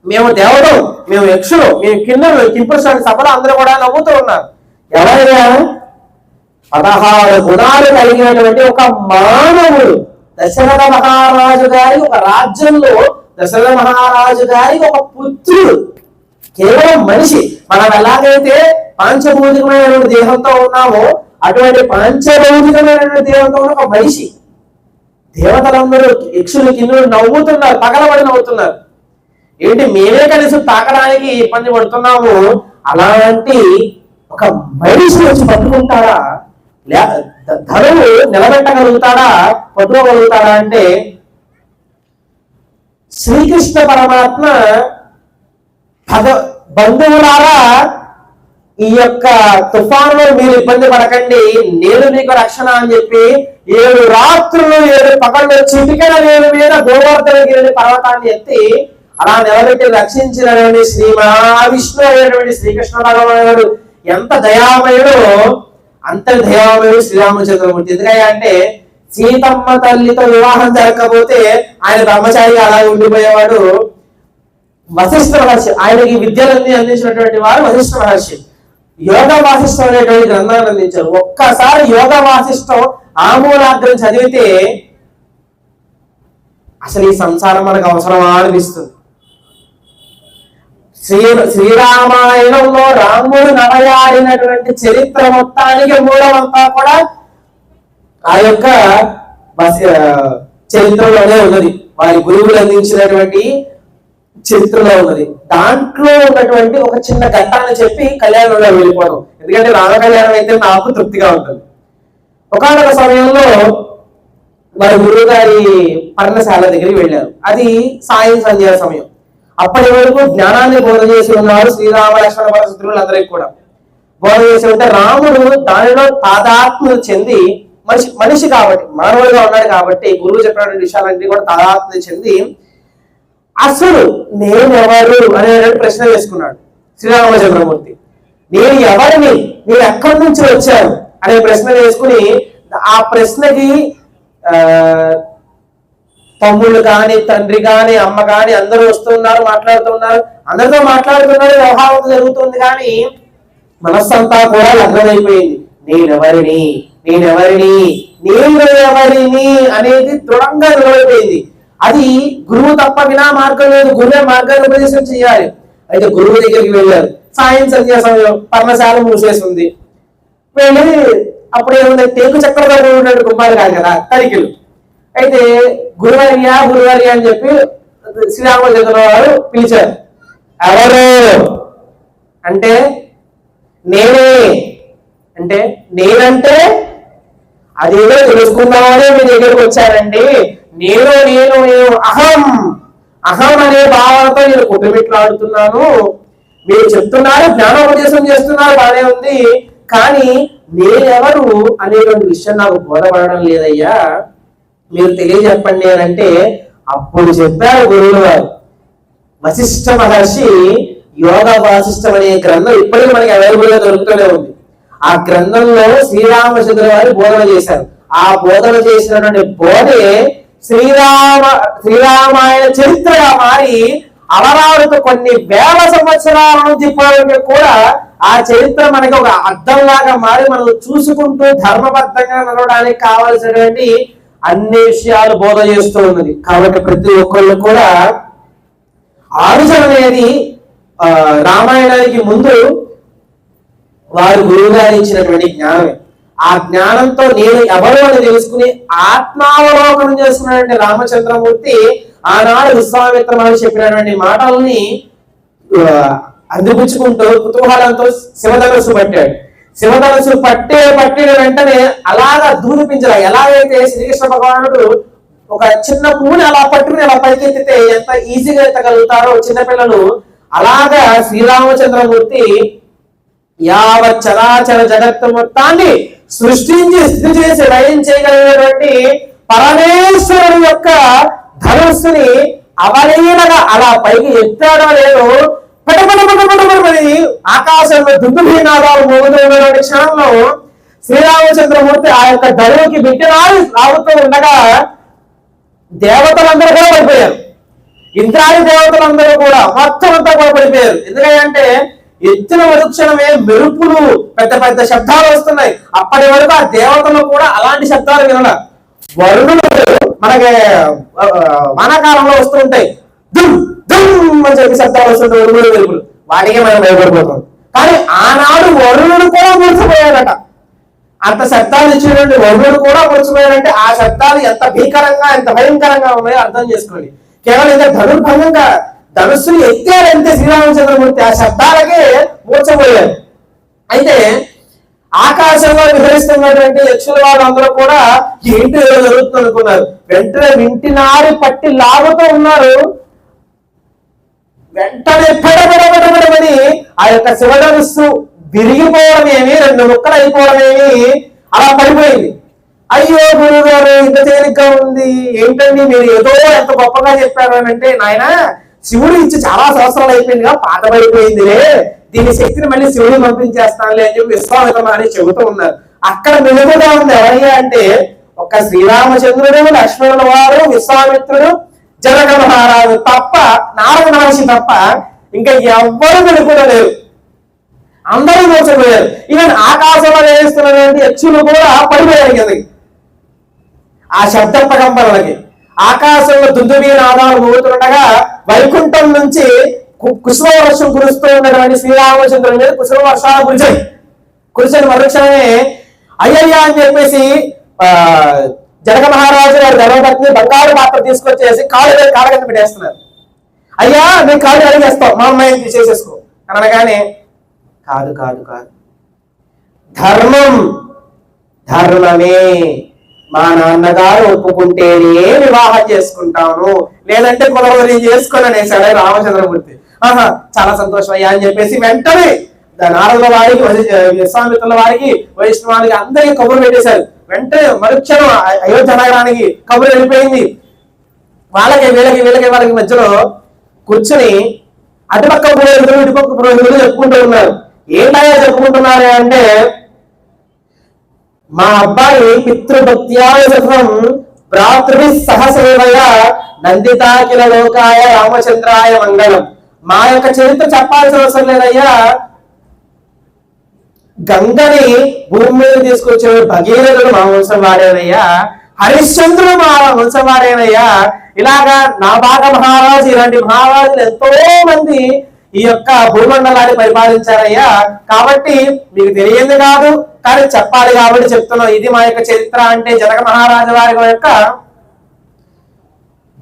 మేము దేవతం, మేము యక్షులు, మేము కిన్నెలు, కింపురుషులు సభలో అందరూ కూడా నవ్వుతూ ఉన్నారు. ఎవరైనా 16 గుణాలు కలిగినటువంటి ఒక మానవుడు, దశరథ మహారాజు గారి ఒక రాజ్యంలో దశరథ మహారాజు గారికి ఒక పుత్రుడు, కేవలం మనిషి. మనం ఎలాగైతే పాంచభౌతికమైనటువంటి దేహంతో ఉన్నామో అటువంటి పాంచభౌతికమైనటువంటి దేహంతో ఉన్న ఒక మనిషి. దేవతలందరూ యక్షులు కిన్నులు నవ్వుతున్నారు, పగలబడి నవ్వుతున్నారు. ఏంటి మేమే కలిసి తాకడానికి ఇబ్బంది పడుతున్నాము, అలాంటి ఒక మనిషి వచ్చి పట్టుకుంటాడా, ధనువు నిలబెట్టగలుగుతాడా, పట్టుకోగలుగుతాడా అంటే శ్రీకృష్ణ పరమాత్మ బంధువులారా ఈ యొక్క తుఫానులో మీరు ఇబ్బంది పడకండి, నేను మీకు రక్షణ అని చెప్పి 7 రాత్రులు 7 పగళ్ళు చిటికెన వేలు మీద గోవర్ధనగిరి పర్వతాన్ని ఎత్తి అలా నిలబెట్టి రక్షించినటువంటి శ్రీ మహావిష్ణు అయినటువంటి శ్రీకృష్ణ భగవానుడు ఎంత దయామయుడు, అంత దయామయుడు శ్రీరామచంద్రమూర్తి. ఎందుకయ్యా అంటే సీతమ్మ తల్లితో వివాహం జరగకపోతే ఆయన బ్రహ్మచారిగా అలాగే ఉండిపోయేవాడు. వశిష్ఠ మహర్షి ఆయనకి విద్యలన్నీ అందించినటువంటి వారు వశిష్ఠ మహర్షి. యోగ వాసిష్టం అనేటువంటి గ్రంథాన్ని అందించారు. ఒక్కసారి యోగ వాసిష్టం ఆమూలాగ్రం చదివితే అసలు ఈ సంసారం మనకు అవసరమా అనిపిస్తుంది. శ్రీరామాయణంలో రాముడు నడయాడినటువంటి చరిత్ర మొత్తానికి మూలమంతా కూడా ఆ యొక్క చరిత్రలోనే ఉన్నది, వారి గురువులు అందించినటువంటి చరిత్రలో ఉన్నది. దాంట్లో ఉన్నటువంటి ఒక చిన్న ఘట్టాన్ని చెప్పి కళ్యాణంలో వెళ్ళిపోవడం. ఎందుకంటే రామ కళ్యాణం అయితే నాకు తృప్తిగా ఉంటుంది. ఒకనొక సమయంలో వారి గురువు గారి పర్ణశాల దగ్గరికి వెళ్ళారు. అది సాయం సంధ్యా సమయం. అప్పటి వరకు జ్ఞానాన్ని బోధ చేసి ఉన్నారు శ్రీరామ లక్ష్మణ భరత అందరికి కూడా బోధ చేసి ఉంటే, రాముడు దానిలో తాదాత్మ్యం చెంది మనిషి కాబట్టి మానవుడిగా ఉన్నాడు కాబట్టి గురువు చెప్పినటువంటి విషయాలన్నీ కూడా తాదాత్మ్యం చెంది అసలు నేనెవరు అనే ప్రశ్న వేసుకున్నాడు శ్రీరామచంద్రమూర్తి. నేను ఎవరిని, నేను ఎక్కడి నుంచి వచ్చాను అనే ప్రశ్న వేసుకుని ఆ ప్రశ్నకి తమ్ముళ్ళు కానీ తండ్రి కానీ అమ్మ కానీ అందరూ వస్తున్నారు, మాట్లాడుతున్నారు, అందరితో మాట్లాడుతున్నారు, వ్యవహారం జరుగుతుంది. కానీ మనస్సంతా కూడా లగ్నమైపోయింది. నేనెవరిని నేనెవరిని నేనెవరిని అనేది దృఢంగా నిలబడిపోయింది. అది గురువు తప్ప వినా మార్గం లేదు, గురువే మార్గాన్ని ఉపదేశం చేయాలి. అయితే గురువు దగ్గరికి వెళ్ళారు. సాయం సంధ్యా సమయం, పర్ణశాల మూసేసింది. వెళ్ళి అప్పుడు ఏముంది, టేకు చక్రవర్తి ఉన్నట్టు కుమారు కాదు కదా, తరికిలు. అయితే గురువర్య అని చెప్పి శ్రీరామచంద్ర వారు పిలిచారు. ఎవరు అంటే నేనే అంటే నేనంటే అదేదో తెలుసుకుందామని మీ దగ్గరకు వచ్చానండి. నేను నేను నేను అహం అహం అనే భావనతో నేను కుటుంబిట్లాడుతున్నాను. మీరు చెప్తున్నారు, జ్ఞానోపదేశం చేస్తున్నారు, బానే ఉంది. కానీ నేనెవరు అనేటువంటి విషయం నాకు బోధపడడం లేదయ్యా, మీరు తెలియజెప్పండి అని అంటే అప్పుడు చెప్పారు గురువులు వారు. వశిష్ఠ మహర్షి యోగ వాసిష్టం అనే గ్రంథం ఇప్పటికీ మనకి అవైలబుల్ గా దొరుకుతూనే ఉంది. ఆ గ్రంథంలో శ్రీరామచంద్ర వారు బోధన చేశారు. ఆ బోధన చేసినటువంటి బోధే శ్రీరామాయణ చరిత్రగా మారి అవరాలకు కొన్ని వేల సంవత్సరాల నుంచి ఇప్పటివరకు కూడా ఆ చరిత్ర మనకి ఒక అర్థంలాగా మారి మనం చూసుకుంటూ ధర్మబద్ధంగా నడవడానికి కావాల్సినటువంటి అన్ని విషయాలు బోధ చేస్తూ ఉన్నది. కాబట్టి ప్రతి ఒక్కళ్ళు కూడా ఆలోచన అనేది రామాయణానికి ముందు వారు గురువు గారు ఇచ్చినటువంటి జ్ఞానమే. ఆ జ్ఞానంతో నేను ఎవరు అని తెలుసుకుని ఆత్మావలోకనం చేసుకున్నటువంటి రామచంద్రమూర్తి ఆనాడు విశ్వామిత్ర మహర్షి చెప్పినటువంటి మాటల్ని అందిపుచ్చుకుంటూ కుతూహలంతో శివధనుసు పట్టాడు. శివధనుసు పట్టిన వెంటనే అలాగా దూరిపించరా, ఎలాగైతే శ్రీకృష్ణ భగవానుడు ఒక చిన్న పువ్వుని అలా పట్టుకుని అలా పైకెత్తితే ఎంత ఈజీగా ఎత్తగలుగుతారో చిన్నపిల్లలు, అలాగా శ్రీరామచంద్రమూర్తి యావత్ చరాచర జగత్తు మొత్తాన్ని సృష్టించి స్థితి చేసి లయం చేయగలిగినటువంటి పరమేశ్వరుడు యొక్క ధనుస్సుని అవలీలగా అలా పైకి ఎత్తాడో లేదో పటపటపటపటపడి ఆకాశంలో దుందుభీనాదాలు మోగుతున్నటువంటి క్షణంలో శ్రీరామచంద్రమూర్తి ఆ యొక్క ధనువుకి బిడ్డనాలు లాగుతూ ఉండగా దేవతలందరూ కూడా పడిపోయారు. ఇంద్రాది దేవతలందరూ కూడా మొత్తం అంతా కూడా పడిపోయారు. ఎందుకంటే ఎత్తిన వరుక్షణమే మెరుపులు, పెద్ద పెద్ద శబ్దాలు వస్తున్నాయి. అప్పటి వరకు ఆ దేవతలు కూడా అలాంటి శబ్దాలు వినాల. వరుణుడు మనకి వానాకాలంలో వస్తుంటాయి, దుమ్ దుమ్ అని చెప్పి శబ్దాలు వస్తుంటాయి, ఉరుములు మెరుపులు. వాటికే మనం భయపడిపోతాం. కానీ ఆనాడు వరుణుడు కూడా మూర్చపోయాడట. అంత శబ్దాలు ఇచ్చినటువంటి వరుణుడు కూడా మూర్చపోయాడంటే ఆ శబ్దాలు ఎంత భీకరంగా ఎంత భయంకరంగా ఉన్నాయో అర్థం చేసుకోండి. కేవలం ఇంకా ధనుర్భంగంగా ధనుస్సుని ఎత్తారంటే శ్రీరామచంద్రమూర్తి ఆ శబ్దాలకే మూర్చపోయారు. అయితే ఆకాశంలో విహరిస్తున్నటువంటి యక్షుల వాళ్ళందరూ కూడా ఏంటి ఏదో జరుగుతుంది అనుకున్నారు. వెంటనే వింటినారి పట్టి లాగుతూ ఉన్నారు. వెంటనే పెడబెడబెడబెడమని ఆ యొక్క శివధనుస్సు విరిగిపోవడం ఏమి, 2 ముక్కలు అయిపోవడం ఏమి అలా పడిపోయింది. అయ్యో గురువు గారు ఇంత తేలిగ్గా ఉంది ఏంటండి, మీరు ఏదో ఎంత గొప్పగా చెప్పారు అని అంటే, నాయన శివుడు ఇచ్చి చాలా సంవత్సరాలు అయిపోయిందిగా, పాత పడిపోయిందిలే, దీని శక్తిని మళ్ళీ శివుడు పంపించేస్తానులే అని చెప్పి విశ్వామిత్ర అని చెబుతూ ఉన్నారు. అక్కడ మెలుగుగా ఉంది ఎవరయ్యా అంటే ఒక్క శ్రీరామచంద్రుడు, లక్ష్మణుల వారు, విశ్వామిత్రుడు, జనక మహారాజు తప్ప, నారద మహర్షి తప్ప ఇంకా ఎవ్వరు మెలుగులో లేరు. అందరూ మోసపోయారు. ఈవెన్ ఆకాశంలో వేస్తున్నటువంటి యక్షులు కూడా పడిపోయారు కిందకి ఆ శబ్ద ప్రకంపనలకి. ఆకాశంలో దుందుబీ నాదాలు మోగుతుండగా వైకుంఠం నుంచి కుసుమ వర్షం కురుస్తూ ఉన్నటువంటి శ్రీరామచంద్రుడి మీద కుసుమ వర్షాలు కురిసిన మరుక్షణమే అయ్యయ్యా అని చెప్పేసి జనక మహారాజు గారి ధర్మపత్ని బంగారు పాత్ర తీసుకొచ్చేసి కాళ్ళ కింద పెట్టేస్తున్నారు. అయ్యా నేను కాళ్ళు అడిగేస్తాం, మా అమ్మాయిని తీసేసేసుకో అనగానే కాదు కాదు కాదు, ధర్మమే, మా నాన్నగారు ఒప్పుకుంటేనే వివాహం చేసుకుంటాను, లేదంటే కులవరి చేసుకుని అనేసాడు రామచంద్రమూర్తి. ఆహా చాలా సంతోషం అయ్యా అని చెప్పేసి వెంటనే నారదుల వారికి, విశ్వామిత్రుల వారికి, వైష్ణవానికి అందరికీ కబురు పెట్టేశారు. వెంటనే మరుక్షణం అయోధ్య నగరానికి కబురు వెళ్ళిపోయింది. వీళ్ళకి మధ్యలో కూర్చుని అటుపక్క పురోహితులు ఇటుపక్క పురోహితులు చెప్పుకుంటూ ఉన్నారు. ఏంటయ్యా చెప్పుకుంటున్నారు అంటే, మా అబ్బాయి పితృభక్త్యాయ సుఖం భ్రాతృభి సహసేవయ నందితాకిల లోకాయ రామచంద్రాయ మంగళం. మా యొక్క చరిత్ర చెప్పాల్సిన అవసరం లేదయ్యా, గంగని భూమి మీద తీసుకొచ్చే భగీరథుడు మా వంశం వాడేనయ్యా, హరిశ్చంద్రుడు మా వంశం వాడేనయ్యా. ఇలాగా నాభాగ మహారాజు, ఇలాంటి మహారాజులు ఎంతో మంది ఈ యొక్క భూమండలాన్ని పరిపాలించారయ్యా. కాబట్టి మీకు తెలియంది కాదు, కానీ చెప్పాలి కాబట్టి చెప్తున్నాం. ఇది మా యొక్క చరిత్ర అంటే జనక మహారాజు వారి యొక్క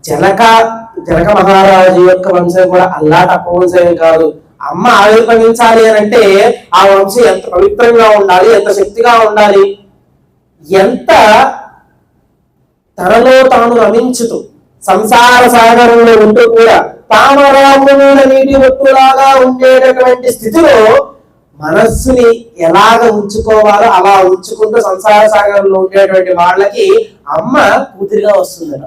జనక మహారాజు యొక్క వంశం కూడా అల్లా తప్ప వంశం కాదు. అమ్మ ఆవిర్భవించాలి అని అంటే ఆ వంశం ఎంత పవిత్రంగా ఉండాలి, ఎంత శక్తిగా ఉండాలి, ఎంత తనలో తాను రమించుతూ సంసార సాగరంలో ఉంటూ కూడా తామరాముల నీటి ఒట్టులాగా ఉండేటటువంటి స్థితిలో మనస్సుని ఎలాగ ఉంచుకోవాలో అలా ఉంచుకుంటూ సంసార సాగరంలో ఉండేటువంటి వాళ్ళకి అమ్మ కూతురిగా వస్తుందట.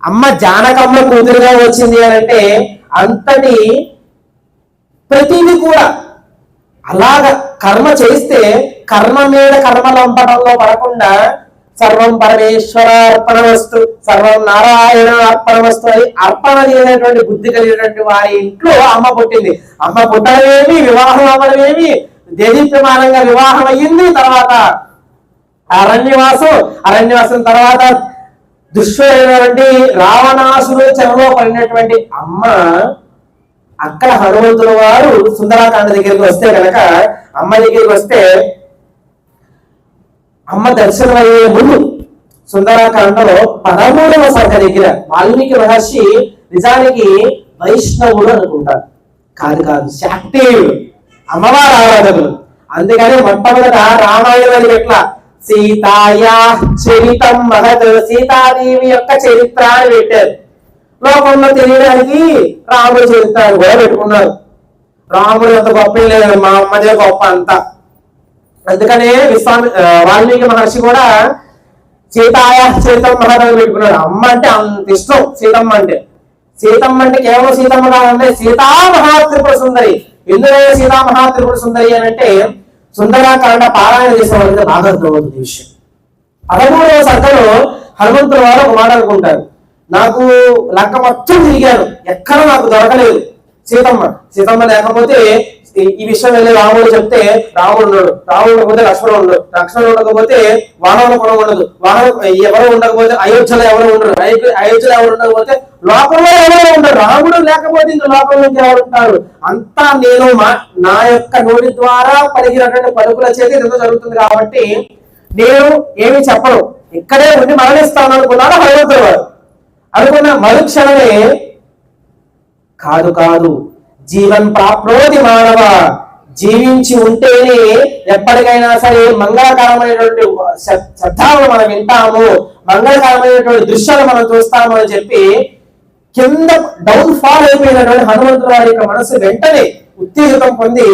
అమ్మ జానకమ్మ కూతురుగా వచ్చింది అని అంటే అంతటి ప్రతిదీ కూడా అలాగ కర్మ చేస్తే కర్మ మీద కర్మ లంపటంలో పడకుండా సర్వం పరమేశ్వర అర్పణమస్తు, సర్వం నారాయణ అర్పణమస్తు అని అర్పణ చేయనటువంటి బుద్ధి కలిగినటువంటి వారి ఇంట్లో అమ్మ పుట్టింది. అమ్మ పుట్టడమేమి, వివాహం అవ్వడమేమి, దేదీప్యమానంగా వివాహం అయ్యింది. తర్వాత అరణ్యవాసం తర్వాత దుష్టుడైనటువంటి రావణాసుడు చెరలో పడినటువంటి అమ్మ అక్కడ హనుమంతుల వారు సుందరాకాండ దగ్గరికి వస్తే కనుక అమ్మ దగ్గరికి వస్తే అమ్మ దర్శనం అయ్యే ముందు సుందరాకాండలో 13వ సర్గ దగ్గర వాల్మీకి మహర్షి నిజానికి వైష్ణవుడు అనుకుంటారు, కాదు శాక్తేయుడు, అమ్మవారు ఆరాధకులు. అందుకని మొట్టమొదట రామాయణానికి ఎట్లా సీతాయా చరితం మహత్, సీతాదేవి యొక్క చరిత్ర అని పెట్టారు. లోకంలో తెలియడానికి రాముడి చరిత్ర కూడా పెట్టుకున్నారు. రాముడు అంత గొప్ప లేదు, మా అమ్మదే గొప్ప అంతా. అందుకనే వాల్మీకి మహర్షి కూడా సీతాయా చరితం మహత్ అని పెట్టుకున్నాడు. అమ్మ అంటే అంత ఇష్టం సీతమ్మ అంటే. సీతమ్మ అంటే కేవలం సీతమ్మ కాదంటే సీతా మహాత్రిపుర సుందరి. ఎందుకైనా సీతా మహాత్రిపుర సుందరి అని అంటే సుందరాకాండ పారాయణ చేసిన వాళ్ళకి బాగా అర్థమవుతుంది విషయం. 13వ సర్గలో హనుమంతుల వారు ఒక మాట అనుకుంటారు, నాకు లంక మొత్తం తిరిగాను, ఎక్కడ నాకు దొరకలేదు సీతమ్మ లేకపోతే ఈ విషయం వెళ్ళి రాముడు చెప్తే రాముడు ఉండడు, రాముడు ఉండకపోతే లక్ష్మణుడు ఉండడు, లక్ష్మణుడు ఉండకపోతే వానవుల కులం ఉండదు, ఎవరు ఉండకపోతే అయోధ్యలో ఎవరు ఉండరు, అయోధ్యలో ఎవరు ఉండకపోతే లోకంలో ఎవరు ఉండరు, రాముడు లేకపోతే ఇంక లోకంలో ఎవరు ఉంటారు. అంతా నేను నా యొక్క నోటి ద్వారా పలికినటువంటి పలుకుల చేతి ఇదంతా జరుగుతుంది కాబట్టి నేను ఏమి చెప్పను, ఇక్కడే ఉండి మరణిస్తాను అనుకున్నాను హనుమంతుడు వారు. అనుకున్న మరుక్షణమే కాదు కాదు జీవన్ ప్రాప్నోతి మానవ, జీవించి ఉంటేనే ఎప్పటికైనా సరే మంగళకరమైనటువంటి శబ్దాలను మనం వింటాము, మంగళకరమైనటువంటి దృశ్యాలు మనం చూస్తాము అని చెప్పి కింద డౌన్ ఫాల్ అయిపోయినటువంటి హనుమంతుడు వారి యొక్క మనసు వెంటనే ఉత్తేజితం పొంది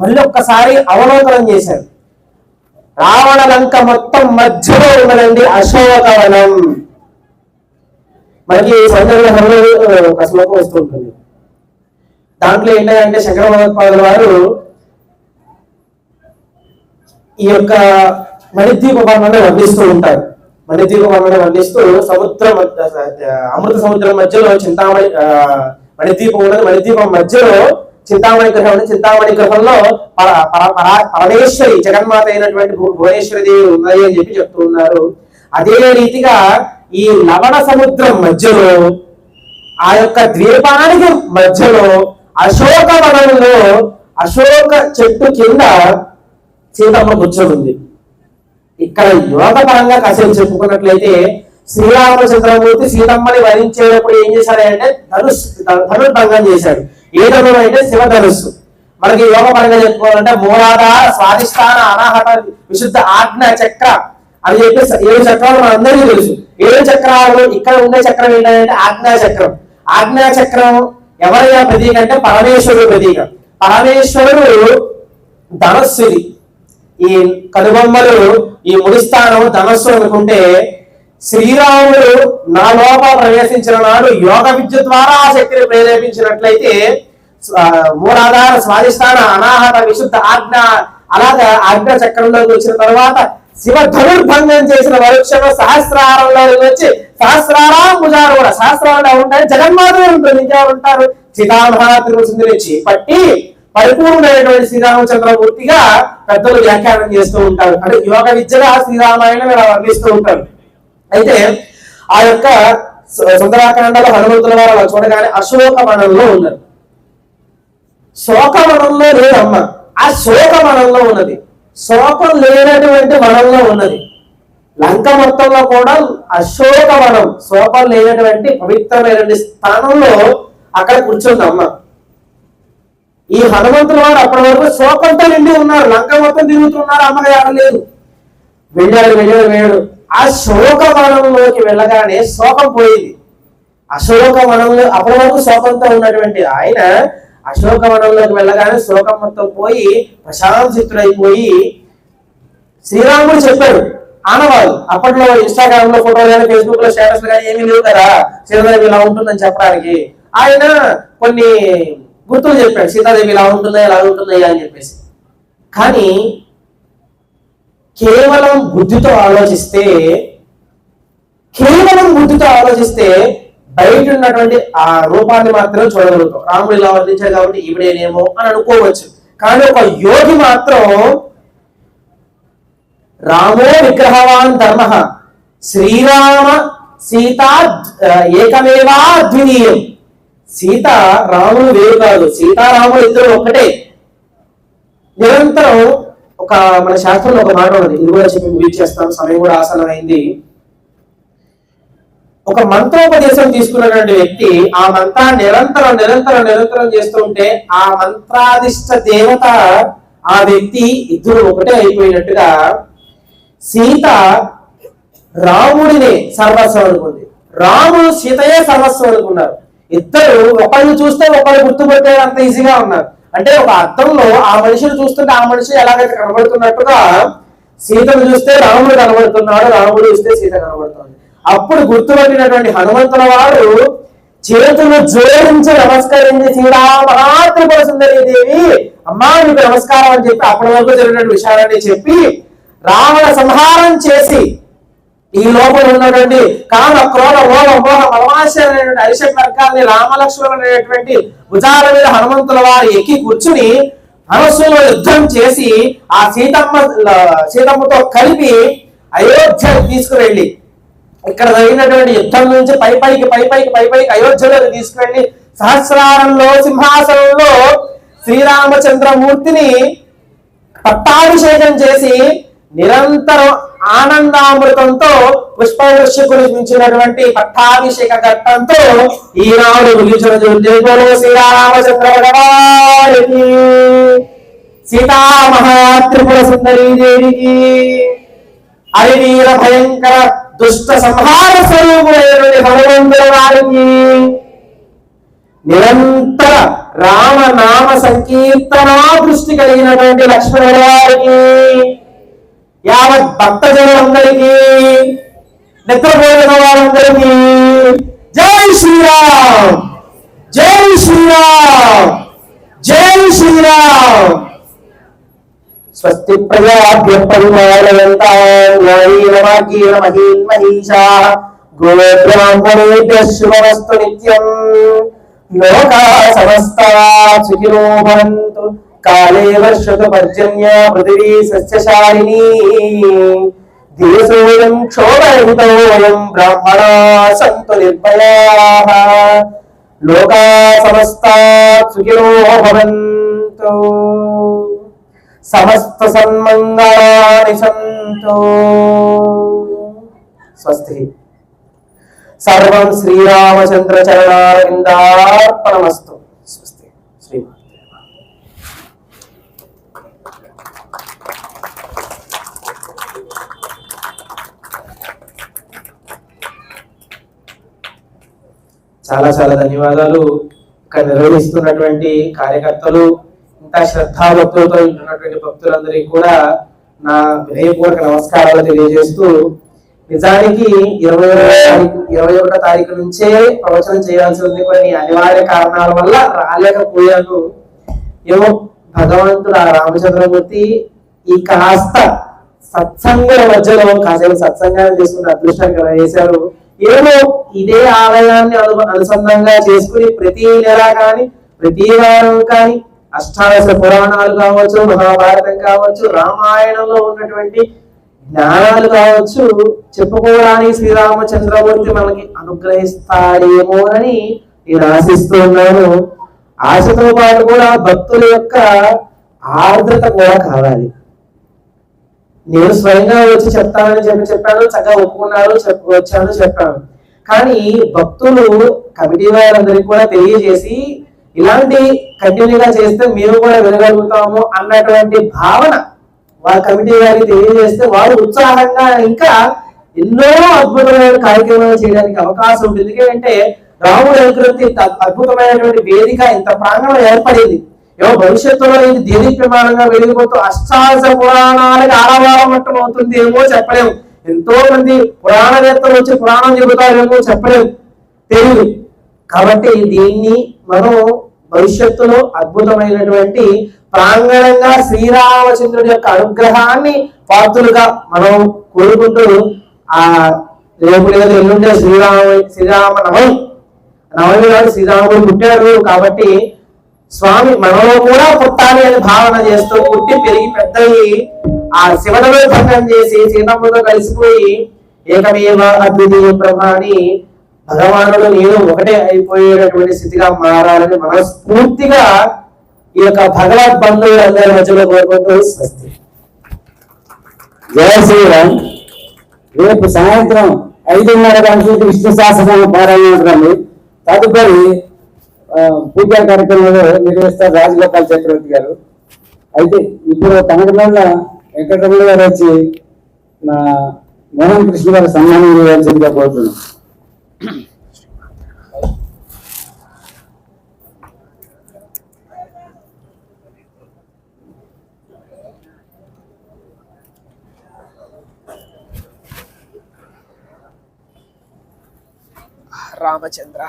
మళ్ళీ ఒక్కసారి అవలోకనం చేశారు. రావణ లంక మొత్తం మధ్యలో ఉన్నదండి అశోకవనం. మనకి సందర్భంలో ఒక శ్లోకం వస్తూ ఉంటుంది. దాంట్లో ఏంటంటే శంకర భగవత్పాదుల వారు ఈ యొక్క మణిద్వీప వర్ణన వర్ణిస్తూ ఉంటారు. మణిద్వీప వర్ణన వర్ణిస్తూ సముద్రం అమృత సముద్రం మధ్యలో చింతామణి మణిద్వీపం ఉన్నది, మణిద్వీపం మధ్యలో చింతామణి గ్రహం, చింతామణి గ్రహంలో పరమేశ్వరి జగన్మాత అయినటువంటి భువనేశ్వరి దేవి ఉన్నాయి అని చెప్పి చెప్తూ ఉన్నారు. అదే రీతిగా ఈ లవణ సముద్రం మధ్యలో ఆ యొక్క ద్వీపానికి మధ్యలో అశోక వనంలో అశోక చెట్టు కింద సీతమ్మ కూర్చొని. ఇక్కడ యోగ పరంగా కాసేపు చెప్పుకున్నట్లయితే శ్రీరామచంద్రమూర్తి సీతమ్మని వరించేటప్పుడు ఏం చేశాడంటే ధనుర్భంగం చేశాడు. ఏ ధనుడు అంటే శివధనుస్సు. మనకి యోగ పరంగా చెప్పుకోవాలంటే మూలాధార స్వాధిష్టాన అనాహత విశుద్ధ ఆజ్ఞ చక్ర అని చెప్పి 7 చక్రాలు మన అందరికీ తెలుసు. 7 చక్రాలు ఇక్కడ ఉండే చక్రం ఏంటంటే ఆజ్ఞా చక్రం. ఆజ్ఞా చక్రం ఎవరైనా ప్రతీక అంటే పరమేశ్వరుడు ప్రతీక. పరమేశ్వరుడు ధనస్సుది, ఈ కనుబొమ్మలు ఈ ముడిస్థానం ధనస్సు అనుకుంటే శ్రీరాముడు నా లోపల ప్రవేశించిన నాడు యోగ విద్య ద్వారా ఆ శక్తిని ప్రేరేపించినట్లయితే మూలాధార స్వాధిష్టాన అనాహత విశుద్ధ ఆజ్ఞ అలాగా ఆజ్ఞా చక్రంలోకి వచ్చిన తర్వాత శివ ధనుర్భంగం చేసిన వృక్షము సహస్రారంలో వచ్చి సహస్రారం భుజాలు కూడా సహస్రాలు ఉంటాయి, జగన్మాతమే ఉంటుంది, ఇంకెవరు ఉంటారు? సీతామహాత్రిపురసుందరి చేపట్టి పరిపూర్ణమైనటువంటి శ్రీరామచంద్రమూర్తిగా పెద్దలు వ్యాఖ్యానం చేస్తూ ఉంటారు. అంటే యోగ విద్యగా శ్రీరామాయణం ఇలా వర్ణిస్తూ ఉంటారు. అయితే ఆ యొక్క సుందరాకాండలో హనుమంతుల వారు అలా చూడగానే అశోకవనంలో ఉన్నారు. శోకవనంలో లేదమ్మ, ఆ శోకవనంలో ఉన్నది. శోకం లేనటువంటి వనంలో ఉన్నది. లంక మొత్తంలో కూడా అశోకవనం, శోకం లేనటువంటి పవిత్రమైనటువంటి స్థానంలో అక్కడ కూర్చుంది అమ్మ. ఈ హనుమంతుల వారు అప్పటి వరకు శోకంతో నిండి ఉన్నారు, లంక మొత్తం తిరుగుతున్నారు, అమ్మగా ఆడలేదు. వెళ్ళాడు. ఆ శోకవనంలోకి వెళ్ళగానే శోకం పోయింది. అశోకవనంలో అప్పటి వరకు శోకంతో ఉన్నటువంటి ఆయన అశోకవనంలోకి వెళ్ళగానే శోకం మొత్తం పోయి ప్రశాంతితుడైపోయి శ్రీరాముడు చెప్పాడు. ఆనవాళ్ళు అప్పట్లో ఇన్స్టాగ్రామ్ లో ఫోటోలు కానీ ఫేస్బుక్ లో స్టేటస్ కానీ ఏమీ లేవు కదా సీతాదేవి ఇలా ఉంటుందని చెప్పడానికి. ఆయన కొన్ని గుర్తులు చెప్పాడు, సీతాదేవి ఇలా ఉంటుందా ఇలా ఉంటుందా అని చెప్పేసి. కానీ కేవలం బుద్ధితో ఆలోచిస్తే బయట ఉన్నటువంటి ఆ రూపాన్ని మాత్రం చూడగలుగుతాం. రాముడు ఇలా వర్ణించాడు కాబట్టి ఈవిడేనేమో అని అనుకోవచ్చు. కానీ ఒక యోగి మాత్రం రామో విగ్రహవాన్ ధర్మ శ్రీరామ సీతా ఏకమేవా ద్వితీయం. సీత రాముడు వేరు కాదు, సీతారాముడు ఇద్దరు ఒక్కటే. నిరంతరం ఒక మన శాస్త్రంలో ఒక మాట ఉంది, ఇది కూడా చెప్పి ముగి చేస్తాం, సమయం కూడా ఆసనమైంది. ఒక మంత్రోపదేశం తీసుకున్నటువంటి వ్యక్తి ఆ మంత్రాన్ని నిరంతరం చేస్తుంటే ఆ మంత్రాధిష్ట దేవత ఆ వ్యక్తి ఇద్దరు ఒకటే అయిపోయినట్టుగా సీత రాముడిని సర్వస్వం అనుకుంది, రాముడు సీతయే సర్వస్వం అనుకున్నారు. ఇద్దరు ఒకళ్ళు చూస్తే ఒకళ్ళు గుర్తుపట్టే అంత ఈజీగా ఉన్నారు. అంటే ఒక అర్థంలో ఆ మనిషిని చూస్తుంటే ఆ మనిషి ఎలాగైతే కనబడుతున్నట్టుగా సీతను చూస్తే రాముడు కనబడుతున్నాడు, రాముడు చూస్తే సీత కనబడుతుంది. అప్పుడు గుర్తుపట్టినటువంటి హనుమంతుల వారు చేతులు జోడించి నమస్కరించి శ్రీరామహాత్రిపురసుందరి దేవి అమ్మా నీకు నమస్కారం అని చెప్పి అప్పటి వరకు జరిగిన విషయాలని చెప్పి రావణ సంహారం చేసి ఈ లోపల ఉన్నటువంటి కామ క్రోధ మోహ మలమాశ అనేటువంటి అరిషట్ వర్గాల్ని రామలక్ష్మణుడు అనేటువంటి భుజాల మీద హనుమంతుల వారు ఎక్కి కూర్చుని ధనుస్సులో యుద్ధం చేసి ఆ సీతమ్మతో కలిపి అయోధ్య తీసుకువెళ్ళి ఇక్కడ జరిగినటువంటి యుద్ధం నుంచి పైపైకి అయోధ్యలోకి తీసుకువెళ్ళి సహస్రారంలో సింహాసనంలో శ్రీరామచంద్రమూర్తిని పట్టాభిషేకం చేసి నిరంతరం ఆనందామృతంతో పుష్పవృష్టి కురిపించినటువంటి పట్టాభిషేక ఘట్టంతో ఈనాడు ముగించిన శ్రీరామచంద్ర భగవానికి సీతా మహాత్రిపుర సుందరీ దేవికి హరివీర భయంకర దుష్ట సంహార స్వరూపుడైనటువంటి భగవంతుల వారికి నిరంతర రామనామ సంకీర్తనా దృష్టి కలిగినటువంటి లక్ష్మణుల వారికి యావత్ భక్తజనులందరికీ నిద్రపోయిన వారందరికీ జై శ్రీరామ్ జై శ్రీరామ్ జై శ్రీరామ్. స్వస్తి ప్రజాభ్య పరిపాలయంతాం న్యాయేన మార్గేణ మహీన్మహీషాః గోబ్రాహ్మణేభ్యః శుభమస్తు నిత్యం. లోకా సమస్తాః సుఖినో భవంతు. కాలే వర్షతు పర్జన్య పృథివీ సస్యశాలినీ. దేశోऽयं క్షోభరహితో వయం బ్రాహ్మణాః సంతు నిర్భయాః. లోకా సమస్తాః సుఖినో భవంతు. సమస్త సన్మంగళాని సంతు. స్వస్తి. సర్వం శ్రీరామచంద్ర చరణారవిందార్పణమస్తు. స్వస్తి. శ్రీ చాలా చాలా ధన్యవాదాలు. ఇక్కడ నిర్వహిస్తున్నటువంటి కార్యకర్తలు, ఇంత శ్రద్ధాభక్తులతో ఉంటున్నటువంటి భక్తులందరికీ కూడా నా వినయపూర్వక నమస్కారాలు తెలియజేస్తూ, నిజానికి 21వ తారీఖు నుంచే ప్రవచనం చేయాల్సి ఉంది. కొన్ని అనివార్య కారణాల వల్ల రాలేకపోయాను. ఏమో భగవంతుడు ఆ రామచంద్రమూర్తి ఈ కాస్త సత్సంగుల మధ్యలో కాసేపు సత్సంగాన్ని చేసుకుని అదృష్టంగా వేశారు. ఏమో ఇదే ఆలయాన్ని అనుసంధానంగా చేసుకుని ప్రతి నెల కానీ ప్రతి వారం కానీ అష్టాదశ పురాణాలు కావచ్చు, మహాభారతం కావచ్చు, రామాయణంలో ఉన్నటువంటి జ్ఞానాలు కావచ్చు చెప్పుకోవడానికి శ్రీరామచంద్రమూర్తి మనకి అనుగ్రహిస్తాడేమోనని నేను ఆశిస్తూ ఉన్నాను. ఆశతో పాటు కూడా భక్తుల యొక్క ఆర్ద్రత కూడా కావాలి. నేను స్వయంగా వచ్చి చెప్తానని చెప్పాను, చక్కగా ఒప్పుకున్నారు, చెప్పాను. కానీ భక్తులు కమిటీ వారందరికీ కూడా తెలియజేసి ఇలాంటి కంటిన్యూగా చేస్తే మేము కూడా వినగలుగుతాము అన్నటువంటి భావన వారి కమిటీ వారికి తెలియజేస్తే వారు ఉత్సాహంగా ఇంకా ఎన్నో అద్భుతమైన కార్యక్రమాలు చేయడానికి అవకాశం ఉంటుంది. ఎందుకంటే రాముడు అనుకృతి అద్భుతమైనటువంటి వేదిక ఇంత ప్రాంగణం ఏర్పడింది. ఏమో భవిష్యత్తులో ఇది దేదీప్యమానంగా వెలిగిపోతూ అష్టాదశ పురాణాలకు ఆరావారం అవుతుంది ఏమో చెప్పలేము. ఎంతో మంది పురాణవేత్తలు వచ్చి పురాణం చెబుతారేమో చెప్పలేము, తెలియదు. కాబట్టి దీన్ని మనం భవిష్యత్తులో అద్భుతమైనటువంటి ప్రాంగణంగా శ్రీరామచంద్రుడి యొక్క అనుగ్రహాన్ని పాత్రులుగా మనం కోరుకుంటూ, ఆ రేపు లేదా ఎల్లుండే శ్రీరామ నవమి నాడు శ్రీరాముడు పుట్టాడు. కాబట్టి స్వామి మనలో కూడా పుట్టాలి అని భావన చేస్తూ పుట్టి పెరిగి పెద్దయి ఆ శివనలో భంగం చేసి సీతమ్మతో కలిసిపోయి ఏకమేవ అద్వితీయ బ్రహ్మాని భగవానుడు నేను ఒకటే అయిపోయేటటువంటి స్థితిగా మారాలని మనస్ఫూర్తిగా ఈ యొక్క భగవద్ బంధువులందరి మధ్యలో కోరుకుంటూ స్వస్తి. జయ శ్రీరామ్. రేపు సాయంత్రం 5:30 గంటలకు విష్ణు సహస్రనామ పారాయణ ఉంటుంది. తదుపరి పూజా కార్యక్రమంలో నిర్వహిస్తారు రాజగోపాల్ చక్రవర్తి గారు. అయితే ఇప్పుడు కనకమల్ల వెంకటరమణ గారు వచ్చి మా మోహన్ కృష్ణ గారు సన్మానం చేయాల్సిందిగా కోరుతున్నాం. రామచంద్ర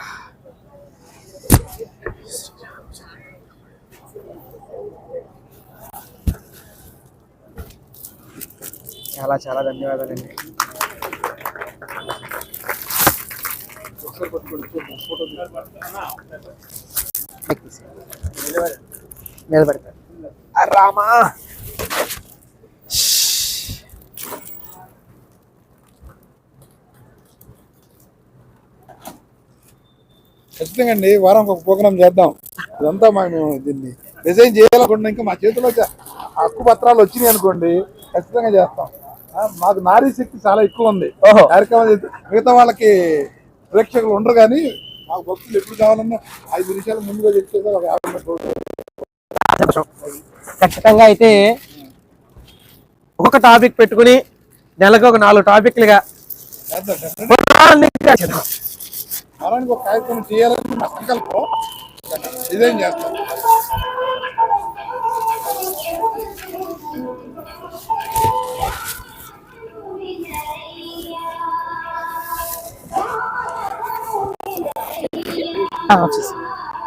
చాలా చాలా ధన్యవాదాలండి. నిలబడతారు. రామా. ఖచ్చితంగా అండి, వారం ఒక ప్రోగ్రామ్ చేద్దాం. ఇదంతా మేము దీన్ని డిజైన్ చేయాలనుకుంటున్నాం. ఇంకా మా చేతిలో హక్కు పత్రాలు వచ్చినాయి అనుకోండి, ఖచ్చితంగా చేస్తాం. మాకు నారీ శక్తి చాలా ఎక్కువ ఉంది. ఓహో. కార్యక్రమం మిగతా వాళ్ళకి ప్రేక్షకులు ఉండరు, కానీ మాకు భక్తులు ఎప్పుడు కావాలన్నా 5 నిమిషాలు ముందుగా చెప్తే ఒక 50 ఖచ్చితంగా అయితే ఒక్కొక్క టాపిక్ పెట్టుకుని నెలకు ఒక 4 టాపిక్లుగా చేద్దాం. వారానికి ఒక కార్యక్రమం చేయాలని మా సంకల్పం. డిజైన్ చేస్తాం. వచ్చేసి